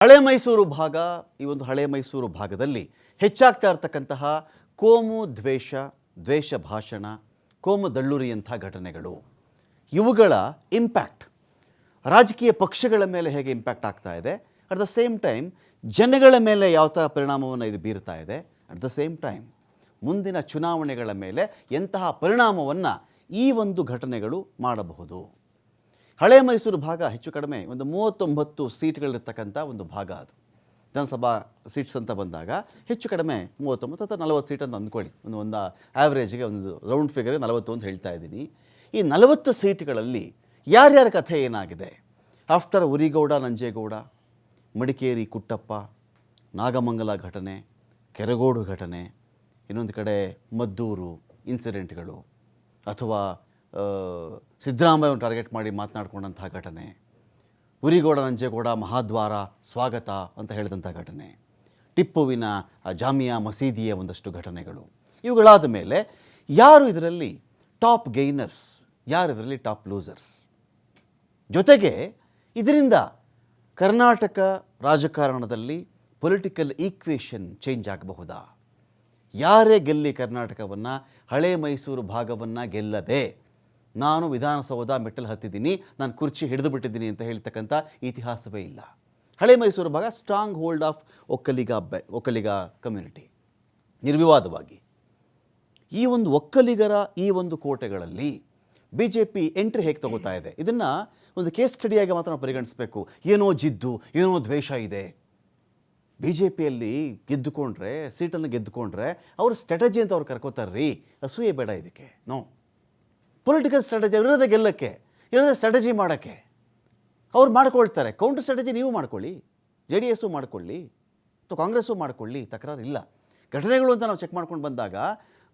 ಹಳೆ ಮೈಸೂರು ಭಾಗ, ಈ ಒಂದು ಹಳೆ ಮೈಸೂರು ಭಾಗದಲ್ಲಿ ಹೆಚ್ಚಾಗ್ತಾ ಇರತಕ್ಕಂತಹ ಕೋಮು ದ್ವೇಷ, ದ್ವೇಷ ಭಾಷಣ, ಕೋಮು ದಳ್ಳುರಿಯಂಥ ಘಟನೆಗಳು, ಇವುಗಳ ಇಂಪ್ಯಾಕ್ಟ್ ರಾಜಕೀಯ ಪಕ್ಷಗಳ ಮೇಲೆ ಹೇಗೆ ಇಂಪ್ಯಾಕ್ಟ್ ಆಗ್ತಾ ಇದೆ, ಅಟ್ ದ ಸೇಮ್ ಟೈಮ್ ಜನಗಳ ಮೇಲೆ ಯಾವ ಥರ ಪರಿಣಾಮವನ್ನು ಇದು ಬೀರ್ತಾ ಇದೆ, ಅಟ್ ದ ಸೇಮ್ ಟೈಮ್ ಮುಂದಿನ ಚುನಾವಣೆಗಳ ಮೇಲೆ ಎಂತಹ ಪರಿಣಾಮವನ್ನು ಈ ಒಂದು ಘಟನೆಗಳು ಮಾಡಬಹುದು. ಹಳೆ ಮೈಸೂರು ಭಾಗ ಹೆಚ್ಚು ಕಡಿಮೆ ಒಂದು 39 ಸೀಟ್ಗಳಿರ್ತಕ್ಕಂಥ ಒಂದು ಭಾಗ. ಅದು ವಿಧಾನಸಭಾ ಸೀಟ್ಸ್ ಅಂತ ಬಂದಾಗ ಹೆಚ್ಚು ಕಡಿಮೆ 39 ಅಥವಾ 40 ಸೀಟ್ ಅಂತ ಅಂದ್ಕೊಳ್ಳಿ. ಒಂದು ಆ್ಯಾವ್ರೇಜ್ಗೆ ಒಂದು ರೌಂಡ್ ಫಿಗರ್ 40 ಅಂತ ಹೇಳ್ತಾ ಇದ್ದೀನಿ. ಈ 40 ಸೀಟ್ಗಳಲ್ಲಿ ಯಾರ್ಯಾರ ಕಥೆ ಏನಾಗಿದೆ, ಆಫ್ಟರ್ ಉರಿಗೌಡ ನಂಜೇಗೌಡ, ಮಡಿಕೇರಿ ಕುಟ್ಟಪ್ಪ, ನಾಗಮಂಗಲ ಘಟನೆ, ಕೆರಗೋಡು ಘಟನೆ, ಇನ್ನೊಂದು ಕಡೆ ಮದ್ದೂರು ಇನ್ಸಿಡೆಂಟ್ಗಳು, ಅಥವಾ ಸಿದ್ದರಾಮಯ್ಯವನ್ನು ಟಾರ್ಗೆಟ್ ಮಾಡಿ ಮಾತನಾಡ್ಕೊಂಡಂಥ ಘಟನೆ, ಉರಿಗೌಡ ನಂಜೇಗೌಡ ಮಹಾದ್ವಾರ ಸ್ವಾಗತ ಅಂತ ಹೇಳಿದಂಥ ಘಟನೆ, ಟಿಪ್ಪುವಿನ ಜಾಮಿಯಾ ಮಸೀದಿಯ ಒಂದಷ್ಟು ಘಟನೆಗಳು, ಇವುಗಳಾದ ಮೇಲೆ ಯಾರು ಇದರಲ್ಲಿ ಟಾಪ್ ಗೈನರ್ಸ್, ಯಾರು ಇದರಲ್ಲಿ ಟಾಪ್ ಲೂಸರ್ಸ್, ಜೊತೆಗೆ ಇದರಿಂದ ಕರ್ನಾಟಕ ರಾಜಕಾರಣದಲ್ಲಿ ಪೊಲಿಟಿಕಲ್ ಈಕ್ವೇಷನ್ ಚೇಂಜ್ ಆಗಬಹುದಾ, ಯಾರೇ ಗೆಲ್ಲಿ ಕರ್ನಾಟಕವನ್ನು, ಹಳೆ ಮೈಸೂರು ಭಾಗವನ್ನು ಗೆಲ್ಲದೆ ನಾನು ವಿಧಾನಸೌಧ ಮೆಟ್ಟಲು ಹತ್ತಿದ್ದೀನಿ, ನಾನು ಕುರ್ಚಿ ಹಿಡಿದು ಬಿಟ್ಟಿದ್ದೀನಿ ಅಂತ ಹೇಳ್ತಕ್ಕಂಥ ಇತಿಹಾಸವೇ ಇಲ್ಲ. ಹಳೆ ಮೈಸೂರು ಭಾಗ stronghold of Vokkaliga community. ನಿರ್ವಿವಾದವಾಗಿ ಈ ಒಂದು ಒಕ್ಕಲಿಗರ ಈ ಒಂದು ಕೋಟೆಗಳಲ್ಲಿ ಬಿ ಜೆ ಪಿ ಎಂಟ್ರಿ ಹೇಗೆ ತಗೋತಾ ಇದೆ, ಇದನ್ನು ಒಂದು ಕೇಸ್ ಸ್ಟಡಿಯಾಗಿ ಮಾತ್ರ ನಾವು ಪರಿಗಣಿಸಬೇಕು. ಏನೋ ಜಿದ್ದು, ಏನೋ ದ್ವೇಷ ಇದೆ. ಬಿ ಜೆ ಪಿಯಲ್ಲಿ ಗೆದ್ದುಕೊಂಡ್ರೆ, ಸೀಟನ್ನು ಗೆದ್ದುಕೊಂಡ್ರೆ ಅವ್ರ ಸ್ಟ್ರಾಟಜಿ ಅಂತ ಅವ್ರು ಕರ್ಕೋತಾರೆ ರೀ. ಅಸೂಯೆ ಬೇಡ ಇದಕ್ಕೆ. ನೋ, ಪೊಲಿಟಿಕಲ್ ಸ್ಟ್ರಾಟಜಿ ಇರೋದೇ ಗೆಲ್ಲಕ್ಕೆ, ಇರೋದೇ ಸ್ಟ್ರಾಟಜಿ ಮಾಡೋಕ್ಕೆ ಅವ್ರು ಮಾಡ್ಕೊಳ್ತಾರೆ. ಕೌಂಟರ್ ಸ್ಟ್ರಾಟಜಿ ನೀವು ಮಾಡ್ಕೊಳ್ಳಿ, JDS ಮಾಡ್ಕೊಳ್ಳಿ ಅಥವಾ ಕಾಂಗ್ರೆಸ್ಸು ಮಾಡ್ಕೊಳ್ಳಿ, ತಕರಾರಿಲ್ಲ. ಘಟನೆಗಳು ಅಂತ ನಾವು ಚೆಕ್ ಮಾಡ್ಕೊಂಡು ಬಂದಾಗ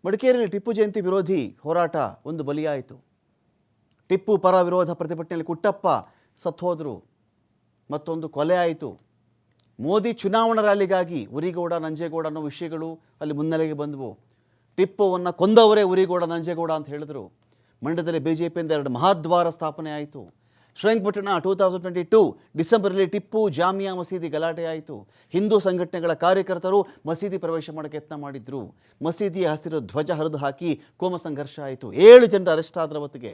ಮಡಿಕೇರಿಯಲ್ಲಿ ಟಿಪ್ಪು ಜಯಂತಿ ವಿರೋಧಿ ಹೋರಾಟ ಒಂದು ಬಲಿಯಾಯಿತು. ಟಿಪ್ಪು ಪರ ವಿರೋಧ ಪ್ರತಿಭಟನೆಯಲ್ಲಿ ಕುಟ್ಟಪ್ಪ ಸತ್ತೋದ್ರು, ಮತ್ತೊಂದು ಕೊಲೆ ಆಯಿತು. ಮೋದಿ ಚುನಾವಣಾ ರ್ಯಾಲಿಗಾಗಿ ಉರಿಗೌಡ ನಂಜೇಗೌಡ ಅನ್ನೋ ವಿಷಯಗಳು ಅಲ್ಲಿ ಮುನ್ನೆಲೆಗೆ ಬಂದವು. ಟಿಪ್ಪುವನ್ನು ಕೊಂದವರೇ ಉರಿಗೌಡ ನಂಜೇಗೌಡ ಅಂತ ಹೇಳಿದ್ರು. ಮಂಡ್ಯದಲ್ಲಿ BJPಯಿಂದ 2 ಮಹಾದ್ವಾರ ಸ್ಥಾಪನೆ ಆಯಿತು. ಶ್ರೀರಂಗಪಟ್ಟಣ 2022 ಡಿಸೆಂಬರಲ್ಲಿ ಟಿಪ್ಪು ಜಾಮಿಯಾ ಮಸೀದಿ ಗಲಾಟೆ ಆಯಿತು. ಹಿಂದೂ ಸಂಘಟನೆಗಳ ಕಾರ್ಯಕರ್ತರು ಮಸೀದಿ ಪ್ರವೇಶ ಮಾಡೋಕ್ಕೆ ಯತ್ನ ಮಾಡಿದ್ರು. ಮಸೀದಿಯ ಹಸಿರು ಧ್ವಜ ಹರಿದು ಹಾಕಿ ಕೋಮ ಸಂಘರ್ಷ ಆಯಿತು. 7 ಜನರು ಅರೆಸ್ಟ್ ಆದ್ರ ಹೊತ್ತಿಗೆ.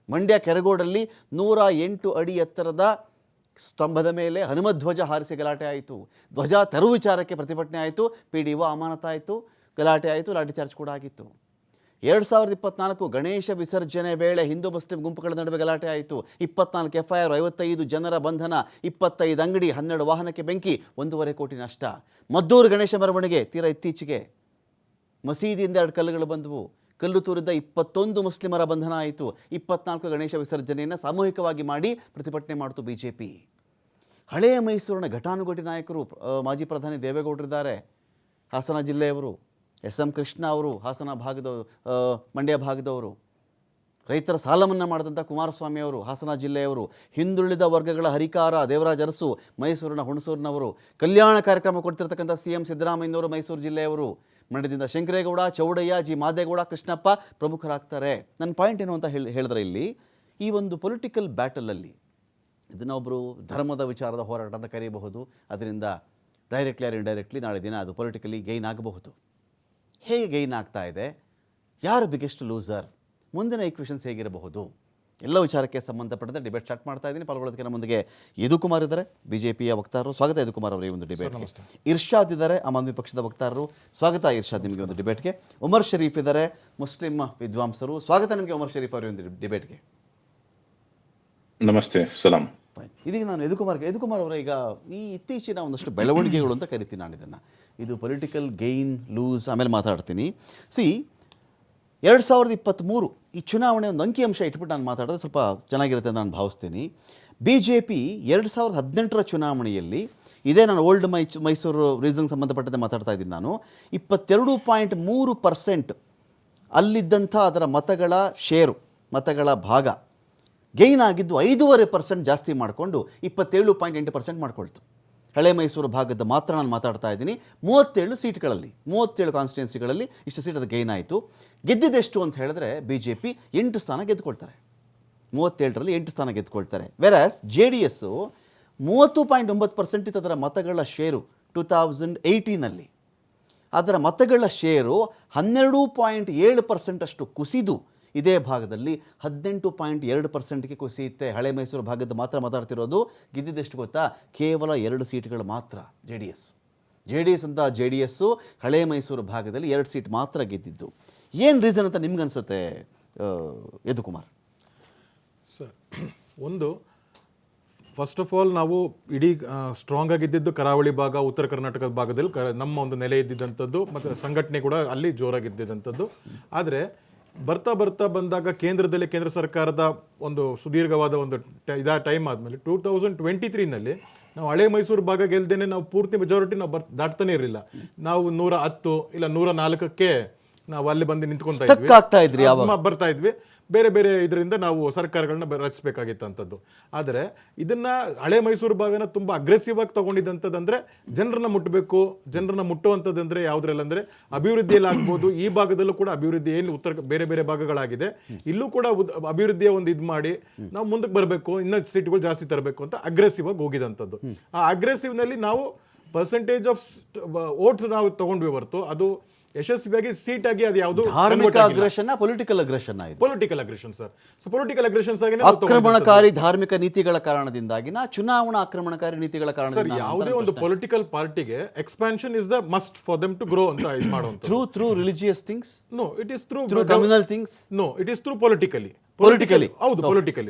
ಮಂಡ್ಯ ಕೆರಗೋಡಲ್ಲಿ 108 ಅಡಿ ಎತ್ತರದ ಸ್ತಂಭದ ಮೇಲೆ ಹನುಮಧ್ವಜ ಹಾರಿಸಿ ಗಲಾಟೆ ಆಯಿತು. ಧ್ವಜ ತರುವ ವಿಚಾರಕ್ಕೆ ಪ್ರತಿಭಟನೆ ಆಯಿತು. PDO ಅಮಾನತಾಯಿತು, ಗಲಾಟೆ ಆಯಿತು, ಲಾಠಿ ಚಾರ್ಜ್ ಕೂಡ ಆಗಿತ್ತು. 2024 ಗಣೇಶ ವಿಸರ್ಜನೆ ವೇಳೆ ಹಿಂದೂ ಮುಸ್ಲಿಂ ಗುಂಪುಗಳ ನಡುವೆ ಗಲಾಟೆ ಆಯಿತು. 24 FIR, 55 ಜನರ ಬಂಧನ, 25 ಅಂಗಡಿ, 12 ವಾಹನಕ್ಕೆ ಬೆಂಕಿ, 1.5 ಕೋಟಿ ನಷ್ಟ. ಮದ್ದೂರು ಗಣೇಶ ಮೆರವಣಿಗೆ ತೀರಾ ಇತ್ತೀಚೆಗೆ ಮಸೀದಿಯಿಂದ 2 ಕಲ್ಲುಗಳು ಬಂದವು. ಕಲ್ಲು ತೂರಿದ್ದ 21 ಮುಸ್ಲಿಮರ ಬಂಧನ ಆಯಿತು. 24 ಗಣೇಶ ವಿಸರ್ಜನೆಯನ್ನು ಸಾಮೂಹಿಕವಾಗಿ ಮಾಡಿ ಪ್ರತಿಭಟನೆ ಮಾಡಿತು BJP. ಹಳೆಯ ಮೈಸೂರಿನ ಘಟಾನುಘಟಿ ನಾಯಕರು ಮಾಜಿ ಪ್ರಧಾನಿ ದೇವೇಗೌಡರಿದ್ದಾರೆ, ಹಾಸನ ಜಿಲ್ಲೆಯವರು. SM ಕೃಷ್ಣ ಅವರು ಹಾಸನ ಮಂಡ್ಯ ಭಾಗದವರು. ರೈತರ ಸಾಲ ಮನ್ನಾ ಮಾಡಿದಂಥ ಕುಮಾರಸ್ವಾಮಿ ಅವರು ಹಾಸನ ಜಿಲ್ಲೆಯವರು. ಹಿಂದುಳಿದ ವರ್ಗಗಳ ಹರಿಕಾರ ದೇವರಾಜ ಅರಸು ಮೈಸೂರಿನ ಹುಣಸೂರಿನವರು. ಕಲ್ಯಾಣ ಕಾರ್ಯಕ್ರಮ ಕೊಡ್ತಿರ್ತಕ್ಕಂಥ CM ಸಿದ್ದರಾಮಯ್ಯನವರು ಮೈಸೂರು ಜಿಲ್ಲೆಯವರು. ಮಂಡ್ಯದಿಂದ ಶಂಕರೇಗೌಡ, ಚೌಡಯ್ಯ, G ಮಾದೇಗೌಡ, ಕೃಷ್ಣಪ್ಪ ಪ್ರಮುಖರಾಗ್ತಾರೆ. ನನ್ನ ಪಾಯಿಂಟ್ ಏನು ಅಂತ ಹೇಳಿದ್ರೆ, ಇಲ್ಲಿ ಈ ಒಂದು ಪೊಲಿಟಿಕಲ್ ಬ್ಯಾಟಲಲ್ಲಿ ಇದನ್ನು ಒಬ್ಬರು ಧರ್ಮದ ವಿಚಾರದ ಹೋರಾಟ ಅಂತ ಕರೀಬಹುದು. ಅದರಿಂದ ಡೈರೆಕ್ಟ್ಲಿ ಆರ್ ಇಂಡೈರೆಕ್ಟ್ಲಿ ನಾಳೆ ದಿನ ಅದು ಪೊಲಿಟಿಕಲಿ ಗೈನ್ ಆಗಬಹುದು. ಹೇಗೆ ಗೈನ್ ಆಗ್ತಾ ಇದೆ, ಯಾರು ಬಿಗ್ಗೆಸ್ಟ್ ಲೂಸರ್, ಮುಂದಿನ ಈಕ್ವೇಷನ್ಸ್ ಹೇಗಿರಬಹುದು, ಎಲ್ಲ ವಿಚಾರಕ್ಕೆ ಸಂಬಂಧಪಟ್ಟಂತೆ ಡಿಬೇಟ್ ಸ್ಟಾರ್ಟ್ ಮಾಡ್ತಾ ಇದ್ದೀನಿ. ಪಾಲ್ಗೊಳ್ಳೋದಕ್ಕೆ ನಮ್ಮ ಮುಂದೆ ಯದುಕುಮಾರ್ ಇದ್ದಾರೆ, BJPಯ ವಕ್ತಾರರು. ಸ್ವಾಗತ ಯದುಕುಮಾರ್ ಅವರು ಈ ಒಂದು ಡಿಬೇಟ್ಗೆ. ಇರ್ಷಾದ್ ಇದ್ದಾರೆ, ಆಮ್ ಆದ್ಮಿ ಪಕ್ಷದ ವಕ್ತಾರರು. ಸ್ವಾಗತ ಇರ್ಷಾದ್ ನಿಮಗೆ ಒಂದು ಡಿಬೇಟ್ಗೆ. ಉಮರ್ ಶರೀಫ್ ಇದ್ದಾರೆ, ಮುಸ್ಲಿಂ ವಿದ್ವಾಂಸರು. ಸ್ವಾಗತ ನಿಮಗೆ ಉಮರ್ ಶರೀಫ್ ಅವರು ಒಂದು ಡಿಬೇಟ್ಗೆ. ನಮಸ್ತೆ, ಸಲಾಂ. ಇದೀಗ ನಾನು ಯದುಕುಮಾರ್ ಅವರ ಈಗ ಈ ಇತ್ತೀಚಿನ ಒಂದಷ್ಟು ಬೆಳವಣಿಗೆಗಳು ಅಂತ ಕರಿತೀನಿ ನಾನು ಇದನ್ನು. ಇದು ಪೊಲಿಟಿಕಲ್ ಗೈನ್ ಲೂಸ್ ಆಮೇಲೆ ಮಾತಾಡ್ತೀನಿ. 2023 ಈ ಚುನಾವಣೆ ಒಂದು ಅಂಕಿಅಂಶ ಇಟ್ಬಿಟ್ಟು ನಾನು ಮಾತಾಡಿದ್ರೆ ಸ್ವಲ್ಪ ಚೆನ್ನಾಗಿರುತ್ತೆ ಅಂತ ನಾನು ಭಾವಿಸ್ತೀನಿ. BJP 2018ರ ಚುನಾವಣೆಯಲ್ಲಿ, ಇದೇ ನಾನು ಓಲ್ಡ್ ಮೈಸೂರು ರೀಸನ್ಗೆ ಸಂಬಂಧಪಟ್ಟಂತೆ ಮಾತಾಡ್ತಾ ಇದ್ದೀನಿ ನಾನು, 22.3% ಅಲ್ಲಿದ್ದಂಥ ಅದರ ಮತಗಳ ಶೇರು, ಮತಗಳ ಭಾಗ ಗೈನ್ ಆಗಿದ್ದು 5.5% ಜಾಸ್ತಿ ಮಾಡಿಕೊಂಡು 27.8% ಮಾಡ್ಕೊಳ್ತು. ಹಳೆ ಮೈಸೂರು ಭಾಗದ ಮಾತ್ರ ನಾನು ಮಾತಾಡ್ತಾ ಇದ್ದೀನಿ. 37 ಸೀಟ್ಗಳಲ್ಲಿ, 37 ಕಾನ್ಸ್ಟಿಟ್ಯೂನ್ಸಿಗಳಲ್ಲಿ ಇಷ್ಟು ಸೀಟ್ ಅದು ಗೈನ್ ಆಯಿತು. ಗೆದ್ದಿದ್ದೆಷ್ಟು ಅಂತ ಹೇಳಿದ್ರೆ BJP 8 ಸ್ಥಾನ ಗೆದ್ದುಕೊಳ್ತಾರೆ. 37ರಲ್ಲಿ 8 ಸ್ಥಾನ ಗೆದ್ದುಕೊಳ್ತಾರೆ. ವೆರಾಸ್ JDS 30.9% ಇತ್ತು ಅದರ ಮತಗಳ ಶೇರು 2018ನಲ್ಲಿ. ಅದರ ಮತಗಳ ಶೇರು 12.7% ಅಷ್ಟು ಕುಸಿದು ಇದೇ ಭಾಗದಲ್ಲಿ 18.2%ಗೆ ಕುಸಿಯುತ್ತೆ. ಹಳೆ ಮೈಸೂರು ಭಾಗದ ಮಾತ್ರ ಮಾತಾಡ್ತಿರೋದು. ಗೆದ್ದಿದ್ದೆಷ್ಟು ಗೊತ್ತಾ? ಕೇವಲ 2 ಸೀಟ್ಗಳು ಮಾತ್ರ. ಜೆ ಡಿ ಎಸ್ ಅಂತ ಜೆ.ಡಿ.ಎಸ್ಸು ಹಳೆ ಮೈಸೂರು ಭಾಗದಲ್ಲಿ 2 ಸೀಟ್ ಮಾತ್ರ ಗೆದ್ದಿದ್ದು. ಏನು ರೀಸನ್ ಅಂತ ನಿಮ್ಗನ್ಸುತ್ತೆ ಯದುಕುಮಾರ್? ಸರ್, ಒಂದು ಫಸ್ಟ್ ಆಫ್ ಆಲ್ ನಾವು ಇಡೀ ಸ್ಟ್ರಾಂಗ್ ಆಗಿದ್ದು ಕರಾವಳಿ ಭಾಗ, ಉತ್ತರ ಕರ್ನಾಟಕದ ಭಾಗದಲ್ಲಿ ನಮ್ಮ ಒಂದು ನೆಲೆ ಇದ್ದಿದ್ದಂಥದ್ದು, ಮತ್ತು ಸಂಘಟನೆ ಕೂಡ ಅಲ್ಲಿ ಜೋರಾಗಿದ್ದಂಥದ್ದು. ಆದರೆ ಬರ್ತಾ ಬಂದಾಗ ಕೇಂದ್ರ ಸರ್ಕಾರದ ಒಂದು ಸುದೀರ್ಘವಾದ ಒಂದು ಟೈಮ್ ಆದಮೇಲೆ 2023ನಲ್ಲಿ ನಾವು ಹಳೆ ಮೈಸೂರು ಭಾಗ ಗೆಲ್ದೇನೆ ನಾವು ಪೂರ್ತಿ ಮೆಜಾರಿಟಿ ನಾವು ದಾಟ್ತಾನೆ ಇರಲಿಲ್ಲ. ನಾವು 110 ಇಲ್ಲ 104ಕ್ಕೆ ನಾವು ಅಲ್ಲಿ ಬಂದು ನಿಂತ್ಕೊಂತಾ ಇದ್ವಿ, ಬರ್ತಾ ಇದ್ವಿ. ಬೇರೆ ಇದರಿಂದ ನಾವು ಸರ್ಕಾರಗಳನ್ನ ರಚಿಸಬೇಕಾಗಿತ್ತಂಥದ್ದು. ಆದರೆ ಇದನ್ನ ಹಳೆ ಮೈಸೂರು ಭಾಗನ ತುಂಬ ಅಗ್ರೆಸಿವ್ ಆಗಿ ತಗೊಂಡಿದ್ದಂಥದ್ದಂದ್ರೆ ಜನರನ್ನ ಮುಟ್ಟಬೇಕು. ಜನರನ್ನ ಮುಟ್ಟುವಂಥದ್ದಂದ್ರೆ ಯಾವುದ್ರಲ್ಲಿ ಅಂದರೆ ಅಭಿವೃದ್ಧಿಯಲ್ಲಿ ಆಗ್ಬೋದು. ಈ ಭಾಗದಲ್ಲೂ ಕೂಡ ಅಭಿವೃದ್ಧಿ ಏನು ಬೇರೆ ಭಾಗಗಳಾಗಿದೆ, ಇಲ್ಲೂ ಕೂಡ ಅಭಿವೃದ್ಧಿಯ ಒಂದು ಇದು ಮಾಡಿ ನಾವು ಮುಂದಕ್ಕೆ ಬರಬೇಕು, ಇನ್ನೂ ಸೀಟ್ಗಳು ಜಾಸ್ತಿ ತರಬೇಕು ಅಂತ ಅಗ್ರೆಸಿವ್ ಆಗಿ ಹೋಗಿದಂಥದ್ದು. ಆ ಅಗ್ರೆಸಿವ್ನಲ್ಲಿ ನಾವು ಪರ್ಸೆಂಟೇಜ್ ಆಫ್ ವೋಟ್ಸ್ ನಾವು ತಗೊಂಡ್ವಿ ಹೊರತು ಅದು ಯಶಸ್ವಿಯಾಗಿ ಸೀಟ್ ಆಗಿ ಅದು ಯಾವುದು political aggression sir. So political aggressions ಆಗಿ ಆಕ್ರಮಣಕಾರಿ ಧಾರ್ಮಿಕ ನೀತಿಗಳ ಕಾರಣದಿಂದಾಗಿ ಚುನಾವಣಾ ಆಕ್ರಮಣಕಾರಿ ನೀತಿಗಳ ಕಾರಣದಿಂದ ಯಾವುದೇ ಒಂದು ಪೊಲಿಟಿಕಲ್ ಪಾರ್ಟಿಗೆ expansion is the must for them to grow ಅಂತ ಇದು ಮಾಡುವಂತ through religious things. No, it is through communal things. No, it is through politically. ಹೌದು,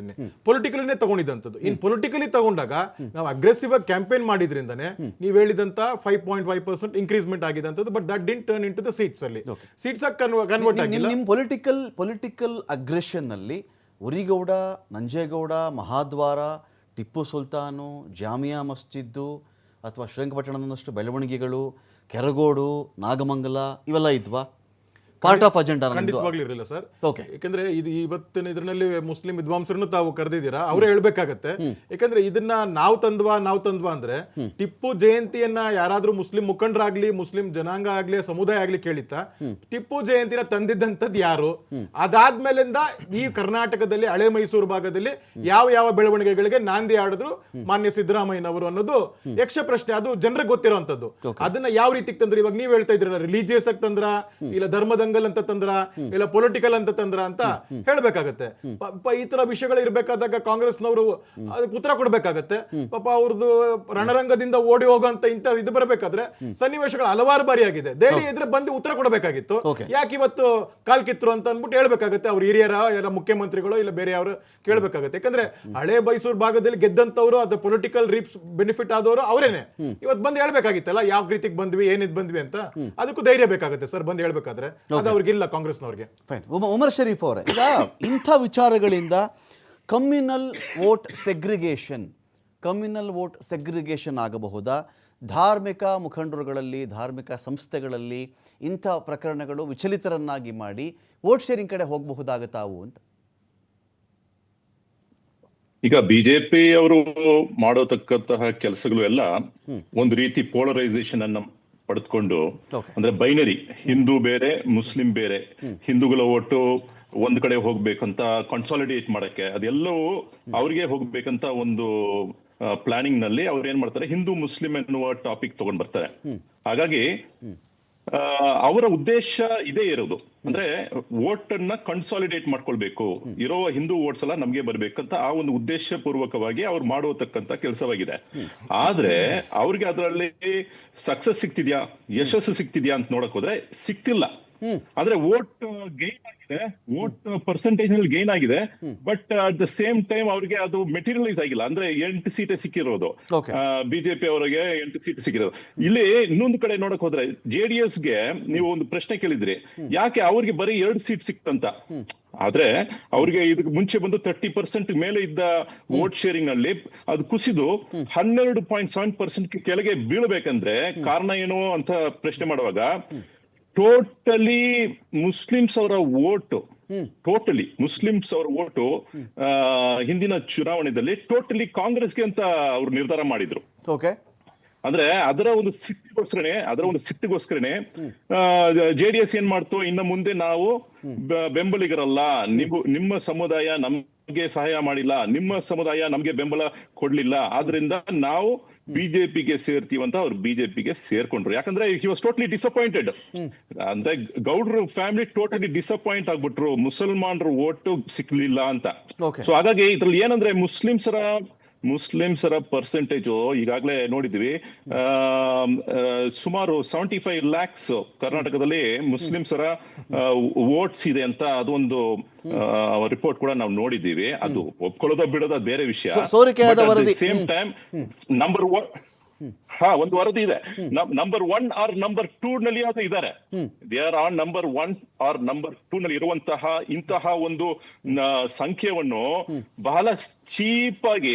ಪೊಲಿಟಿಕಲಿನೇ ತಗೊಂಡಿದ್ದಂಥದ್ದು. ಇನ್ ಪೊಲಿಟಿಕಲಿ ತಗೊಂಡಾಗ ನಾವು ಅಗ್ರೆಸಿವ್ ಆಗಿ ಕ್ಯಾಂಪೇನ್ ಮಾಡಿದ್ರಿಂದಾನೆ ನೀವು ಹೇಳಿದಂತ 5.5% ಇನ್ಕ್ರೀಸ್ಮೆಂಟ್ ಆಗಿದಂಥದ್ದು. But that didn't turn into the seats. ಅಲ್ಲಿ ಸೀಟ್ಸ್ ಆಗಿ ಕನ್ವರ್ಟ್ ಆಗಿಲ್ಲ. ನಿಮ್ಮ ಪೊಲಿಟಿಕಲ್ ಅಗ್ರೆಷನ್ ನಲ್ಲಿ ಉರಿಗೌಡ, ನಂಜೇಗೌಡ, ಮಹಾದ್ವಾರ, ಟಿಪ್ಪು ಸುಲ್ತಾನು, ಜಾಮಿಯಾ ಮಸ್ಜಿದ್ದು ಅಥವಾ ಶ್ರೀರಂಗಪಟ್ಟಣದಷ್ಟು ಬೆಳವಣಿಗೆಗಳು, ಕೆರಗೋಡು, ನಾಗಮಂಗಲ ಇವೆಲ್ಲ ಇದ್ವಾ? Part of agenda? ಖಂಡಿತವಾಗ್ಲೂ ಇರಲಿಲ್ಲ ಸರ್. ಯಾಕಂದ್ರೆ ಇದು ಇವತ್ತಿನ ಇದರಲ್ಲಿ ಮುಸ್ಲಿಂ ವಿದ್ವಾಂಸರನ್ನು ತಾವು ಕರೆದಿದ್ದೀರಾ, ಅವರೇ ಹೇಳ್ಬೇಕಾಗತ್ತೆ. ಯಾಕಂದ್ರೆ ಇದನ್ನ ನಾವು ತಂದ್ವಾ ಅಂದ್ರೆ ಟಿಪ್ಪು ಜಯಂತಿಯನ್ನ ಯಾರಾದ್ರೂ ಮುಸ್ಲಿಂ ಮುಖಂಡರಾಗ್ಲಿ, ಮುಸ್ಲಿಂ ಜನಾಂಗ ಆಗ್ಲಿ, ಸಮುದಾಯ ಆಗ್ಲಿ ಕೇಳಿತ್ತ ಟಿಪ್ಪು ಜಯಂತಿನ ತಂದಿದ್ದಂಥದ್ದು ಯಾರು? ಅದಾದ್ಮೇಲಿಂದ ಈ ಕರ್ನಾಟಕದಲ್ಲಿ ಹಳೆ ಮೈಸೂರು ಭಾಗದಲ್ಲಿ ಯಾವ ಬೆಳವಣಿಗೆಗಳಿಗೆ ನಾಂದಿ ಆಡಿದ್ರು ಮಾನ್ಯ ಸಿದ್ದರಾಮಯ್ಯನವರು ಅನ್ನೋದು ಯಕ್ಷ ಪ್ರಶ್ನೆ. ಅದು ಜನರಿಗೆ ಗೊತ್ತಿರೋಂಥದ್ದು. ಅದನ್ನ ಯಾವ ರೀತಿ ತಂದ್ರೆ, ಇವಾಗ ನೀವ್ ಹೇಳ್ತಾ ಇದ್ರಲ್ಲ, ರಿಲಿಜಿಯಸ್ ಆಗಿ ತಂದ್ರ, ಇಲ್ಲ ಧರ್ಮದ ಅಂತ ತಂದ್ರ, ಇಲ್ಲ ಪೊಲಿಟಿಕಲ್ ಅಂತ ತಂದ್ರ ಅಂತ ಹೇಳ್ಬೇಕಾಗತ್ತೆ. ಈ ತರ ವಿಷಯಗಳು ಇರ್ಬೇಕಾದಾಗ ಕಾಂಗ್ರೆಸ್ನವರು ಅದಕ್ಕೆ ಉತ್ತರ ಕೊಡ್ಬೇಕಾಗತ್ತೆ. ಪಾಪ ಅವ್ರದ್ದು ರಣರಂಗದಿಂದ ಓಡಿ ಹೋಗುವಂತ ಇಂತ ಇದು ಬರಬೇಕಾದ್ರೆ ಸನ್ನಿವೇಶಗಳು ಹಲವಾರು ಬಾರಿ ಆಗಿದೆ. ದೆಹಲಿ ಎದುರು ಬಂದು ಉತ್ತರ ಕೊಡಬೇಕಾಗಿತ್ತು. ಯಾಕೆ ಇವತ್ತು ಕಾಲ್ ಕಿತ್ರು ಅಂತ ಅಂದ್ಬಿಟ್ಟು ಹೇಳ್ಬೇಕಾಗತ್ತೆ. ಅವ್ರ ಹಿರಿಯರ ಎಲ್ಲ ಮುಖ್ಯಮಂತ್ರಿಗಳು ಇಲ್ಲ ಬೇರೆ ಅವರು ಕೇಳ್ಬೇಕಾಗತ್ತೆ. ಯಾಕಂದ್ರೆ ಹಳೆ ಮೈಸೂರು ಭಾಗದಲ್ಲಿ ಗೆದ್ದಂತವ್ರು, ಅದು ಪೊಲಿಟಿಕಲ್ ರೀಪ್ಸ್ ಬೆನಿಫಿಟ್ ಆದವರು ಅವರೇನೆ. ಇವತ್ತು ಬಂದು ಹೇಳ್ಬೇಕಾಗಿತ್ತಲ್ಲ ಯಾವ ರೀತಿಗೆ ಬಂದ್ವಿ, ಏನಿದ್ ಬಂದ್ವಿ ಅಂತ. ಅದಕ್ಕೂ ಧೈರ್ಯ ಬೇಕಾಗುತ್ತೆ ಸರ್ ಬಂದು ಹೇಳ್ಬೇಕಾದ್ರೆ. ಅವ್ರಿಗಿಲ್ಲ ಕಾಂಗ್ರೆಸ್ನವ್ರಿಗೆ. ಫೈನ್. ಉಮರ್ ಶರೀಫ್ ಅವರೇ, ಈಗ ಇಂಥ ವಿಚಾರಗಳಿಂದ ಕಮ್ಯುನಲ್ ವೋಟ್ ಸೆಗ್ರಿಗೇಷನ್ ಆಗಬಹುದಾ? ಧಾರ್ಮಿಕ ಮುಖಂಡರುಗಳಲ್ಲಿ, ಧಾರ್ಮಿಕ ಸಂಸ್ಥೆಗಳಲ್ಲಿ ಇಂಥ ಪ್ರಕರಣಗಳು ವಿಚಲಿತರನ್ನಾಗಿ ಮಾಡಿ ವೋಟ್ ಶೇರಿಂಗ್ ಕಡೆ ಹೋಗಬಹುದಾಗತ್ತಾವು ಅಂತ? ಈಗ ಬಿಜೆಪಿ ಅವರು ಮಾಡತಕ್ಕಂತಹ ಕೆಲಸಗಳು ಎಲ್ಲ ಒಂದು ರೀತಿ ಪೋಲರೈಸೇಷನ್ ಅನ್ನ ಪಡೆದುಕೊಂಡು, ಅಂದ್ರೆ ಬೈನರಿ, ಹಿಂದೂ ಬೇರೆ ಮುಸ್ಲಿಂ ಬೇರೆ, ಹಿಂದೂಗಳ ಓಟು ಒಂದ್ ಕಡೆ ಹೋಗ್ಬೇಕಂತ ಕನ್ಸಾಲಿಡೇಟ್ ಮಾಡಕ್ಕೆ, ಅದೆಲ್ಲವೂ ಅವ್ರಿಗೆ ಹೋಗ್ಬೇಕಂತ ಒಂದು ಪ್ಲಾನಿಂಗ್ ನಲ್ಲಿ ಅವ್ರು ಏನ್ ಮಾಡ್ತಾರೆ, ಹಿಂದೂ ಮುಸ್ಲಿಂ ಎನ್ನುವ ಟಾಪಿಕ್ ತಗೊಂಡ್ ಬರ್ತಾರೆ. ಹಾಗಾಗಿ ಅವರ ಉದ್ದೇಶ ಇದೇ ಇರೋದು, ಅಂದ್ರೆ ವೋಟ್ ಅನ್ನ ಕನ್ಸಾಲಿಡೇಟ್ ಮಾಡ್ಕೊಳ್ಬೇಕು, ಇರೋ ಹಿಂದೂ ವೋಟ್ಸ್ ಎಲ್ಲ ನಮ್ಗೆ ಬರ್ಬೇಕಂತ ಆ ಒಂದು ಉದ್ದೇಶ ಪೂರ್ವಕವಾಗಿ ಅವ್ರು ಮಾಡುವತಕ್ಕಂತ ಕೆಲಸವಾಗಿದೆ. ಆದ್ರೆ ಅವ್ರಿಗೆ ಅದರಲ್ಲಿ ಸಕ್ಸಸ್ ಸಿಗ್ತಿದ್ಯಾ, ಯಶಸ್ಸು ಸಿಗ್ತಿದ್ಯಾ ಅಂತ ನೋಡಕ್ ಹೋದ್ರೆ ಸಿಕ್ತಿಲ್ಲ. ಆದ್ರೆ ವೋಟ್ ಗೈನ್ ಆಗಿದೆ, ವೋಟ್ ಪರ್ಸೆಂಟೇಜ್ ನಲ್ಲಿ ಗೈನ್ ಆಗಿದೆ. But at the same time ಅವ್ರಿಗೆ ಅದು ಮೆಟೀರಿಯಲೈಸ್ ಆಗಿಲ್ಲ. ಅಂದ್ರೆ 8 ಸೀಟೇ ಸಿಕ್ಕಿರೋದು ಬಿಜೆಪಿ ಅವರಿಗೆ, 8 ಸೀಟ್ ಸಿಕ್ಕಿರೋದು. ಇಲ್ಲಿ ಇನ್ನೊಂದು ಕಡೆ ನೋಡಕ್ ಹೋದ್ರೆ JDS ಗೆ ನೀವು ಒಂದು ಪ್ರಶ್ನೆ ಕೇಳಿದ್ರಿ, ಯಾಕೆ ಅವ್ರಿಗೆ ಬರೀ 2 ಸೀಟ್ ಸಿಕ್ತಂತ. ಆದ್ರೆ ಅವ್ರಿಗೆ ಇದಕ್ಕೆ ಮುಂಚೆ ಬಂದು 30% ಮೇಲೆ ಇದ್ದ ವೋಟ್ ಶೇರಿಂಗ್ ನಲ್ಲಿ ಅದು ಕುಸಿದು 12.7% ಕೆಳಗೆ ಬೀಳ್ಬೇಕಂದ್ರೆ ಕಾರಣ ಏನು ಅಂತ ಪ್ರಶ್ನೆ ಮಾಡುವಾಗ, ಟೋಟಲಿ ಮುಸ್ಲಿಮ್ಸ್ ಅವರ ಓಟು ಹಿಂದಿನ ಚುನಾವಣೆಯಲ್ಲಿ ಟೋಟಲಿ ಕಾಂಗ್ರೆಸ್ಗೆ ಅಂತ ಅವ್ರು ನಿರ್ಧಾರ ಮಾಡಿದ್ರು. ಅಂದ್ರೆ ಅದರ ಒಂದು ಸಿಟ್ಟಿಗೋಸ್ಕರನೇ JDS ಏನ್ ಮಾಡ್ತು, ಇನ್ನು ಮುಂದೆ ನಾವು ಬೆಂಬಲಿಗರಲ್ಲ, ನಿಮ್ಮ ಸಮುದಾಯ ನಮ್ಮ ನಮ್ಗೆ ಸಹಾಯ ಮಾಡಿಲ್ಲ, ನಿಮ್ಮ ಸಮುದಾಯ ನಮ್ಗೆ ಬೆಂಬಲ ಕೊಡ್ಲಿಲ್ಲ, ಆದ್ರಿಂದ ನಾವು ಬಿಜೆಪಿಗೆ ಸೇರ್ತೀವಂತ ಅವ್ರು ಬಿಜೆಪಿಗೆ ಸೇರ್ಕೊಂಡ್ರು. ಯಾಕಂದ್ರೆ ಹಿ ವಾಸ್ ಟೋಟಲಿ ಡಿಸಪಾಯಿಂಟೆಡ್. ಅಂದ್ರೆ ಗೌಡ್ರು ಫ್ಯಾಮಿಲಿ ಟೋಟಲಿ ಡಿಸಪಾಯಿಂಟ್ ಆಗ್ಬಿಟ್ರು, ಮುಸಲ್ಮಾನರು ಓಟು ಸಿಕ್ಲಿಲ್ಲ ಅಂತ. ಸೊ ಹಾಗಾಗಿ ಇದ್ರಲ್ಲಿ ಏನಂದ್ರೆ ಮುಸ್ಲಿಮ್ಸರ ಪರ್ಸೆಂಟೇಜು ಈಗಾಗಲೇ ನೋಡಿದ್ವಿ, ಸುಮಾರು 75 lakhs ಕರ್ನಾಟಕದಲ್ಲಿ ಮುಸ್ಲಿಮ್ಸರ ವೋಟ್ಸ್ ಇದೆ ಅಂತ ಅದೊಂದು ರಿಪೋರ್ಟ್ ಕೂಡ ನಾವು ನೋಡಿದ್ದೀವಿ. ಅದು ಒಪ್ಕೊಳ್ಳೋದೋ ಬಿಡೋದು ಅದು ಬೇರೆ ವಿಷಯ. ಸೇಮ್ ಟೈಮ್ ನಂಬರ್ 1 ಒಂದು ವರದಿ ಇದೆ, ನಂಬರ್ 1 ಆರ್ ನಂಬರ್ 2 ನಲ್ಲಿ ಅದು ಇದ್ದಾರೆ. They are on number 1 or number 2 ನಲ್ಲಿ ಇರುವಂತಹ ಇಂತಹ ಒಂದು ಸಂಖ್ಯೆಯನ್ನು ಬಹಳ ಚೀಪ್ ಆಗಿ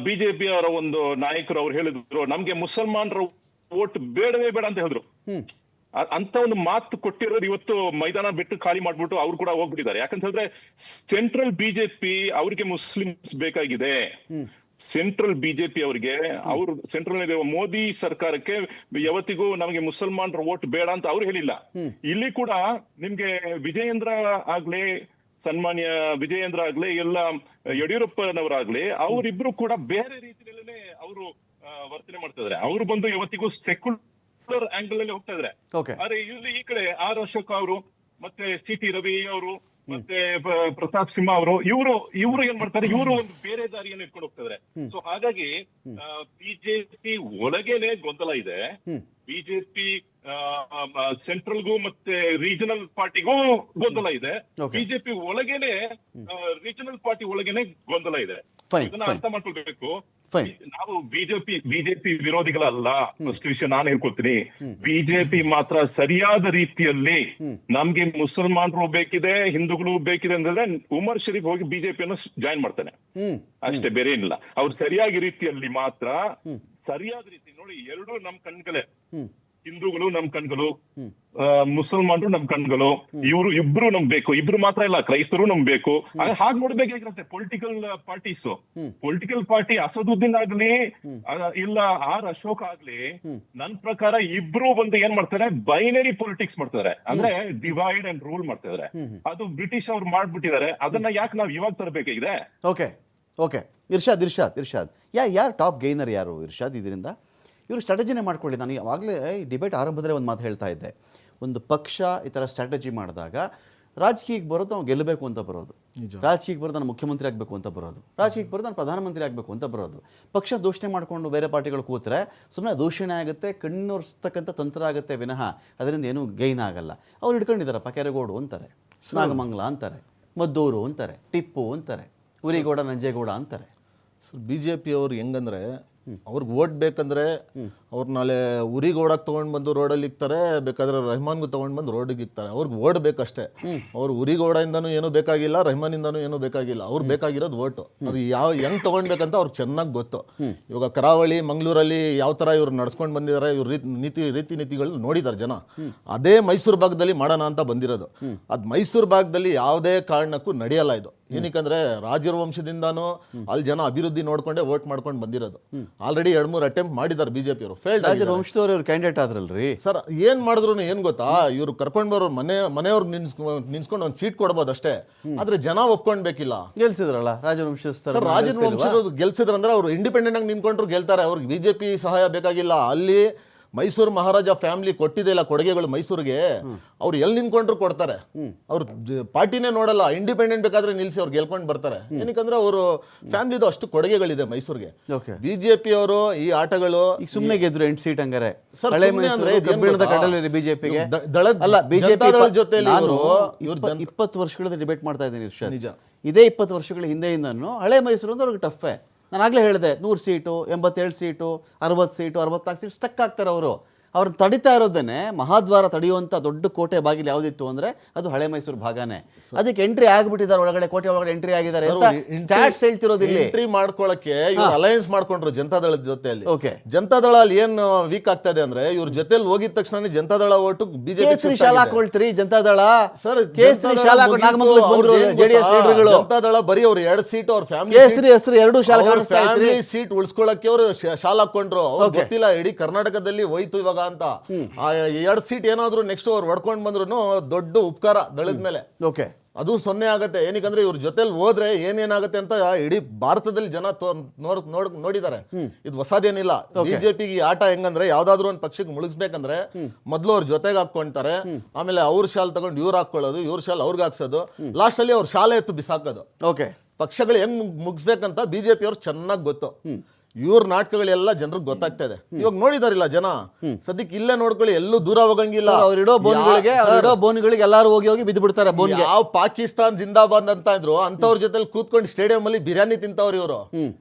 ಬಿಜೆಪಿ ಅವರ ಒಂದು ನಾಯಕರು ಅವ್ರು ಹೇಳಿದ್ರು, ನಮ್ಗೆ ಮುಸಲ್ಮಾನರ ವೋಟ್ ಬೇಡವೇ ಬೇಡ ಅಂತ ಹೇಳಿದ್ರು. ಅಂತ ಒಂದು ಮಾತು ಕೊಟ್ಟಿರೋರು ಇವತ್ತು ಮೈದಾನ ಬಿಟ್ಟು ಖಾಲಿ ಮಾಡ್ಬಿಟ್ಟು ಅವ್ರು ಕೂಡ ಹೋಗ್ಬಿಟ್ಟಿದ್ದಾರೆ. ಯಾಕಂತ ಹೇಳಿದ್ರೆ ಸೆಂಟ್ರಲ್ ಬಿಜೆಪಿ ಅವ್ರಿಗೆ ಮುಸ್ಲಿಮ್ಸ್ ಬೇಕಾಗಿದೆ. ಸೆಂಟ್ರಲ್ ಬಿಜೆಪಿ ಅವರಿಗೆ, ಅವರು ಸೆಂಟ್ರಲ್ ಮೋದಿ ಸರ್ಕಾರಕ್ಕೆ ಯಾವತ್ತಿಗೂ ನಮಗೆ ಮುಸಲ್ಮಾನರ ವೋಟ್ ಬೇಡ ಅಂತ ಅವ್ರು ಹೇಳಿಲ್ಲ. ಇಲ್ಲಿ ಕೂಡ ನಿಮ್ಗೆ ವಿಜಯೇಂದ್ರ ಆಗ್ಲಿ, ಸನ್ಮಾನ್ಯ ವಿಜಯೇಂದ್ರ ಆಗ್ಲಿ, ಎಲ್ಲ ಯಡಿಯೂರಪ್ಪನವರಾಗ್ಲಿ, ಅವರಿಬ್ರು ಕೂಡ ಬೇರೆ ರೀತಿಯಲ್ಲೇ ಅವರು ವರ್ತನೆ ಮಾಡ್ತಾ ಇದಾರೆ. ಅವ್ರು ಬಂದು ಯಾವತ್ತಿಗೂ ಸೆಕ್ಯುಲರ್ ಆಂಗಲ್ ಅಲ್ಲಿ ಹೋಗ್ತಾ ಇದಾರೆ. ಆದ್ರೆ ಇಲ್ಲಿ ಈ ಕಡೆ ಆರ್ ಅಶೋಕ್ ಅವರು ಮತ್ತೆ ಸಿ.ಟಿ. ರವಿ ಅವರು ಮತ್ತೆ ಪ್ರತಾಪ್ ಸಿಂಹ ಅವರು ಇವರು ಏನ್ ಮಾಡ್ತಾರೆ, ಇವರು ಒಂದು ಬೇರೆ ದಾರಿಯನ್ನು ಇಟ್ಕೊಂಡು ಹೋಗ್ತಿದ್ದಾರೆ. ಸೊ ಹಾಗಾಗಿ ಬಿಜೆಪಿ ಒಳಗೇನೆ ಗೊಂದಲ ಇದೆ. ಬಿಜೆಪಿ ಸೆಂಟ್ರಲ್ಗೂ ಮತ್ತೆ ರೀಜನಲ್ ಪಾರ್ಟಿಗೂ ಗೊಂದಲ ಇದೆ. ಬಿಜೆಪಿ ಒಳಗೇನೆ ರೀಜನಲ್ ಪಾರ್ಟಿ ಒಳಗೇನೆ ಗೊಂದಲ ಇದೆ. ಇದನ್ನ ಅರ್ಥ ಮಾಡ್ಕೊಳ್ಬೇಕು. ನಾವು ಬಿಜೆಪಿ ವಿರೋಧಿಗಳಲ್ಲ. ಫಸ್ಟ್ ವಿಷಯ ನಾನು ಹೇಳ್ಕೊಳ್ತೀನಿ, ಬಿಜೆಪಿ ಮಾತ್ರ ಸರಿಯಾದ ರೀತಿಯಲ್ಲಿ ನಮ್ಗೆ ಮುಸಲ್ಮಾನರು ಬೇಕಿದೆ, ಹಿಂದೂಗಳು ಬೇಕಿದೆ ಅಂತಂದ್ರೆ ಉಮರ್ ಶರೀಫ್ ಹೋಗಿ ಬಿಜೆಪಿಯನ್ನು ಜಾಯಿನ್ ಮಾಡ್ತಾನೆ, ಅಷ್ಟೇ, ಬೇರೆ ಏನಿಲ್ಲ. ಅವ್ರು ಸರಿಯಾಗಿ ರೀತಿಯಲ್ಲಿ ಮಾತ್ರ, ಸರಿಯಾದ ರೀತಿ ನೋಡಿ, ಎರಡು ನಮ್ ಕಣ್ಗಳೇ, ಹಿಂದೂಗಳು ನಮ್ ಕಣ್ಗಳು, ಮುಸಲ್ಮಾನರು ನಮ್ ಕಣ್ಗಳು, ಇವ್ರು ಇಬ್ರು ನಮ್ಗೆ ಬೇಕು. ಇಬ್ರು ಮಾತ್ರ ಇಲ್ಲ, ಕ್ರೈಸ್ತರು ನಮ್ಗೆ ಬೇಕು. ಹಾಗೆ ನೋಡ್ಬೇಕಾಗಿರುತ್ತೆ. ಪೊಲಿಟಿಕಲ್ ಪಾರ್ಟಿ ಅಸದುದ್ದೀನ್ ಆಗ್ಲಿ ಇಲ್ಲ ಆರ್ ಅಶೋಕ್ ಆಗ್ಲಿ, ನನ್ ಪ್ರಕಾರ ಇಬ್ರು ಬಂದು ಏನ್ ಮಾಡ್ತಾರೆ, ಬೈನರಿ ಪೊಲಿಟಿಕ್ಸ್ ಮಾಡ್ತಾರೆ. ಅಂದ್ರೆ ಡಿವೈಡ್ ಅಂಡ್ ರೂಲ್ ಮಾಡ್ತಾ ಇದಾರೆ. ಅದು ಬ್ರಿಟಿಷ್ ಅವ್ರು ಮಾಡ್ಬಿಟ್ಟಿದ್ದಾರೆ. ಅದನ್ನ ಯಾಕೆ ನಾವ್ ಇವಾಗ ತರಬೇಕಾಗಿದೆ? ಓಕೆ ಇರ್ಷಾದ್ ಯಾರು ಟಾಪ್ ಗೈನರ್ ಯಾರು ಇರ್ಷಾದ್ ಇದರಿಂದ? ಇವರು ಸ್ಟ್ರಾಟಜಿನೇ ಮಾಡ್ಕೊಳ್ಳಿ. ನಾನು ಆವಾಗಲೇ ಡಿಬೇಟ್ ಆರಂಭದಲ್ಲೇ ಒಂದು ಮಾತು ಹೇಳ್ತಾ ಇದ್ದೆ, ಒಂದು ಪಕ್ಷ ಈ ಥರ ಸ್ಟ್ರಾಟಜಿ ಮಾಡಿದಾಗ ರಾಜಕೀಯಕ್ಕೆ ಬರೋದು ನಾವು ಗೆಲ್ಲಬೇಕು ಅಂತ ಬರೋದು, ರಾಜಕೀಯಕ್ಕೆ ಬರೋದು ನಾನು ಮುಖ್ಯಮಂತ್ರಿ ಆಗಬೇಕು ಅಂತ ಬರೋದು, ರಾಜಕೀಯಕ್ಕೆ ಬರೋದು ನಾನು ಪ್ರಧಾನಮಂತ್ರಿ ಆಗಬೇಕು ಅಂತ ಬರೋದು. ಪಕ್ಷ ದೂಷಣೆ ಮಾಡಿಕೊಂಡು ಬೇರೆ ಪಾರ್ಟಿಗಳು ಕೂತ್ರೆ ಸುಮ್ಮನೆ ದೂಷಣೆ ಆಗುತ್ತೆ, ಕಣ್ಣೊರೆಸ್ತಕ್ಕಂಥ ತಂತ್ರ ಆಗುತ್ತೆ ವಿನಃ ಅದರಿಂದ ಏನೂ ಗೈನ್ ಆಗಲ್ಲ. ಅವ್ರು ಹಿಡ್ಕೊಂಡಿದ್ದಾರಪ್ಪ, ಕೆರೆಗೋಡು ಅಂತಾರೆ, ನಾಗಮಂಗಲ ಅಂತಾರೆ, ಮದ್ದೂರು ಅಂತಾರೆ, ಟಿಪ್ಪು ಅಂತಾರೆ, ಉರಿಗೌಡ ನಂಜೇಗೌಡ ಅಂತಾರೆ. BJP ಅವ್ರು ಹೆಂಗಂದ್ರೆ, ಅವ್ರಿಗೆ ಓಟ್ ಬೇಕಂದ್ರೆ ಅವ್ರು ನಾಳೆ ಉರಿಗೋಡಕ್ಕೆ ತೊಗೊಂಡು ಬಂದು ರೋಡಲ್ಲಿ ಇಕ್ತಾರೆ, ಬೇಕಾದ್ರೆ ರೆಹಮಾನ್ಗೂ ತೊಗೊಂಡು ಬಂದು ರೋಡಿಗೆ ಇಕ್ತಾರೆ. ಅವ್ರಿಗೆ ಓಟ್ ಬೇಕಷ್ಟೇ. ಅವ್ರು ಉರಿಗೌಡದಿಂದನೂ ಏನೂ ಬೇಕಾಗಿಲ್ಲ, ರೆಹಮಾನಿಂದನೂ ಏನೂ ಬೇಕಾಗಿಲ್ಲ. ಅವ್ರು ಬೇಕಾಗಿರೋದು ಓಟು. ಅದು ಹೆಂಗ್ ತೊಗೊಳ್ಬೇಕಂತ ಅವ್ರಿಗೆ ಚೆನ್ನಾಗಿ ಗೊತ್ತು. ಇವಾಗ ಕರಾವಳಿ, ಮಂಗಳೂರಲ್ಲಿ ಯಾವ ಥರ ಇವ್ರು ನಡ್ಸ್ಕೊಂಡು ಬಂದಿದ್ದಾರೆ, ಇವ್ರ ರೀತಿ ನೀತಿಗಳು ನೋಡಿದ್ದಾರೆ ಜನ. ಅದೇ ಮೈಸೂರು ಭಾಗದಲ್ಲಿ ಮಾಡೋಣ ಅಂತ ಬಂದಿರೋದು. ಅದು ಮೈಸೂರು ಭಾಗದಲ್ಲಿ ಯಾವುದೇ ಕಾರಣಕ್ಕೂ ನಡೆಯಲ್ಲ ಇದು. ಏನಕ್ಕಂದ್ರೆ ರಾಜವಂಶದಿಂದಾನು ಅಲ್ಲಿ ಜನ ಅಭಿವೃದ್ಧಿ ನೋಡ್ಕೊಂಡೆ ವೋಟ್ ಮಾಡ್ಕೊಂಡು ಬಂದಿರೋದು. ಆಲ್ರೆಡಿ 2-3 ಅಟೆಂಪ್ಟ್ ಮಾಡಿದ್ದಾರೆ ಬಿಜೆಪಿ ಅವರು, ಫೇಲ್ಡ್. ರಾಜವಂಶದವ್ರು ಕ್ಯಾಂಡಿಡೇಟ್ ಆದ್ರಲ್ರಿ ಸರ್. ಏನ್ ಮಾಡಿದ್ರು ಏನ್ ಗೊತ್ತಾ, ಇವ್ರು ಕರ್ಕೊಂಡ್ ಬರೋ ಮನೆಯವ್ರು ನಿನ್ಸ್ಕೊಂಡು ಒಂದು ಸೀಟ್ ಕೊಡ್ಬೋದು ಅಷ್ಟೇ, ಆದ್ರೆ ಜನ ಒಪ್ಕೊಂಡ್ಬೇಕಿಲ್ಲ. ಗೆಲ್ಸಿದ್ರಲ್ಲ ರಾಜವಂಶಸ್ಥರು. ರಾಜವಂಶದವ್ರು ಗೆಲ್ಸಿದ್ರಂದ್ರೆ ಅವ್ರು ಇಂಡಿಪೆಂಡೆಂಟ್ ಆಗಿ ನಿಂತ್ಕೊಂಡ್ರು ಗೆಲ್ತಾರೆ. ಅವ್ರಿಗೆ ಬಿಜೆಪಿ ಸಹಾಯ ಬೇಕಾಗಿಲ್ಲ. ಅಲ್ಲಿ ಮೈಸೂರು ಮಹಾರಾಜ ಫ್ಯಾಮಿಲಿ ಕೊಟ್ಟಿದೆ ಇಲ್ಲ ಕೊಡುಗೆಗಳು ಮೈಸೂರಿಗೆ, ಅವ್ರು ಎಲ್ಲಿ ನಿಂತ್ಕೊಂಡ್ರು ಕೊಡ್ತಾರೆ. ಅವ್ರು ಪಾರ್ಟಿನೇ ನೋಡಲ್ಲ, ಇಂಡಿಪೆಂಡೆಂಟ್ ಬೇಕಾದ್ರೆ ನಿಲ್ಸಿ ಅವ್ರು ಗೆಲ್ಕೊಂಡು ಬರ್ತಾರೆ. ಏನಕ್ಕಂದ್ರೆ ಅವರು ಫ್ಯಾಮಿಲಿದು ಅಷ್ಟು ಕೊಡುಗೆಗಳಿದೆ ಮೈಸೂರಿಗೆ. ಬಿಜೆಪಿ ಅವರು ಈ ಆಟಗಳು ಸುಮ್ಮನೆ ಗೆದ್ರು 8 ಸೀಟ್ ಹಂಗಾರೆ ಬಿಜೆಪಿಗೆ ಅಲ್ಲ. ಬಿಜೆಪಿ ಜೊತೆಲಿ 20 ವರ್ಷಗಳಿಂದ ಡಿಬೇಟ್ ಮಾಡ್ತಾ ಇದ್ದೀನಿ ಇರ್ಷಾದ್. ಇದೇ 20 ವರ್ಷಗಳ ಹಿಂದೆಯಿಂದನೂ ಹಳೆ ಮೈಸೂರು ಅಂದ್ರೆ ಅವ್ರಿಗೆ ಟಫ್ಫೇ. ನಾನು ಆಗಲೇ ಹೇಳಿದೆ, 100 seat, 87 seat, 60 seat, 64 seat stuck ಆಗ್ತಾರೆ ಅವರು. ಅವ್ರನ್ನ ತಡಿತಾ ಇರೋದೇನೆ ಮಹಾದ್ವಾರ ತಡೆಯುವಂಥ ದೊಡ್ಡ ಕೋಟೆ ಬಾಗಿಲು ಯಾವುದಿತ್ತು ಅಂದರೆ ಅದು ಹಳೆ ಮೈಸೂರು ಭಾಗನೇ. ಅದಕ್ಕೆ ಎಂಟ್ರಿ ಆಗಿಬಿಟ್ಟಿದ್ದಾರೆ, ಒಳಗಡೆ ಕೋಟೆ ಒಳಗಡೆ ಎಂಟ್ರಿ ಆಗಿದ್ದಾರೆ ಅಂತ ಸ್ಟಾಟ್ಸ್ ಹೇಳ್ತಿರೋದು. ಇಲ್ಲಿ ಎಂಟ್ರಿ ಮಾಡ್ಕೊಳ್ಳೋಕೆ ಅಲಯನ್ಸ್ ಮಾಡ್ಕೊಂಡ್ರು ಜನತಾದಳದ ಜೊತೆಯಲ್ಲಿ. ಜನತಾದಳ ಅಲ್ಲಿ ಏನು ವೀಕ್ ಆಗ್ತಾ ಇದೆ ಅಂದ್ರೆ, ಇವ್ರ ಜೊತೆಲಿ ಹೋಗಿದ ತಕ್ಷಣ ಜನತಾದಳ ಓಟು ಬಿಜೆಪಿ ಶಾಲಾ ಹಾಕೊಳ್ತೀರಿ. ಜನತಾದಳ ಸರ್ ಕೇಸರಿ ಶಾಲಾ ನಾಗಮಂಗಲಕ್ಕೆ ಬಂದ್ರು ಜೆಡಿಎಸ್ ಲೀಡರ್ಗಳು. ಜನತಾದಳ ಬರೀ ಅವ್ರು 2 ಸೀಟ್ ಅವ್ರ ಫ್ಯಾಮಿಲಿ ಕೇಸರಿ ಹೆಸರು 2 ಶಾಲಾ ಫ್ಯಾಮಿಲಿ ಸೀಟ್ ಉಳಿಸ್ಕೊಳ್ಳಕ್ಕೆ ಅವರು ಶಾಲಾ ಹಾಕೊಂಡ್ರು. ಗೊತ್ತಿಲ್ಲ, ಇಡೀ ಕರ್ನಾಟಕದಲ್ಲಿ ಹೋಯ್ತು ಇವಾಗ ಅಂತ. ಆ 2 ಸೀಟ್ ಏನಾದ್ರು ನೆಕ್ಸ್ಟ್ ಅವ್ರು ಹೊಡ್ಕೊಂಡ್ ಬಂದ್ರು ದೊಡ್ಡ ಉಪಕಾರ ದಳದ ಮೇಲೆ. ಓಕೆ, ಅದು 0 ಆಗತ್ತೆ. ಏನಕ್ಕಂದ್ರೆ ಇವ್ರ ಜೊತೆಲಿ ಹೋದ್ರೆ ಏನೇನಾಗತ್ತೆ ಅಂತ ಇಡೀ ಭಾರತದಲ್ಲಿ ಜನ ನೋಡಿದ್ದಾರೆ. ಇದು ಹೊಸದೇನಿಲ್ಲ. ಬಿಜೆಪಿಗೆ ಆಟ ಹೆಂಗಂದ್ರೆ ಯಾವ್ದಾದ್ರು ಒಂದು ಪಕ್ಷಕ್ಕೆ ಮುಳುಗಿಸ್ಬೇಕಂದ್ರೆ ಮೊದ್ಲು ಅವ್ರ ಜೊತೆಗೆ ಹಾಕೊಂತಾರೆ, ಆಮೇಲೆ ಅವ್ರ ಶಾಲ್ ತಗೊಂಡು ಇವ್ರು ಹಾಕೊಳ್ಳೋದು, ಇವ್ರ ಶಾಲ್ ಅವ್ರಿಗೆ ಹಾಕ್ಸೋದು, ಲಾಸ್ಟ್ ಅಲ್ಲಿ ಅವ್ರ ಶಾಲೆ ಎತ್ತು ಬಿಸಾಕೋದು. ಓಕೆ, ಪಕ್ಷಗಳು ಹೆಂಗ್ ಮುಗಿಸ್ಬೇಕಂತ ಬಿಜೆಪಿ ಅವ್ರು ಚೆನ್ನಾಗಿ ಗೊತ್ತು. ಇವ್ರ ನಾಟಕಗಳೆಲ್ಲ ಜನರಿಗೆ ಗೊತ್ತಾಗ್ತಾ ಇದೆ. ಇವಾಗ ನೋಡಿದಾರಿಲ್ಲ ಜನ, ಸದ್ಯಕ್ಕೆ ಇಲ್ಲೇ ನೋಡ್ಕೊಳ್ಳಿ, ಎಲ್ಲೂ ದೂರ ಹೋಗಂಗಿಲ್ಲ. ಅವ್ರಿಡೋ ಬೋನ್ಗಳಿಗೆ ಎಲ್ಲಾರು ಹೋಗಿ ಹೋಗಿ ಬಿದ್ದು ಬಿಡ್ತಾರೆ. ಯಾವ ಪಾಕಿಸ್ತಾನ್ ಜಿಂದಾಬಾದ್ ಅಂತ ಇದ್ರು ಅಂತವ್ರ ಜೊತೆ ಕೂತ್ಕೊಂಡು ಸ್ಟೇಡಿಯಂ ಅಲ್ಲಿ ಬಿರಿಯಾನಿ ತಿಂತವ್ರು ಇವರು.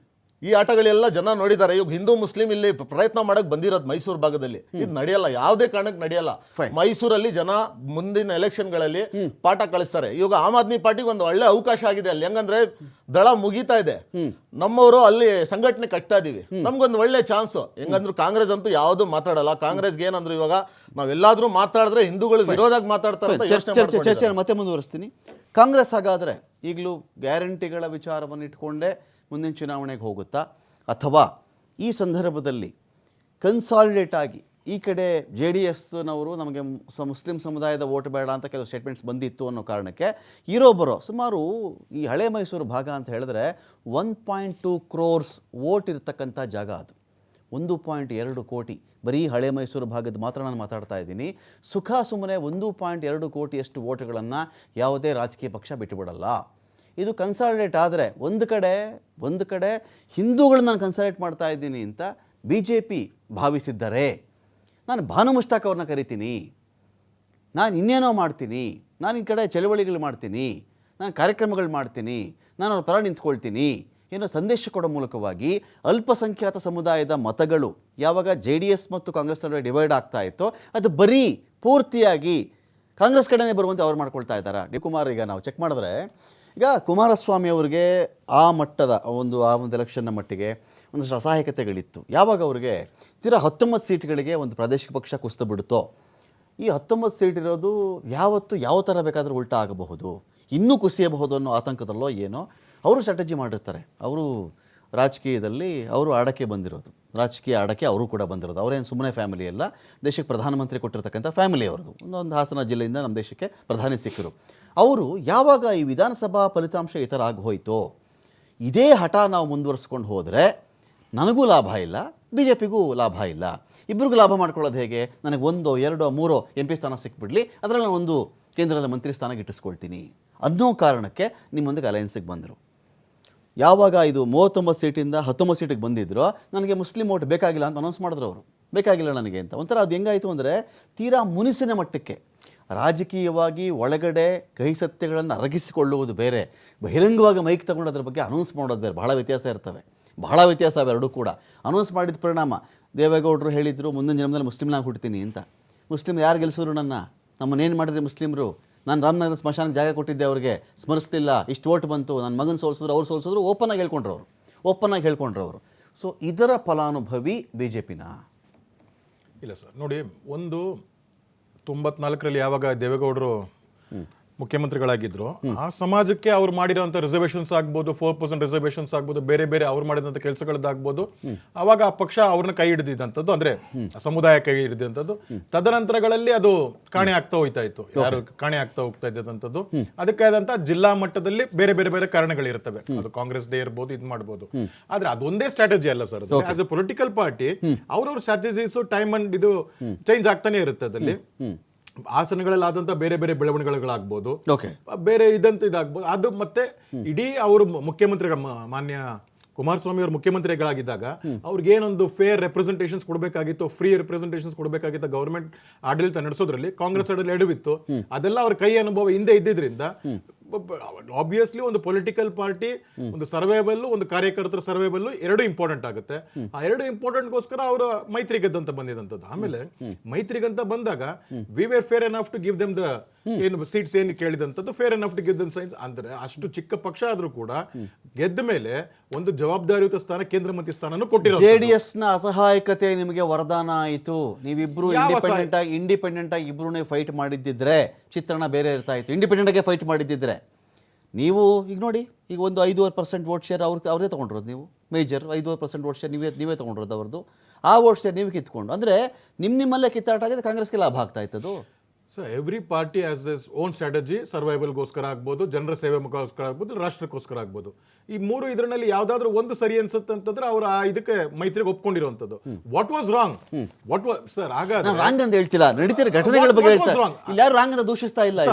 ಈ ಆಟಗಳೆಲ್ಲ ಜನ ನೋಡಿದ್ದಾರೆ. ಇವಾಗ ಹಿಂದೂ ಮುಸ್ಲಿಂ ಇಲ್ಲಿ ಪ್ರಯತ್ನ ಮಾಡಕ್ ಬಂದಿರೋದು ಮೈಸೂರು ಭಾಗದಲ್ಲಿ. ಇದು ನಡೆಯಲ್ಲ, ಯಾವುದೇ ಕಾರಣಕ್ಕೆ ನಡೆಯಲ್ಲ. ಮೈಸೂರಲ್ಲಿ ಜನ ಮುಂದಿನ ಎಲೆಕ್ಷನ್ಗಳಲ್ಲಿ ಪಾಠ ಕಳಿಸ್ತಾರೆ. ಇವಾಗ ಆಮ್ ಆದ್ಮಿ ಪಾರ್ಟಿಗೆ ಒಂದು ಒಳ್ಳೆ ಅವಕಾಶ ಆಗಿದೆ ಅಲ್ಲಿ. ಹೆಂಗಂದ್ರೆ ದಳ ಮುಗೀತಾ ಇದೆ, ನಮ್ಮವರು ಅಲ್ಲಿ ಸಂಘಟನೆ ಕಟ್ತಾ ಇದೀವಿ, ನಮ್ಗೊಂದು ಒಳ್ಳೆ ಚಾನ್ಸ್. ಹೆಂಗಂದ್ರು ಕಾಂಗ್ರೆಸ್ ಅಂತೂ ಯಾವ್ದು ಮಾತಾಡಲ್ಲ. ಕಾಂಗ್ರೆಸ್ಗೆ ಏನಂದ್ರು ಇವಾಗ ನಾವೆಲ್ಲಾದ್ರೂ ಮಾತಾಡಿದ್ರೆ ಹಿಂದೂಗಳು ವಿರೋಧಾಗಿ ಮಾತಾಡ್ತಾರೆ ಅಂತ ಚರ್ಚೆ ಮತ್ತೆ ಮುಂದುವರಿಸ್ತೀನಿ. ಕಾಂಗ್ರೆಸ್ ಹಾಗಾದ್ರೆ ಈಗಲೂ ಗ್ಯಾರಂಟಿಗಳ ವಿಚಾರವನ್ನು ಇಟ್ಕೊಂಡೇ ಮುಂದಿನ ಚುನಾವಣೆಗೆ ಹೋಗುತ್ತಾ, ಅಥವಾ ಈ ಸಂದರ್ಭದಲ್ಲಿ ಕನ್ಸಾಲಿಡೇಟ್ ಆಗಿ ಈ ಕಡೆ JDSನವರು ನಮಗೆ ಮುಸ್ಲಿಂ ಸಮುದಾಯದ ವೋಟ್ ಬೇಡ ಅಂತ ಕೆಲವು ಸ್ಟೇಟ್ಮೆಂಟ್ಸ್ ಬಂದಿತ್ತು ಅನ್ನೋ ಕಾರಣಕ್ಕೆ ಇರೋಬ್ಬರೋ ಸುಮಾರು ಈ ಹಳೆ ಮೈಸೂರು ಭಾಗ ಅಂತ ಹೇಳಿದ್ರೆ 1.2 crores ವೋಟ್ ಇರ್ತಕ್ಕಂಥ ಜಾಗ ಅದು. 1.2 ಕೋಟಿ ಬರೀ ಹಳೆ ಮೈಸೂರು ಭಾಗದ ಮಾತ್ರ ನಾನು ಮಾತಾಡ್ತಾ ಇದ್ದೀನಿ. ಸುಖ ಸುಮ್ಮನೆ 1.2 ಕೋಟಿಯಷ್ಟು ವೋಟ್ಗಳನ್ನು ಯಾವುದೇ ರಾಜಕೀಯ ಪಕ್ಷ ಬಿಟ್ಟುಬಿಡಲ್ಲ. ಇದು ಕನ್ಸಾಲಿಡೇಟ್ ಆದರೆ ಒಂದು ಕಡೆ ಹಿಂದೂಗಳನ್ನ ನಾನು ಕನ್ಸಾಲಿಡೇಟ್ ಮಾಡ್ತಾ ಇದ್ದೀನಿ ಅಂತ BJP ಭಾವಿಸಿದ್ದರೆ, ನಾನು ಭಾನು ಮುಷ್ತಾಕ್ ಅವ್ರನ್ನ ಕರಿತೀನಿ, ನಾನು ಇನ್ನೇನೋ ಮಾಡ್ತೀನಿ, ನಾನು ಈ ಕಡೆ ಚಳವಳಿಗಳು ಮಾಡ್ತೀನಿ, ನಾನು ಕಾರ್ಯಕ್ರಮಗಳು ಮಾಡ್ತೀನಿ, ನಾನು ಅವ್ರ ಪರ ನಿಂತ್ಕೊಳ್ತೀನಿ ಏನೋ ಸಂದೇಶ ಕೊಡೋ ಮೂಲಕವಾಗಿ ಅಲ್ಪಸಂಖ್ಯಾತ ಸಮುದಾಯದ ಮತಗಳು ಯಾವಾಗ JDS ಮತ್ತು ಕಾಂಗ್ರೆಸ್ ನಡುವೆ ಡಿವೈಡ್ ಆಗ್ತಾ ಇತ್ತೋ ಅದು ಬರೀ ಪೂರ್ತಿಯಾಗಿ ಕಾಂಗ್ರೆಸ್ ಕಡೆನೇ ಬರುವಂತೆ ಅವ್ರು ಮಾಡ್ಕೊಳ್ತಾ ಇದ್ದಾರೆ. ಕುಮಾರ್ ಈಗ ನಾವು ಚೆಕ್ ಮಾಡಿದ್ರೆ ಈಗ ಕುಮಾರಸ್ವಾಮಿ ಅವರಿಗೆ ಆ ಮಟ್ಟದ ಆ ಒಂದು ಎಲೆಕ್ಷನ್ನ ಮಟ್ಟಿಗೆ ಒಂದಷ್ಟು ಅಸಹಾಯಕತೆಗಳಿತ್ತು. ಯಾವಾಗ ಅವರಿಗೆ ತೀರಾ 19 ಸೀಟ್ಗಳಿಗೆ ಒಂದು ಪ್ರಾದೇಶಿಕ ಪಕ್ಷ ಕುಸಿದು ಬಿಡುತ್ತೋ, ಈ 19 ಸೀಟ್ ಇರೋದು ಯಾವತ್ತು ಯಾವ ಥರ ಬೇಕಾದರೂ ಉಲ್ಟಾ ಆಗಬಹುದು, ಇನ್ನೂ ಕುಸಿಯಬಹುದು ಅನ್ನೋ ಆತಂಕದಲ್ಲೋ ಏನೋ ಅವರು ಸ್ಟ್ರಾಟಜಿ ಮಾಡಿರ್ತಾರೆ. ಅವರು ರಾಜಕೀಯದಲ್ಲಿ ಅವರು ಆಡಕ್ಕೆ ಬಂದಿರೋದು, ರಾಜಕೀಯ ಆಡಕ್ಕೆ ಅವರು ಕೂಡ ಬಂದಿರೋದು. ಅವರೇನು ಸುಮ್ಮನೆ ಫ್ಯಾಮಿಲಿ ಅಲ್ಲ, ದೇಶಕ್ಕೆ ಪ್ರಧಾನಮಂತ್ರಿ ಕೊಟ್ಟಿರ್ತಕ್ಕಂಥ ಫ್ಯಾಮಿಲಿ ಅವರದು. ಒಂದು ಹಾಸನ ಜಿಲ್ಲೆಯಿಂದ ನಮ್ಮ ದೇಶಕ್ಕೆ ಪ್ರಧಾನಿ ಸಿಕ್ಕರು. ಅವರು ಯಾವಾಗ ಈ ವಿಧಾನಸಭಾ ಫಲಿತಾಂಶ ಈ ಥರ ಆಗಿ ಹೋಯಿತೋ, ಇದೇ ಹಠ ನಾವು ಮುಂದುವರಿಸ್ಕೊಂಡು ಹೋದರೆ ನನಗೂ ಲಾಭ ಇಲ್ಲ, BJPಗೂ ಲಾಭ ಇಲ್ಲ, ಇಬ್ಬರಿಗೂ ಲಾಭ ಮಾಡ್ಕೊಳ್ಳೋದು ಹೇಗೆ, ನನಗೆ 1, 2, 3 MP ಸ್ಥಾನ ಸಿಕ್ಬಿಡಲಿ, ಅದರಲ್ಲಿ ನಾನು ಒಂದು ಕೇಂದ್ರದ ಮಂತ್ರಿ ಸ್ಥಾನ ಗಿಟ್ಟಿಸ್ಕೊಳ್ತೀನಿ ಅನ್ನೋ ಕಾರಣಕ್ಕೆ ನಿಮ್ಮೊಂದಿಗೆ ಅಲಯನ್ಸಿಗೆ ಬಂದರು. ಯಾವಾಗ ಇದು 39 ಸೀಟಿಂದ 19 ಸೀಟಿಗೆ ಬಂದಿದ್ರು, ನನಗೆ ಮುಸ್ಲಿಂ ವೋಟ್ ಬೇಕಾಗಿಲ್ಲ ಅಂತ ಅನೌನ್ಸ್ ಮಾಡಿದ್ರು ಅವರು. ಬೇಕಾಗಿಲ್ಲ ನನಗೆ ಅಂತ ಒಂಥರ ಅದು ಹೆಂಗಾಯಿತು ಅಂದರೆ ತೀರಾ ಮುನಿಸಿನ ಮಟ್ಟಕ್ಕೆ ರಾಜಕೀಯವಾಗಿ ಒಳಗಡೆ ಕಹಿ ಸತ್ಯಗಳನ್ನು ಅರಗಿಸಿಕೊಳ್ಳುವುದು ಬೇರೆ, ಬಹಿರಂಗವಾಗಿ ಮೈಕ್ ತಗೊಂಡು ಅದ್ರ ಬಗ್ಗೆ ಅನೌನ್ಸ್ ಮಾಡೋದು ಬೇರೆ. ಬಹಳ ವ್ಯತ್ಯಾಸ ಅವೆರಡೂ ಕೂಡ. ಅನೌನ್ಸ್ ಮಾಡಿದ ಪರಿಣಾಮ ದೇವೇಗೌಡರು ಹೇಳಿದರು ಮುಂದಿನ ಜನ್ಮದಲ್ಲಿ ಮುಸ್ಲಿಮ್ನಾಗಿ ಹುಡ್ತೀನಿ ಅಂತ. ಮುಸ್ಲಿಮ್ ಯಾರು ಗೆಲ್ಲಿಸಿದ್ರು ನಮ್ಮನ್ನೇನು ಮಾಡಿದ್ರಿ ಮುಸ್ಲಿಮರು, ನಾನು ರಾಮನಗರದ ಸ್ಮಶಾನಕ್ಕೆ ಜಾಗ ಕೊಟ್ಟಿದ್ದೆ, ಅವ್ರಿಗೆ ಸ್ಮರಿಸಲಿಲ್ಲ, ಇಷ್ಟು ಓಟ್ ಬಂತು, ನನ್ನ ಮಗನ ಸೋಲ್ಸಿದ್ರು, ಅವ್ರು ಸೋಲ್ಸಿದ್ರು, ಓಪನ್ ಆಗಿ ಹೇಳ್ಕೊಂಡ್ರು ಅವರು. ಸೊ ಇದರ ಫಲಾನುಭವಿ BJPನ ಇಲ್ಲ ಸರ್. ನೋಡಿ, ಒಂದು 94ರಲ್ಲಿ ಯಾವಾಗ ದೇವೇಗೌಡರು ಮುಖ್ಯಮಂತ್ರಿಗಳಾಗಿದ್ರು, ಆ ಸಮಾಜಕ್ಕೆ ಅವ್ರು ಮಾಡಿರೋಂಥ ರಿಸರ್ವೇಷನ್ಸ್ ಆಗ್ಬೋದು, 4% ರಿಸರ್ವೇಷನ್ಸ್ ಆಗ್ಬೋದು, ಬೇರೆ ಬೇರೆ ಅವ್ರು ಮಾಡಿದಂಥ ಕೆಲಸಗಳದ್ದಾಗ್ಬೋದು, ಅವಾಗ ಆ ಪಕ್ಷ ಅವ್ರನ್ನ ಕೈ ಹಿಡಿದಿದ್ದಂಥದ್ದು, ಅಂದ್ರೆ ಸಮುದಾಯ ಕೈ ಹಿಡಿದಂಥದ್ದು. ತದನಂತರಗಳಲ್ಲಿ ಅದು ಕಾಣೆ ಆಗ್ತಾ ಹೋಗ್ತಾ ಇತ್ತು, ಯಾರು ಕಾಣೆ ಆಗ್ತಾ ಹೋಗ್ತಾ ಇದ್ದಂಥದ್ದು. ಅದಕ್ಕೆ ಆದಂತ ಜಿಲ್ಲಾ ಮಟ್ಟದಲ್ಲಿ ಬೇರೆ ಬೇರೆ ಬೇರೆ ಕಾರಣಗಳಿರ್ತವೆ. ಅದು ಕಾಂಗ್ರೆಸ್ ಡೇ ಇರ್ಬೋದು, ಇದು ಮಾಡ್ಬೋದು. ಆದ್ರೆ ಅದೊಂದೇ ಸ್ಟ್ರಾಟಜಿ ಅಲ್ಲ sir. As A political party ಅವ್ರವ್ರ ಸ್ಟ್ರಾಟಜೀಸ್ ಟೈಮ್ ಅಂಡ್ ಇದು ಚೇಂಜ್ ಆಗ್ತಾನೆ ಇರುತ್ತೆ. ಅದಲ್ಲಿ ಆಸನಗಳಲ್ಲಿ ಆದಂತ ಬೇರೆ ಬೇರೆ ಬೆಳವಣಿಗೆಗಳಾಗ್ಬೋದು, ಬೇರೆ ಇದಾಗ್ಬೋದು. ಅದು ಮತ್ತೆ ಇಡೀ ಅವರು ಮುಖ್ಯಮಂತ್ರಿಗಳ ಮಾನ್ಯ ಕುಮಾರಸ್ವಾಮಿ ಅವರು ಮುಖ್ಯಮಂತ್ರಿಗಳಾಗಿದ್ದಾಗ ಅವ್ರಿಗೆ ಏನೊಂದು ಫೇರ್ ರೆಪ್ರೆಸೆಂಟೇಷನ್ಸ್ ಕೊಡಬೇಕಾಗಿತ್ತು, ಫ್ರೀ ರೆಪ್ರೆಸೆಂಟೇಷನ್ಸ್ ಕೊಡಬೇಕಾಗಿತ್ತು, ಗವರ್ಮೆಂಟ್ ಆಡಳಿತ ನಡೆಸೋದ್ರಲ್ಲಿ ಕಾಂಗ್ರೆಸ್ ಆಡಳಿತ ಎಡವಿತ್ತು. ಅದೆಲ್ಲ ಅವ್ರ ಕೈ ಅನುಭವ ಹಿಂದೆ ಇದ್ದಿದ್ರಿಂದ ಆಬ್ವಿಯಸ್ಲಿ ಒಂದು ಪೊಲಿಟಿಕಲ್ ಪಾರ್ಟಿ ಒಂದು ಸರ್ವೈವಲ್, ಒಂದು ಕಾರ್ಯಕರ್ತರ ಸರ್ವೈವಲ್ ಎರಡು ಇಂಪಾರ್ಟೆಂಟ್ ಆಗುತ್ತೆ. ಆ ಎರಡು ಇಂಪಾರ್ಟೆಂಟ್ಗೋಸ್ಕರ ಅವರು ಮೈತ್ರಿ ಗೆದ್ದಂತ ಬಂದಿದಂತದ್ದು. ಆಮೇಲೆ ಮೈತ್ರಿಗಂತ ಬಂದಾಗ we were fair enough to give them the ಏನು ಸೀಟ್ಸ್ ಏನು ಕೇಳಿದಂಥದ್ದು, fair enough to give them signs. ಅಂದ್ರೆ ಅಷ್ಟು ಚಿಕ್ಕ ಪಕ್ಷ ಆದ್ರೂ ಕೂಡ ಗೆದ್ದ ಮೇಲೆ ಒಂದು ಜವಾಬ್ದಾರಿಯುತ ಸ್ಥಾನ, ಕೇಂದ್ರ ಮಂತ್ರಿ ಸ್ಥಾನ ಕೊಟ್ಟಿರೋ. JDS ನ ಅಸಹಾಯಕತೆ ನಿಮಗೆ ವರದಾನ ಆಯಿತು. ನೀವಿಬ್ರು ಇಂಡಿಪೆಂಡೆಂಟ್ ಆಗಿ ಇಬ್ರು ಫೈಟ್ ಮಾಡಿದ್ದಿದ್ರೆ ಚಿತ್ರಣ ಬೇರೆ ಇರ್ತಾ ಇತ್ತು. ಇಂಡಿಪೆಂಡೆಂಟ್ ಆಗಿ ಫೈಟ್ ಮಾಡಿದ್ದಿದ್ರೆ ನೀವು ಈಗ ನೋಡಿ, ಈಗ ಒಂದು 5.5% ವೋಟ್ ಶೇರ್ ಅವ್ರದೇ ತೊಗೊಂಡಿರೋದು, ನೀವು ಮೇಜರ್ 5.5% ವೋಟ್ ಶೇರ್ ನೀವೇ ತೊಗೊಂಡಿರೋದು ಅವ್ರದ್ದು. ಆ ವೋಟ್ ಶೇರ್ ನೀವು ಕಿತ್ಕೊಂಡು, ಅಂದರೆ ನಿಮ್ಮಲ್ಲೇ ಕಿತ್ತಾಟ ಆಗಿದೆ, ಕಾಂಗ್ರೆಸ್ಗೆ ಲಾಭ ಆಗ್ತಾ ಇತ್ತದು. So every party has this own strategy. ಸರ್ವೈವಲ್ಗೋಸ್ಕರ ಆಗ್ಬೋದು, ಜನರ ಸೇವೆಗೋಸ್ಕರ ಆಗ್ಬೋದು, ರಾಷ್ಟ್ರಕ್ಕೋಸ್ಕರ ಆಗ್ಬೋದು. ಈ ಮೂರು ಇದರಲ್ಲಿ ಯಾವ್ದಾದ್ರು ಒಂದು ಸರಿ ಅನ್ಸುತ್ತೆ ಅಂತಂದ್ರೆ ಅವ್ರು ಆ ಇದಕ್ಕೆ ಮೈತ್ರಿಗೆ ಒಪ್ಕೊಂಡಿರುವಂತದ್ದು. What was wrong? What was sir ಹಾಗಾದ್ರೆ ರಾಂಗ್ ಅಂತ ಹೇಳ್ತಿಲ್ಲ, ನಡೀತಿರೋ ಘಟನೆಗಳ ಬಗ್ಗೆ ಹೇಳ್ತಾರೆ. ಇಲ್ಲಿ ಯಾರು ರಾಂಗ್ ಅಂತ ದೂಷಿಸ್ತಾ ಇಲ್ಲ.